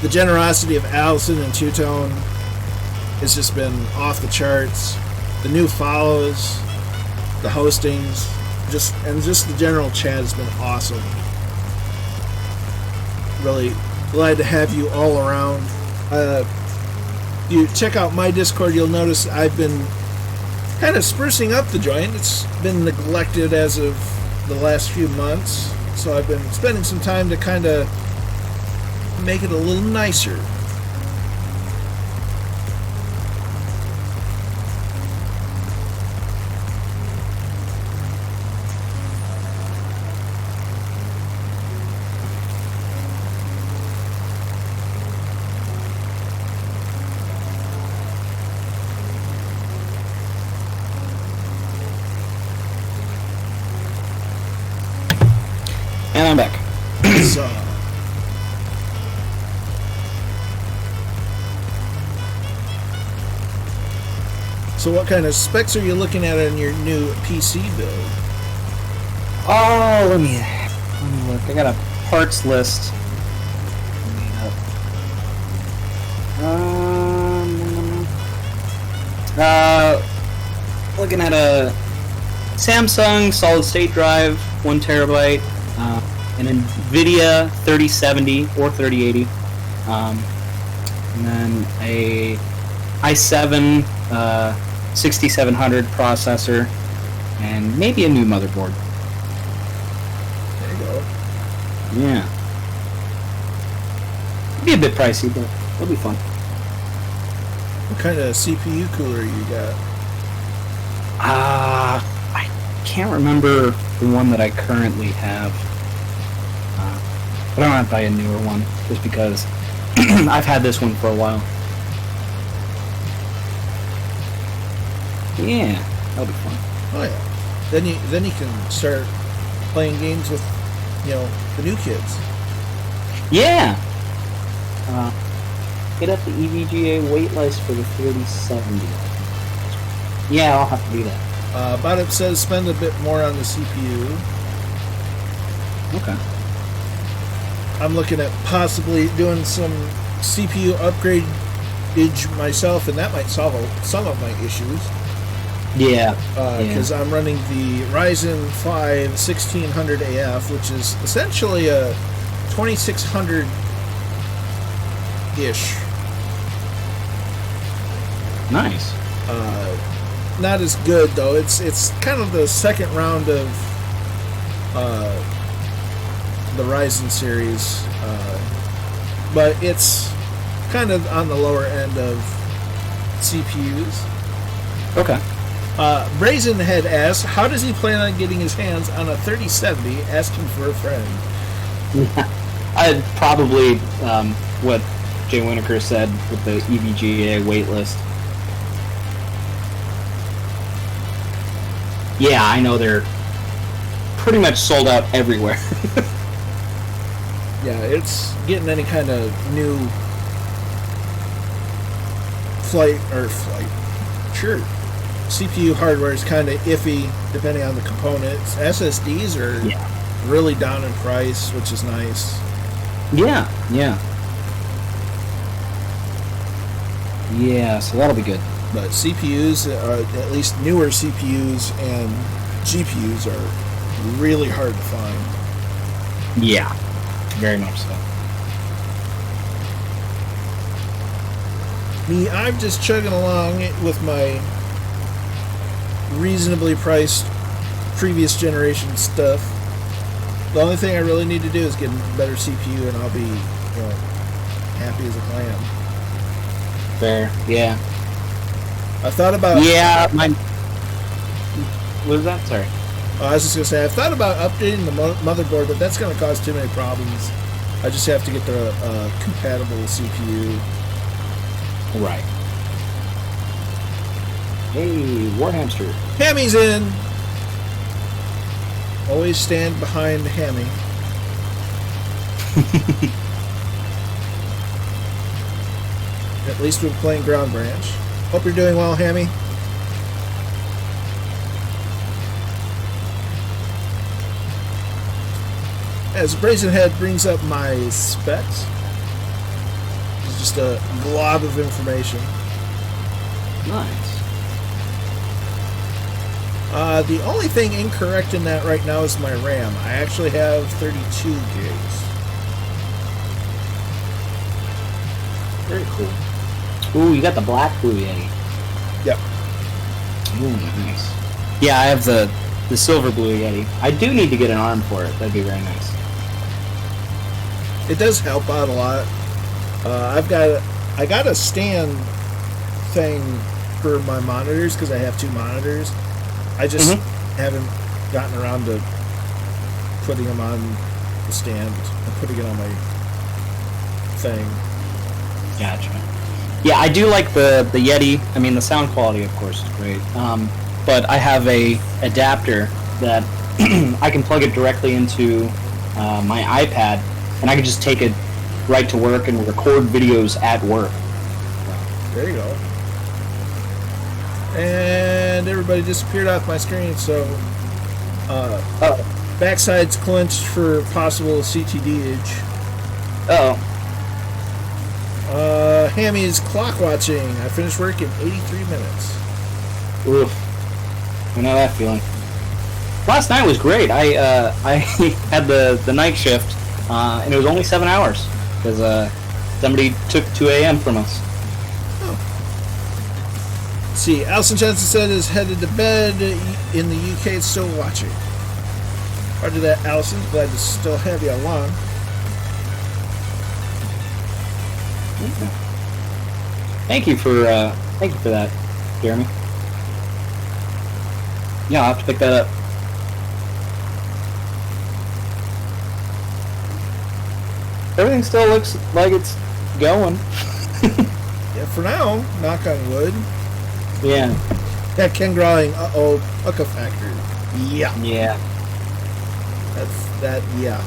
The generosity of Allison and Two Tone has just been off the charts. The new follows, the hostings, just the general chat has been awesome. Really glad to have you all around. You check out my Discord, you'll notice I've been kind of sprucing up the joint. It's been neglected as of the last few months, so I've been spending some time to kind of make it a little nicer. And I'm back. So, So what kind of specs are you looking at on your new PC build? Oh, let me look. I got a parts list. Looking at a Samsung solid state drive, 1 terabyte, an NVIDIA 3070 or 3080, and then a i7 6700 processor, and maybe a new motherboard. There you go. Yeah. It'll be a bit pricey, but it'll be fun. What kind of CPU cooler you got? I can't remember the one that I currently have. But I don't have to buy a newer one, just because I've had this one for a while. Yeah, that'll be fun. Oh yeah. Then you can start playing games with, the new kids. Yeah. Get up the EVGA waitlist for the 3070. Yeah, I'll have to do that. But it says spend a bit more on the CPU. Okay. I'm looking at possibly doing some CPU upgrade-age myself, and that might solve some of my issues. Yeah. Because I'm running the Ryzen 5 1600AF, which is essentially a 2600-ish. Nice. Not as good though. It's kind of the second round of the Ryzen series, but it's kind of on the lower end of CPUs. Okay. Brazen Head asks, how does he plan on getting his hands on a 3070? Asking for a friend. I'd probably what Jay Winokur said with the EVGA waitlist. Yeah, I know they're pretty much sold out everywhere. Yeah, it's getting any kind of new CPU hardware is kind of iffy depending on the components. SSDs are really down in price, which is nice. Yeah. So that'll be good. But CPUs, at least newer CPUs and GPUs, are really hard to find. Yeah, very much so. Me, I'm just chugging along with my reasonably priced previous generation stuff. The only thing I really need to do is get a better CPU, and I'll be, happy as a clam. Fair. Yeah. I thought about... Yeah, my... What was that? Sorry. I was just going to say, I've thought about updating the motherboard, but that's going to cause too many problems. I just have to get the compatible CPU. Right. Hey, Warhamster. Hammy's in! Always stand behind Hammy. At least we're playing Ground Branch. Hope you're doing well, Hammy. As Brazen Head brings up my specs, it's just a glob of information. Nice. The only thing incorrect in that right now is my RAM. I actually have 32 gigs. Very cool. Ooh, you got the black Blue Yeti. Yep. Ooh, nice. Yeah, I have the silver Blue Yeti. I do need to get an arm for it. That'd be very nice. It does help out a lot. I got a stand thing for my monitors because I have two monitors. I just haven't gotten around to putting them on the stand and putting it on my thing. Gotcha. Yeah, I do like the Yeti. I mean, the sound quality, of course, is great. But I have a adapter that I can plug it directly into my iPad, and I can just take it right to work and record videos at work. There you go. And everybody disappeared off my screen, so backside's clenched for possible CTDH. Hammy's clock watching. I finished work in 83 minutes. Oof. I know that feeling. Last night was great. I had the night shift, and it was only 7 hours because somebody took 2 a.m. from us. Let's see, Alison Johnson said is headed to bed in the UK. Still watching. Roger that, Alison. Glad to still have you along. Thank you for that, Jeremy. Yeah, I'll have to pick that up. Everything still looks like it's going. Yeah, for now. Knock on wood. Yeah. Yeah, Ken growling. Uh-oh, Pucka factor. Yeah. Yeah. That's that. Yeah.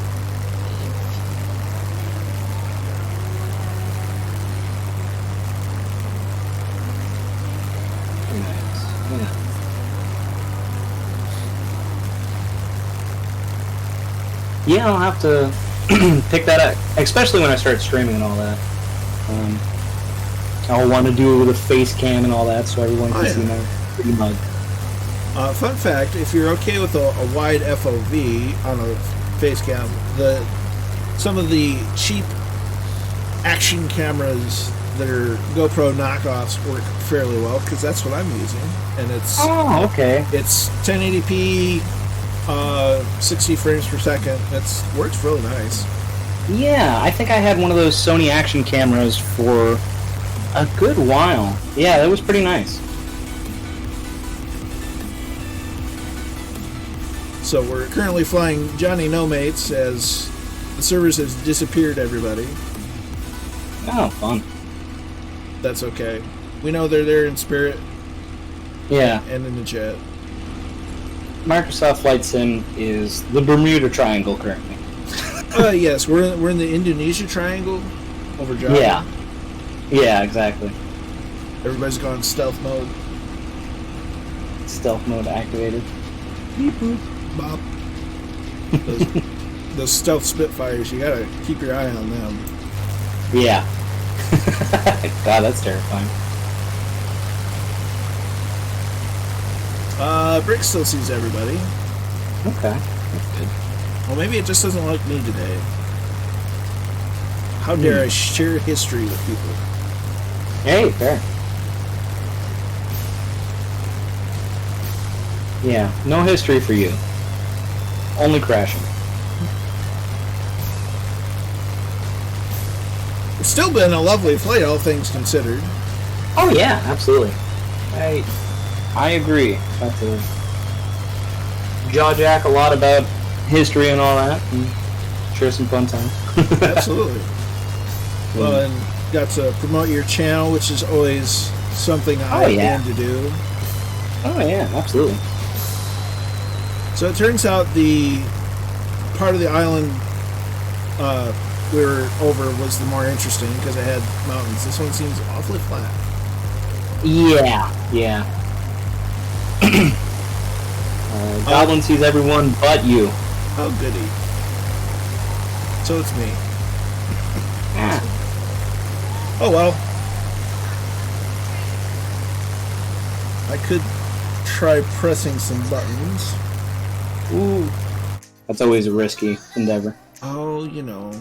Yeah, I'll have to pick that up, especially when I start streaming and all that. I'll want to do it with a face cam and all that, so everyone can see my pretty mug. Fun fact: if you're okay with a wide FOV on a face cam, some of the cheap action cameras that are GoPro knockoffs work fairly well because that's what I'm using, and it's It's 1080p. 60 frames per second. It works really nice. Yeah, I think I had one of those Sony action cameras for a good while. Yeah, that was pretty nice. So we're currently flying Johnny No Mates as the servers has disappeared, everybody. Oh, fun. That's okay. We know they're there in spirit. Yeah. And in the chat. Microsoft Flight Sim is the Bermuda Triangle currently. Yes, we're in the Indonesia Triangle over Java. Yeah. Yeah, exactly. Everybody's gone stealth mode. Stealth mode activated. Beep boop bop. Those stealth Spitfires, you gotta keep your eye on them. Yeah. God, that's terrifying. Brick still sees everybody. Okay, that's good. Well, maybe it just doesn't like me today. How dare I share history with people? Hey, fair. Yeah, no history for you. Only crashing. It's still been a lovely flight, all things considered. Oh yeah, absolutely. I agree. Got to jaw jack a lot about history and all that, and share some fun time. Absolutely. Well, and got to promote your channel, which is always something I aim to do. Oh yeah, absolutely. So it turns out the part of the island we were over was the more interesting because it had mountains. This one seems awfully flat. Yeah, yeah. Goblin sees everyone but you. Oh, goody. So it's me. Yeah. Oh, well. I could try pressing some buttons. Ooh. That's always a risky endeavor. Oh, you know.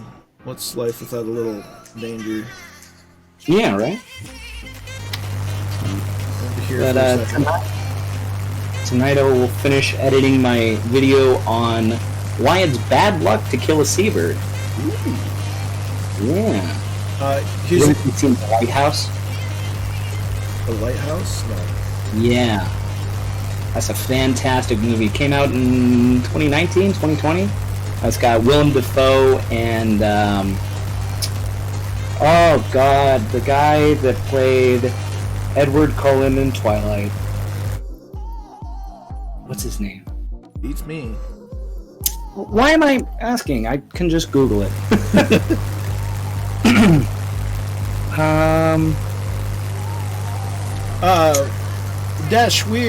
What's life without a little danger? Yeah, right? But tonight I will finish editing my video on why it's bad luck to kill a seabird. Ooh. Yeah. Here's you seen The Lighthouse? The Lighthouse? No. Yeah. That's a fantastic movie. It came out in 2019, 2020. It's got Willem Dafoe and oh god, the guy that played Edward Cullen in Twilight. What's his name? Beats me. Why am I asking? I can just Google it. Dash, we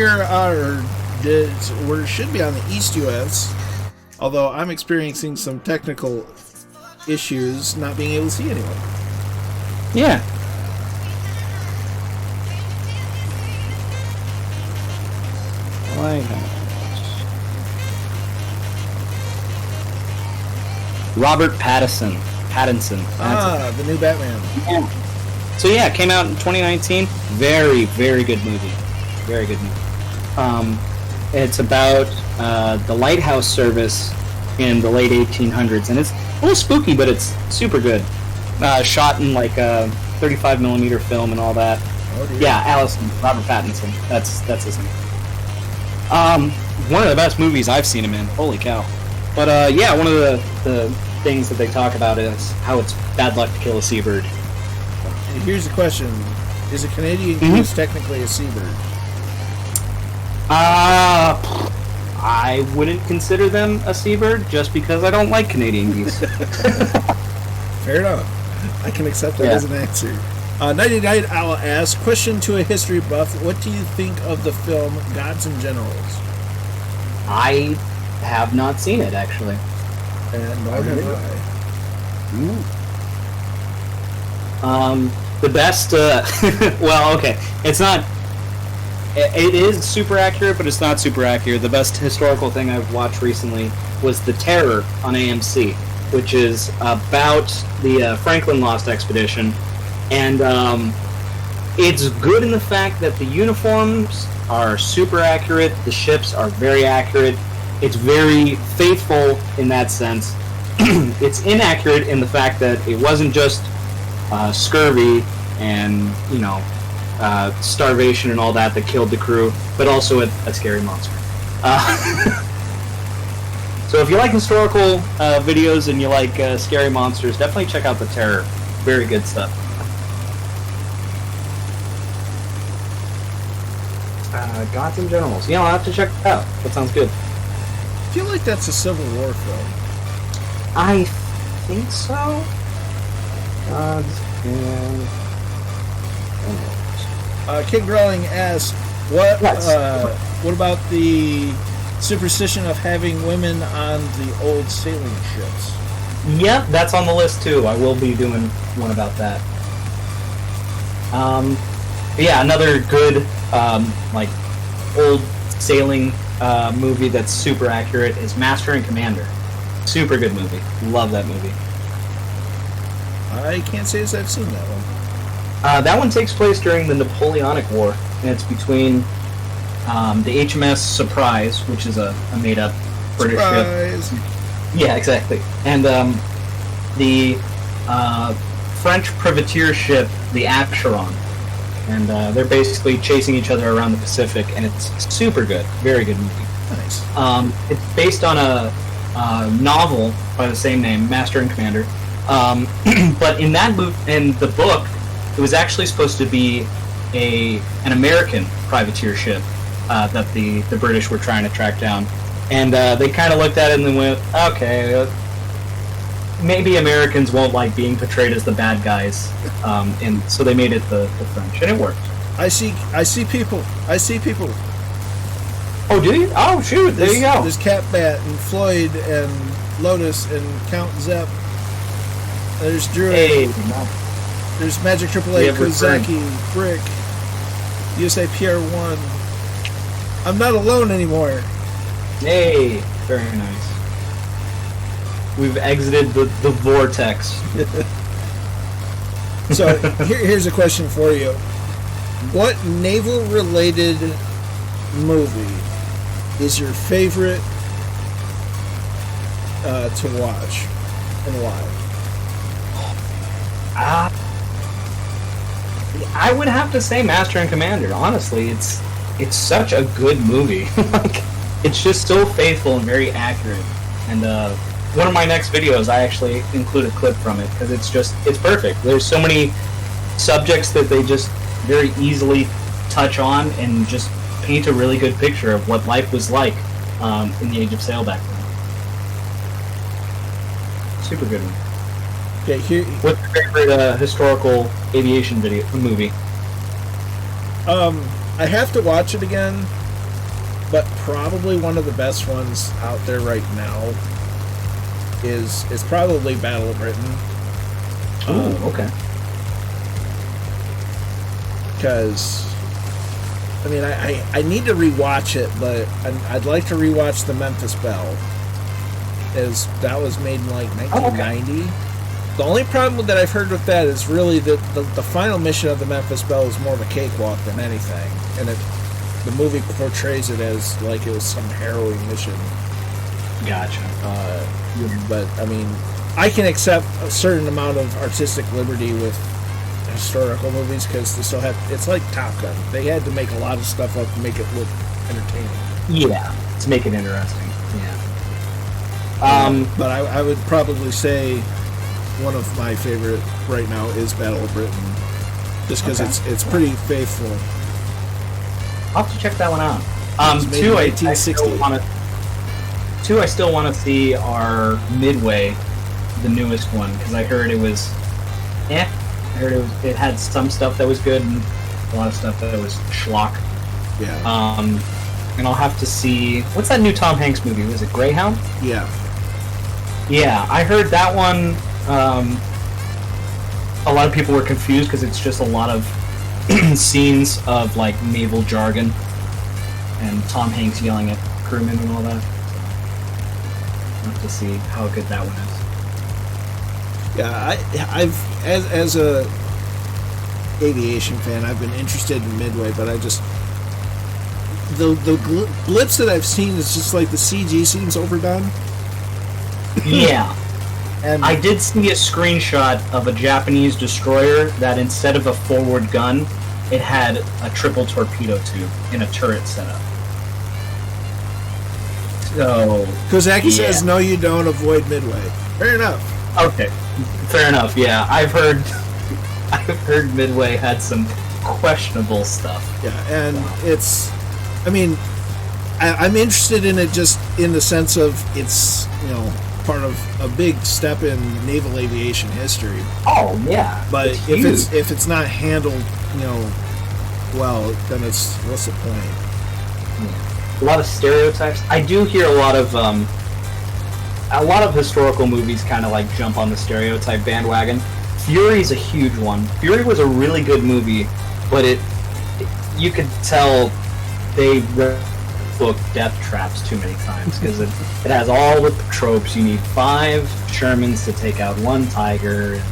should be on the East U.S., although I'm experiencing some technical issues not being able to see anyone. Yeah. Robert Pattinson. The new Batman. Yeah. So yeah, it came out in 2019. Very, very good movie. Very good movie. It's about the lighthouse service in the late 1800s, and it's a little spooky, but it's super good. Shot in like a 35mm film and all that. Oh, dear. Yeah, Robert Pattinson. That's his name. One of the best movies I've seen him in. Holy cow! But yeah, one of the things that they talk about is how it's bad luck to kill a seabird. Here's the question: is a Canadian goose technically a seabird? I wouldn't consider them a seabird just because I don't like Canadian geese. Fair enough. I can accept that as an answer. 99, I'll ask, question to a history buff, what do you think of the film Gods and Generals? I have not seen it, actually. And nor have I. The best, well, okay, it's not, it is super accurate, but it's not super accurate. The best historical thing I've watched recently was The Terror on AMC, which is about the Franklin Lost Expedition, and it's good in the fact that the uniforms are super accurate, the ships are very accurate, it's very faithful in that sense. It's inaccurate in the fact that it wasn't just scurvy and, starvation and all that killed the crew, but also a scary monster. So if you like historical videos and you like scary monsters, definitely check out The Terror. Very good stuff. Gods and Generals. Yeah, I'll have to check it out. That sounds good. I feel like that's a Civil War film. I think so. Gods and Generals. Kid Growling asks, what about the superstition of having women on the old sailing ships? Yep, that's on the list too. I will be doing one about that. Yeah, another good old sailing movie that's super accurate is Master and Commander. Super good movie. Love that movie. I can't say as I've seen that one. That one takes place during the Napoleonic War, and it's between the HMS Surprise, which is a made-up British Surprise. ship. Yeah, exactly. And the French privateer ship, the Acheron. And they're basically chasing each other around the Pacific, and it's super good. Very good movie. Nice. It's based on a novel by the same name, Master and Commander. But in the book, it was actually supposed to be an American privateer ship that the British were trying to track down. And they kind of looked at it and went, okay, maybe Americans won't like being portrayed as the bad guys, and so they made it the French, and it worked. I see people. Oh, do you? Oh, shoot! There you go. There's Cat Bat and Floyd and Lotus and Count Zepp. There's Druid. Hey, There's Magic AAA, Kozaki, Brick, USA PR1. I'm not alone anymore. Hey, very nice. We've exited the vortex. So here's a question for you: what naval-related movie is your favorite to watch, and why? I would have to say Master and Commander. Honestly, it's such a good movie. It's just so faithful and very accurate. And one of my next videos, I actually include a clip from it because it's perfect. There's so many subjects that they just very easily touch on and just paint a really good picture of what life was like in the age of sail back then. Super good one. Okay, What's your favorite historical aviation movie? I have to watch it again, but probably one of the best ones out there right now is probably Battle of Britain. Oh, okay. Because, I mean, I need to rewatch it, but I'd like to rewatch the Memphis Belle, as that was made in like 1990. okay. The only problem that I've heard with that is really that the final mission of the Memphis Belle is more of a cakewalk than anything, and the movie portrays it as like it was some harrowing mission. Gotcha. But I mean, I can accept a certain amount of artistic liberty with historical movies because they still have. It's like Top Gun. They had to make a lot of stuff up to make it look entertaining. Yeah, to make it interesting. Yeah. But I would probably say one of my favorite right now is Battle of Britain, just because it's pretty faithful. I'll have to check that one out. It's made in Two, I 1960. still want to see are Midway, the newest one, because I heard it was, I heard it had some stuff that was good and a lot of stuff that was schlock. Yeah. And I'll have to see, what's that new Tom Hanks movie? Was it Greyhound? Yeah. Yeah, I heard that one. A lot of people were confused because it's just a lot of scenes of like naval jargon and Tom Hanks yelling at crewmen and all that. So, we'll have to see how good that one is. Yeah, I've as a aviation fan, I've been interested in Midway, but I just the blips that I've seen is just like the CG seems overdone. Yeah. And I did see a screenshot of a Japanese destroyer that instead of a forward gun, it had a triple torpedo tube in a turret setup. So Kozaki says, "No, you don't. Avoid Midway." Fair enough. Okay, fair enough. Yeah, I've heard Midway had some questionable stuff. Yeah, and it's, I mean, I'm interested in it just in the sense of it's, you know, part of a big step in naval aviation history. Oh yeah, But if it's not handled, you know, well, then what's the point? a lot of stereotypes. I do hear a lot of historical movies kind of like jump on the stereotype bandwagon. Fury's a huge one. Fury was a really good movie, but you could tell they booked death traps too many times because it has all the tropes. You need 5 Shermans to take out 1 Tiger, and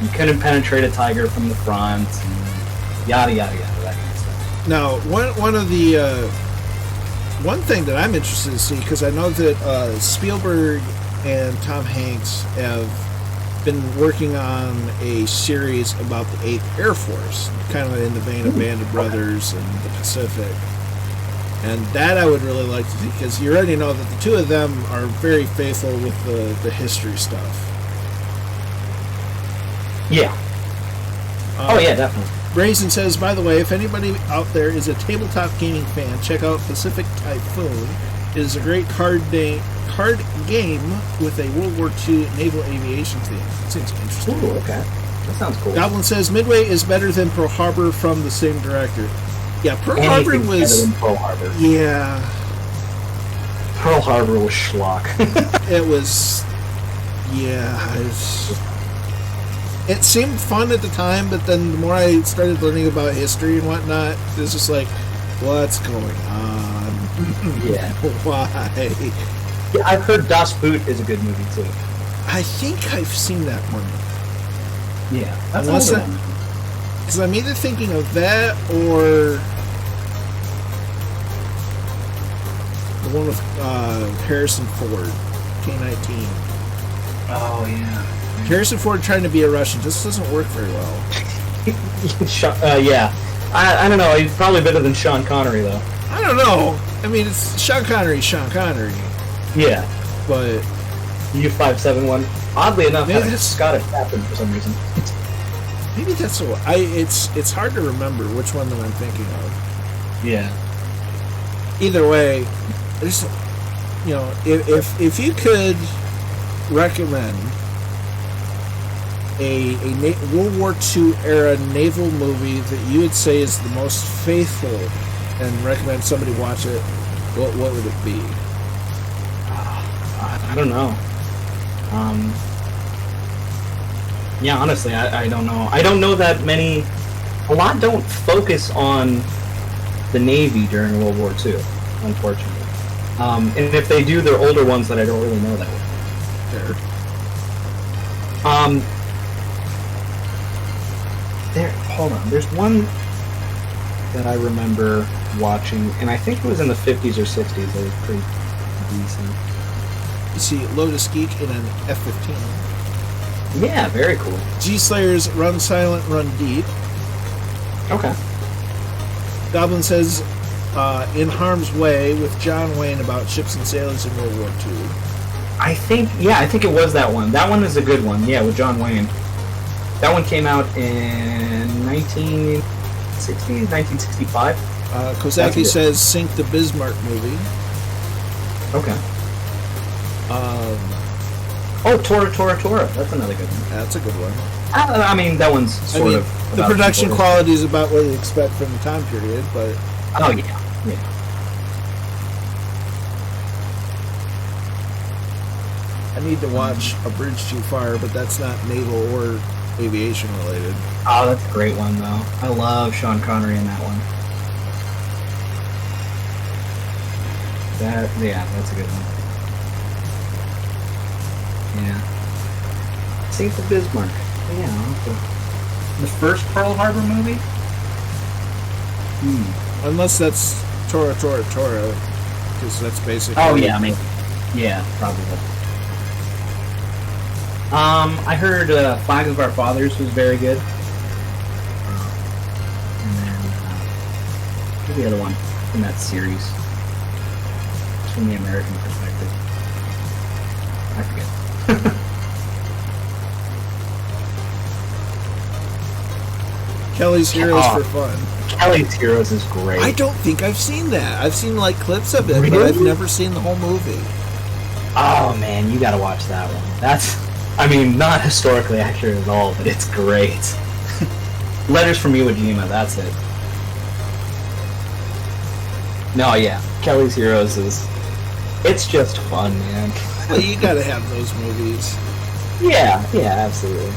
you couldn't penetrate a Tiger from the front, and yada yada yada, that kind of stuff. Now, one of the one thing that I'm interested to see, because I know that Spielberg and Tom Hanks have been working on a series about the 8th Air Force, kind of in the vein of Band of Brothers and the Pacific. And that I would really like to see, because you already know that the two of them are very faithful with the history stuff. Yeah. Oh yeah, definitely. Brazen says, by the way, if anybody out there is a tabletop gaming fan, check out Pacific Typhoon. It is a great card game with a World War II naval aviation theme. That seems interesting. Ooh, okay. That sounds cool. Goblin says, Midway is better than Pearl Harbor from the same director. Yeah, Pearl Harbor Anything's was... better than Pearl Harbor. Yeah. Pearl Harbor was schlock. It was... Yeah. It seemed fun at the time, but then the more I started learning about history and whatnot, it was just like, what's going on? Yeah. Why? Yeah, I've heard Das Boot is a good movie too. I think I've seen that one. Yeah, that's Unless another that- one. Because I'm either thinking of that or the one with Harrison Ford, K-19. Oh yeah. Harrison Ford trying to be a Russian just doesn't work very well. Yeah. I don't know. He's probably better than Sean Connery though. I don't know. I mean, it's Sean Connery. Yeah. But U-571. Oddly enough, Maybe had a that's- Scottish captain for some reason. maybe that's what it's hard to remember which one that I'm thinking of. Yeah. Either way, there's, you know, if you could recommend World War II era naval movie that you would say is the most faithful and recommend somebody watch it, what would it be? I don't know. Yeah, honestly, I don't know. I don't know that many. A lot don't focus on the Navy during World War II, unfortunately. And if they do, they're older ones that I don't really know that well. Hold on. There's one that I remember watching, and I think it was in the 50s or 60s. It was pretty decent. You see Lotus Geek in an F-15. Yeah, very cool. G-Slayer's Run Silent, Run Deep. Okay. Goblin says In Harm's Way with John Wayne about ships and sailors in World War II. I think it was that one. That one is a good one. Yeah, with John Wayne. That one came out in 1965. Kozaki says Sink the Bismarck movie. Okay. Tora. That's another good one. That's a good one. I mean, that one's sort of... The production quality is about what you expect from the time period, but... Oh, yeah. I need to watch A Bridge Too Far, but that's not naval or aviation related. Oh, that's a great one, though. I love Sean Connery in that one. That's a good one. Yeah. Sink the Bismarck. Yeah. The first Pearl Harbor movie? Unless that's Tora, because that's basically... Oh, yeah, maybe. Yeah, probably. I heard Flag of Our Fathers was very good. And then, what's the other one in that series? From the American perspective. I forget. Kelly's Heroes for Fun. Kelly's Heroes is great. I don't think I've seen that. I've seen like clips of it, Really? but I've never seen the whole movie. Oh man, you gotta watch that one. That's, I mean, not historically accurate at all, but it's great. Letters from Iwo Jima, that's it. No, yeah, Kelly's Heroes is, it's just fun, man. Well, you gotta have those movies. Yeah, absolutely.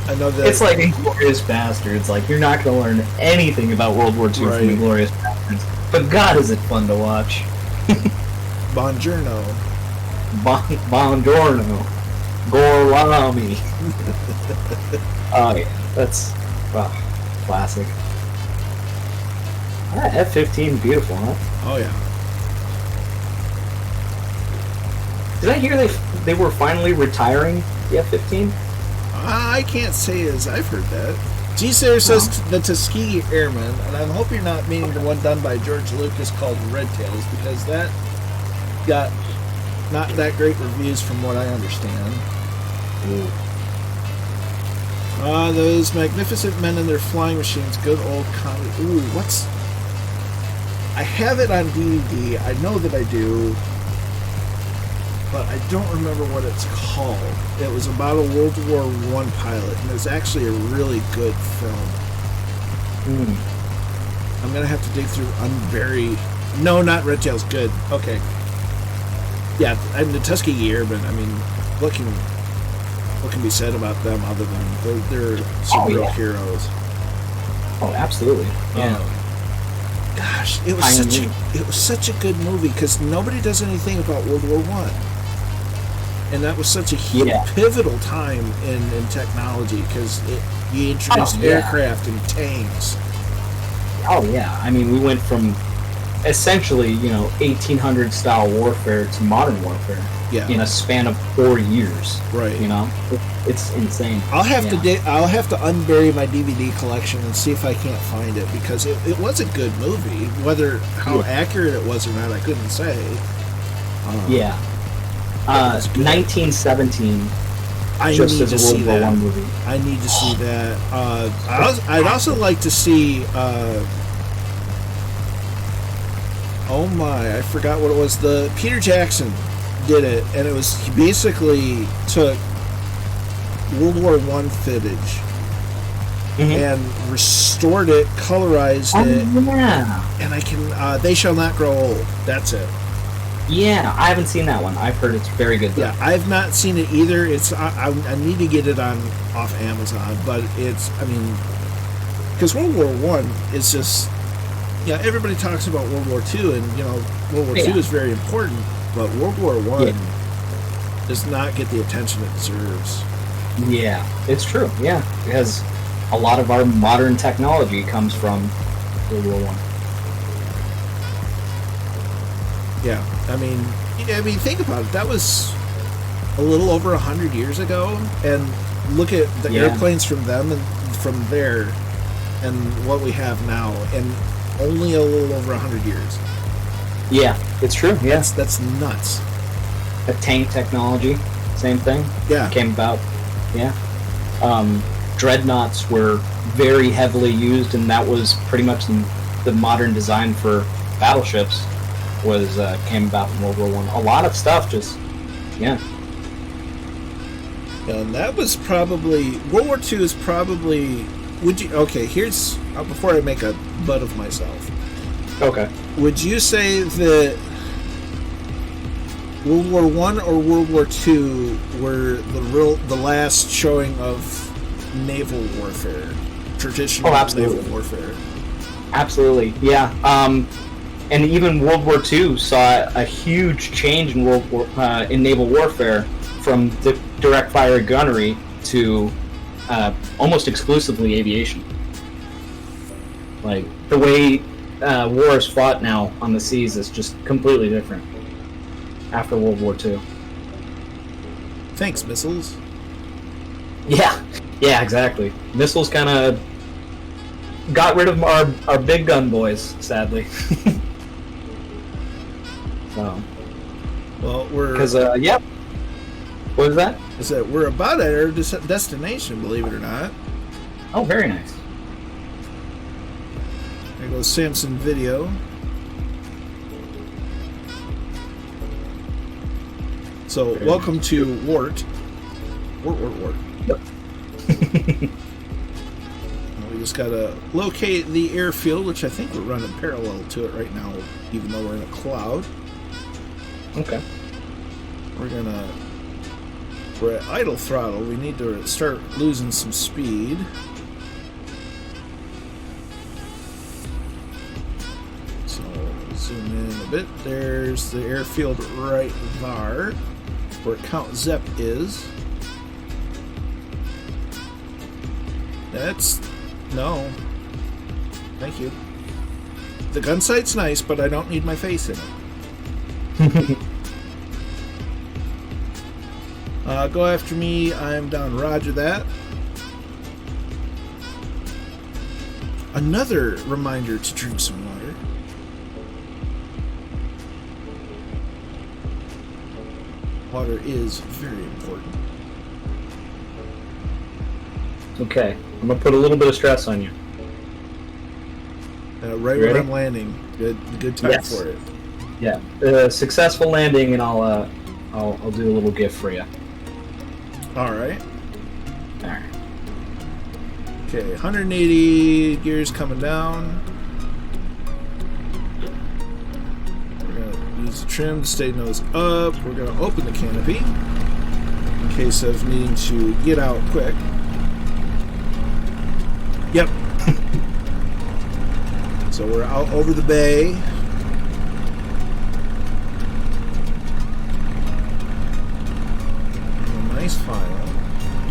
I know that It's like Inglourious Bastards. Like, you're not going to learn anything about World War II Right. from Inglourious Bastards. But God, is it fun to watch. Buongiorno. Buongiorno. Gorlami. Oh, yeah. That's classic. That F-15, beautiful, huh? Oh yeah. Did I hear they were finally retiring the F-15? I can't say as I've heard that. G-Sayer says the Tuskegee Airmen, and I hope you're not meaning the one done by George Lucas called Red Tails, because that got not that great reviews from what I understand. Those magnificent men and their flying machines, good old comedy. Ooh, what's... I have it on DVD, I know that I do, but I don't remember what it's called. It was about a World War I pilot, and it was actually a really good film. I'm going to have to dig through Unburied. No, not Red Tails. Good. Okay. Yeah, and the Tuskegee Airmen, I mean, what can be said about them other than they're some real heroes? Oh, absolutely. Yeah. Gosh, it was such a good movie because nobody does anything about World War I. And that was such a pivotal time in technology because you introduced aircraft and tanks. Oh yeah, I mean we went from essentially 1800 style warfare to modern warfare in a span of 4 years. Right. It's insane. I'll have to unbury my DVD collection and see if I can't find it because it was a good movie. Whether how accurate it was or not, I couldn't say. 1917. I just need as to a see World War that. I movie. I need to see that. I'd also like to see. Oh my! I forgot what it was. The Peter Jackson did it, and it was he basically took World War One footage and restored it, colorized it, and I can. They Shall Not Grow Old. That's it. Yeah, I haven't seen that one. I've heard it's very good, though. Yeah, I've not seen it either. It's I need to get it off Amazon, but it's, I mean, because World War One is just, yeah, everybody talks about World War Two, and World War Two is very important, but World War One does not get the attention it deserves. Yeah, it's true. Yeah, because a lot of our modern technology comes from World War One. Yeah, I mean, think about it. That was a little over 100 years ago, and look at the airplanes from them and from there, and what we have now, and only a little over 100 years. Yeah, it's true. Yeah, that's nuts. The tank technology, same thing. Yeah, came about. Yeah, dreadnoughts were very heavily used, and that was pretty much the modern design for battleships. Came about in World War One. A lot of stuff just, And that was probably World War Two is probably. Would you? Okay, here's before I make a butt of myself. Okay. Would you say that World War One or World War Two were the last showing of naval warfare, traditional naval warfare? Absolutely, yeah. And even World War II saw a huge change in in naval warfare from the direct fire gunnery to almost exclusively aviation. Like the way war is fought now on the seas is just completely different after World War II. Thanks, missiles. Yeah, exactly. Missiles kind of got rid of our big gun boys, sadly. Well, we're because What was that? Is that we're about at our destination, believe it or not. Oh, very nice. There goes Samson Video. So, welcome to WART. WART. Yep. We just gotta locate the airfield, which I think we're running parallel to it right now, even though we're in a cloud. Okay. We're at idle throttle. We need to start losing some speed. So zoom in a bit. There's the airfield right there, where Count Zepp is. No. Thank you. The gun sight's nice, but I don't need my face in it. Go after me. I'm down. Roger that. Another reminder to drink some water. Water is very important. Okay, I'm gonna put a little bit of stress on you. Right when I'm landing. Good time for it. Yeah, successful landing, and I'll do a little gift for you. All right. Okay, 180 gears coming down. We're gonna use the trim to stay nose up. We're gonna open the canopy in case of needing to get out quick. Yep. So we're out over the bay. Nice final.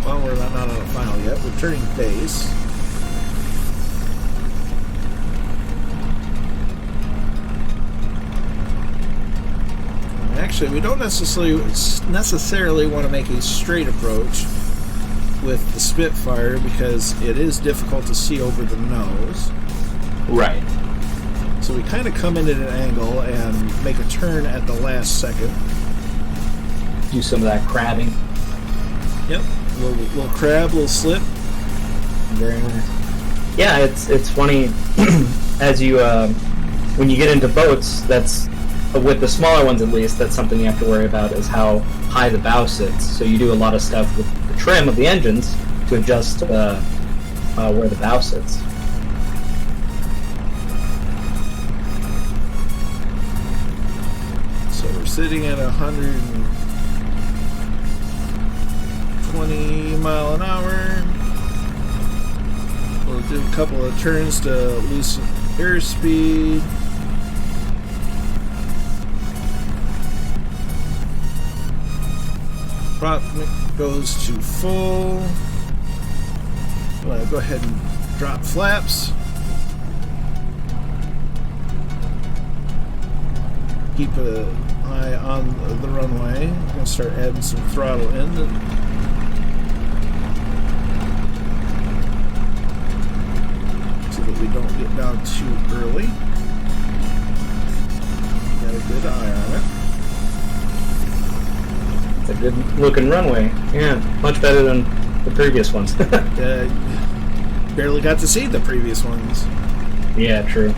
Well, we're not on a final yet. We're turning base. Actually, we don't necessarily want to make a straight approach with the Spitfire because it is difficult to see over the nose. Right. So we kind of come in at an angle and make a turn at the last second. Do some of that crabbing. Yep. Little crab, little slip. Very nice. Yeah, it's funny as you when you get into boats. That's with the smaller ones at least. That's something you have to worry about is how high the bow sits. So you do a lot of stuff with the trim of the engines to adjust where the bow sits. So we're sitting at 120 mile an hour. We'll do a couple of turns to loosen airspeed. Prop goes to full. I'm gonna go ahead and drop flaps. Keep an eye on the runway. I'm gonna start adding some throttle in. So that we don't get down too early. Got a good eye on it. It's a good looking runway. Yeah, much better than the previous ones. Barely got to see the previous ones. Yeah, true.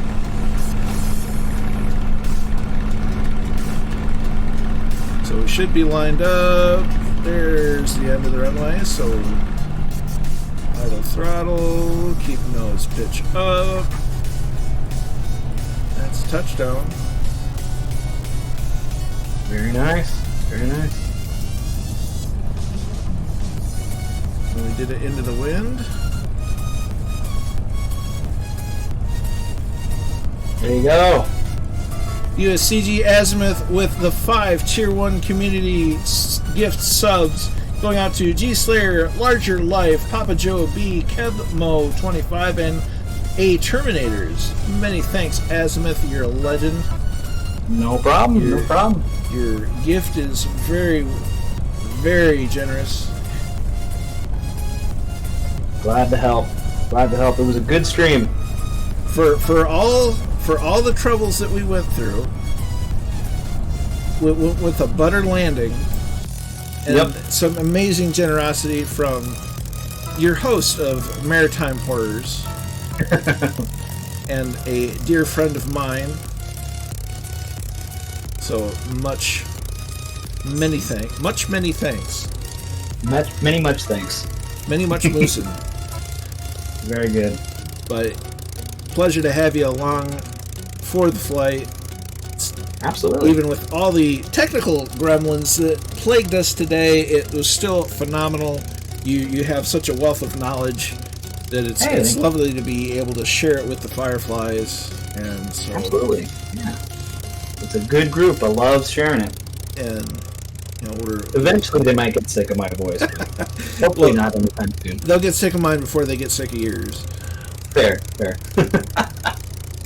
So we should be lined up. There's the end of the runway, so idle throttle, keep nose pitch up. That's touchdown. Very nice. Very nice. And we did it into the wind. There you go. USCG Azimuth with the 5 Tier 1 community gift subs going out to G Slayer, Larger Life, Papa Joe B, Kevmo 25, and A Terminators. Many thanks, Azimuth. You're a legend. No problem. No problem. Your gift is very, very generous. Glad to help. Glad to help. It was a good stream. For all the troubles that we went through with a butter landing and some amazing generosity from your host of Maritime Horrors and a dear friend of mine. So many thanks. Much thanks. Many much loosen. Very good. But pleasure to have you along for the flight. Absolutely. Even with all the technical gremlins that plagued us today, it was still phenomenal. You have such a wealth of knowledge that it's lovely to be able to share it with the Fireflies. And so, absolutely. Yeah. It's a good group. I love sharing it. And eventually they might get sick of my voice. Hopefully not anytime soon. They'll get sick of mine before they get sick of yours. Fair.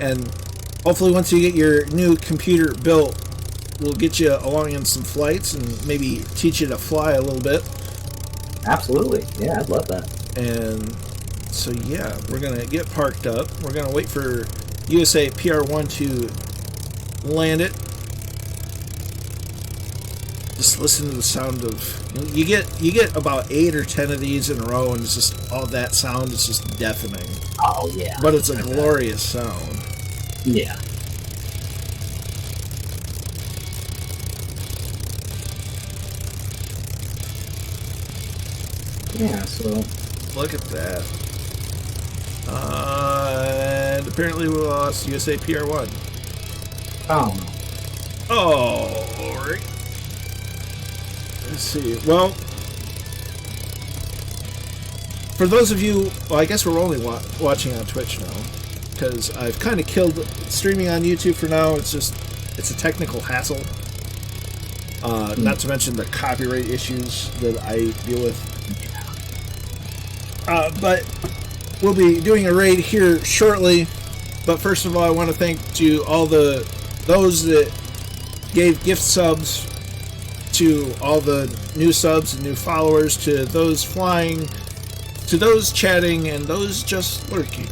And hopefully once you get your new computer built, we'll get you along in some flights and maybe teach you to fly a little bit. Absolutely. Yeah, I'd love that. And so yeah, we're going to get parked up. We're going to wait for USA PR1 to land it. Just listen to the sound of you get about 8 or 10 of these in a row, and it's just all that sound is just deafening. Oh yeah. But it's a glorious sound. Yeah. Yeah, so look at that. And apparently we lost USA PR1. Oh. Oh, right. Let's see. Well, for those of you, I guess we're only watching on Twitch now, because I've kind of killed streaming on YouTube for now. It's a technical hassle. Not to mention the copyright issues that I deal with. But we'll be doing a raid here shortly. But first of all, I want to thank to all those that gave gift subs, to all the new subs and new followers, to those flying, to those chatting, and those just lurking.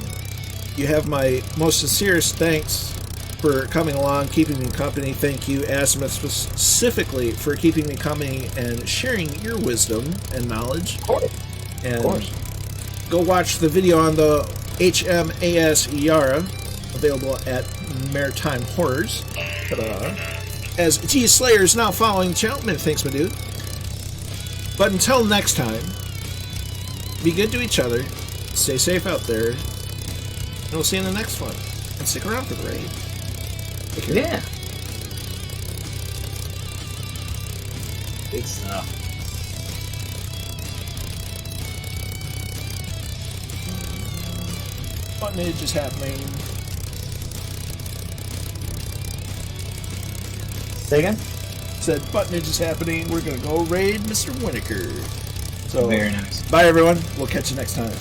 You have my most sincerest thanks for coming along, keeping me company. Thank you, Azimuth, specifically for keeping me company and sharing your wisdom and knowledge. Of course. And of course. Go watch the video on the HMAS Yarra, available at Maritime Horrors. Ta-da. As G Slayer is now following the channel. Many thanks, my dude. But until next time, be good to each other, stay safe out there, and we'll see you in the next one. And stick around for the raid. Take care. Yeah. Good stuff. Buttonage is happening. Say again? Said buttonage is happening. We're gonna go raid Mr. Winokur. So Very nice. bye everyone. We'll catch you next time.